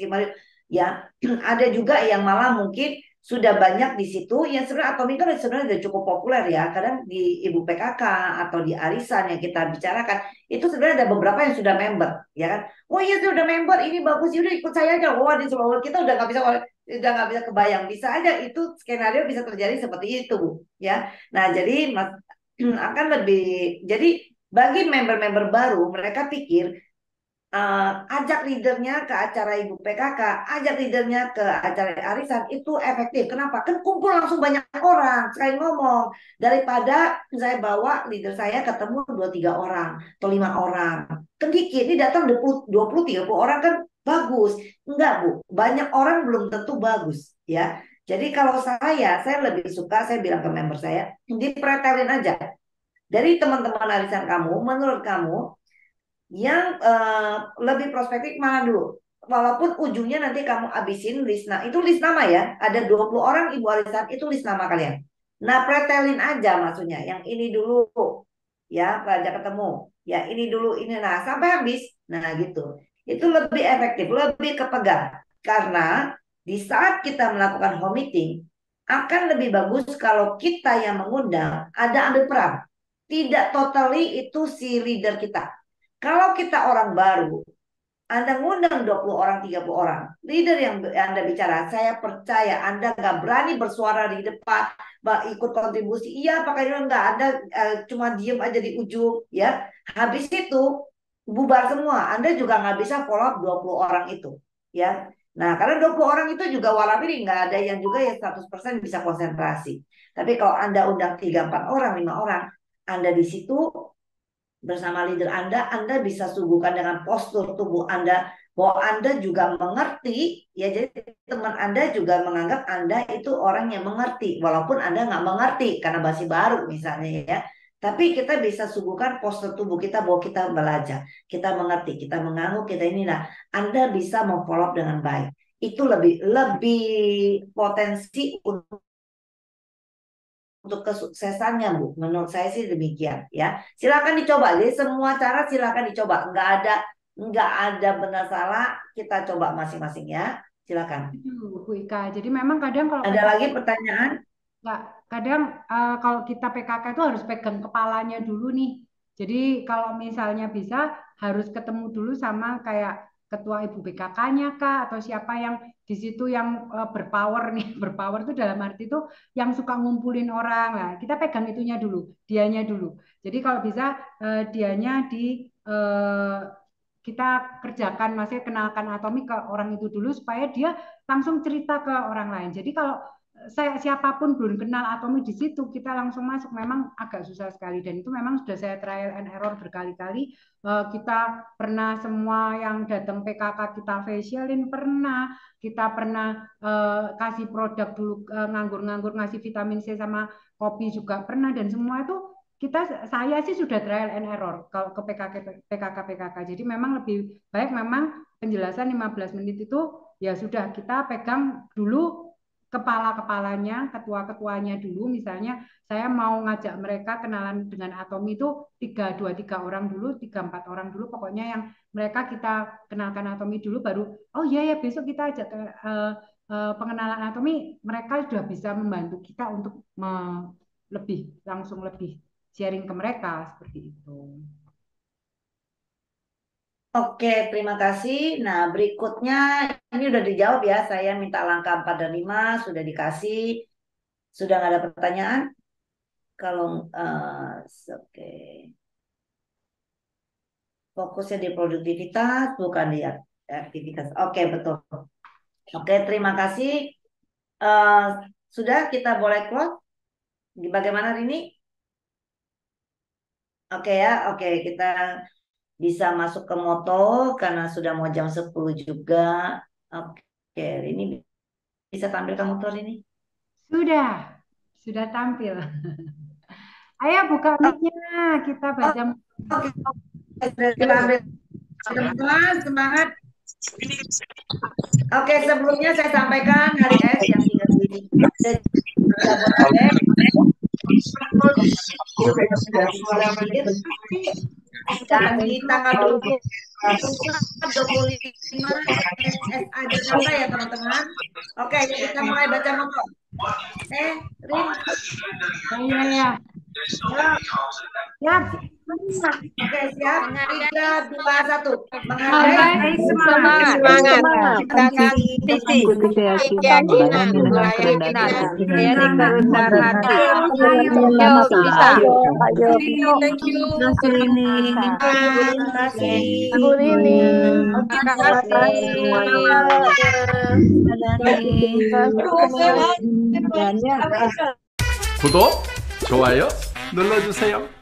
Ya, ada juga yang malah mungkin sudah banyak di situ yang sebenarnya Atomi kan sebenarnya sudah cukup populer ya. Kadang di Ibu PKK atau di arisan yang kita bicarakan itu sebenarnya ada beberapa yang sudah member, ya kan? Oh iya sudah member, ini bagus, udah ikut saya aja. Wah di Sulawesi kita udah nggak bisa kebayang, bisa aja itu skenario bisa terjadi seperti itu, Bu. Ya, nah jadi akan lebih, jadi bagi member-member baru mereka pikir ajak leadernya ke acara Ibu PKK, ajak leadernya ke acara arisan itu efektif. Kenapa? Kan kumpul langsung banyak orang, sekali ngomong. Daripada saya bawa leader saya ketemu 2-3 orang atau 5 orang. Kan dikit, ini datang 20-30 orang kan bagus. Enggak Bu, banyak orang belum tentu bagus ya. Jadi kalau saya lebih suka, saya bilang ke member saya, dipretelin aja. Dari teman-teman arisan kamu, menurut kamu, yang lebih prospektif mana dulu? Walaupun ujungnya nanti kamu abisin list, nah itu list nama ya. Ada 20 orang ibu arisan, itu list nama kalian. Nah pretelin aja maksudnya. Yang ini dulu ya, raja ketemu. Ya ini dulu, ini. Nah sampai habis. Nah gitu. Itu lebih efektif, lebih kepegang. Karena di saat kita melakukan home meeting, akan lebih bagus kalau kita yang mengundang ada ambil peran. Tidak totally itu si leader kita. Kalau kita orang baru, Anda ngundang 20 orang, 30 orang, leader yang Anda bicara, saya percaya Anda nggak berani bersuara di depan, ikut kontribusi, iya pakai enggak, Anda cuma diem aja di ujung, ya. Habis itu, bubar semua, Anda juga nggak bisa follow up 20 orang itu, ya. Nah, karena 20 orang itu juga walapiri nggak ada yang juga ya 100% bisa konsentrasi. Tapi kalau Anda undang 3, 4 orang, 5 orang, Anda di situ bersama leader Anda bisa suguhkan dengan postur tubuh Anda bahwa Anda juga mengerti, ya jadi teman Anda juga menganggap Anda itu orang yang mengerti, walaupun Anda nggak mengerti karena masih baru misalnya ya. Tapi kita bisa suguhkan postur tubuh kita bahwa kita belajar, kita mengerti, kita mengangguk, kita ini. Nah, Anda bisa memfollow dengan baik. Itu lebih potensi untuk kesuksesannya, Bu. Menurut saya sih demikian ya. Silakan dicoba. Jadi semua cara silakan dicoba. Nggak ada benar salah. Kita coba masing-masing ya. Silakan. Bu Ika. Jadi memang kadang kalau ada lagi pertanyaan? Nggak, kadang kalau kita PKK itu harus pegang kepalanya dulu nih. Jadi kalau misalnya bisa harus ketemu dulu sama kayak ketua ibu PKK-nya kah atau siapa yang di situ yang berpower nih. Berpower itu dalam arti itu yang suka ngumpulin orang. Nah, kita pegang itunya dulu, dianya dulu. Jadi kalau bisa dianya kita kerjakan, maksudnya kenalkan Atomi ke orang itu dulu supaya dia langsung cerita ke orang lain. Jadi kalau saya siapapun belum kenal Atomi di situ, kita langsung masuk memang agak susah sekali, dan itu memang sudah saya trial and error berkali-kali. Kita pernah semua yang datang PKK kita facialin, kita pernah kasih produk dulu, nganggur-nganggur ngasih vitamin C sama kopi juga pernah, dan semua itu saya sih sudah trial and error kalau ke PKK. Jadi memang lebih baik memang penjelasan 15 menit itu ya sudah kita pegang dulu kepala-kepalanya, ketua-ketuanya dulu. Misalnya saya mau ngajak mereka kenalan dengan Atomi itu 2-3 orang dulu, 3-4 orang dulu, pokoknya yang mereka kita kenalkan Atomi dulu, baru oh iya ya besok kita ajak pengenalan Atomi, mereka sudah bisa membantu kita untuk langsung lebih sharing ke mereka seperti itu. Oke, terima kasih. Nah, berikutnya ini udah dijawab ya. Saya minta langkah 4 dan 5 sudah dikasih. Sudah nggak ada pertanyaan? Kalau oke. Fokusnya di produktivitas, bukan di aktivitas. Oke, betul. Oke, terima kasih. Sudah, kita boleh close. Bagaimana ini? Oke ya, oke, kita bisa masuk ke moto karena sudah mau jam 10 juga. Oke, ini bisa tampilkan motor ini? Sudah tampil. Ayo buka mic-nya, kita baca. Teman-teman, semangat. Oke, sebelumnya saya sampaikan hari S yang tinggal di dan di tanggal 25 ada siapa ya teman-teman? Oke, kita mulai baca motor. Rin. Ya. Siap. Oke, siap. 3, 2, 1. Menghargai Semangat. Keyakinan. Kerendahan hati. Yuk, bisa. Thank you. Terima kasih. 구독, 좋아요 눌러주세요.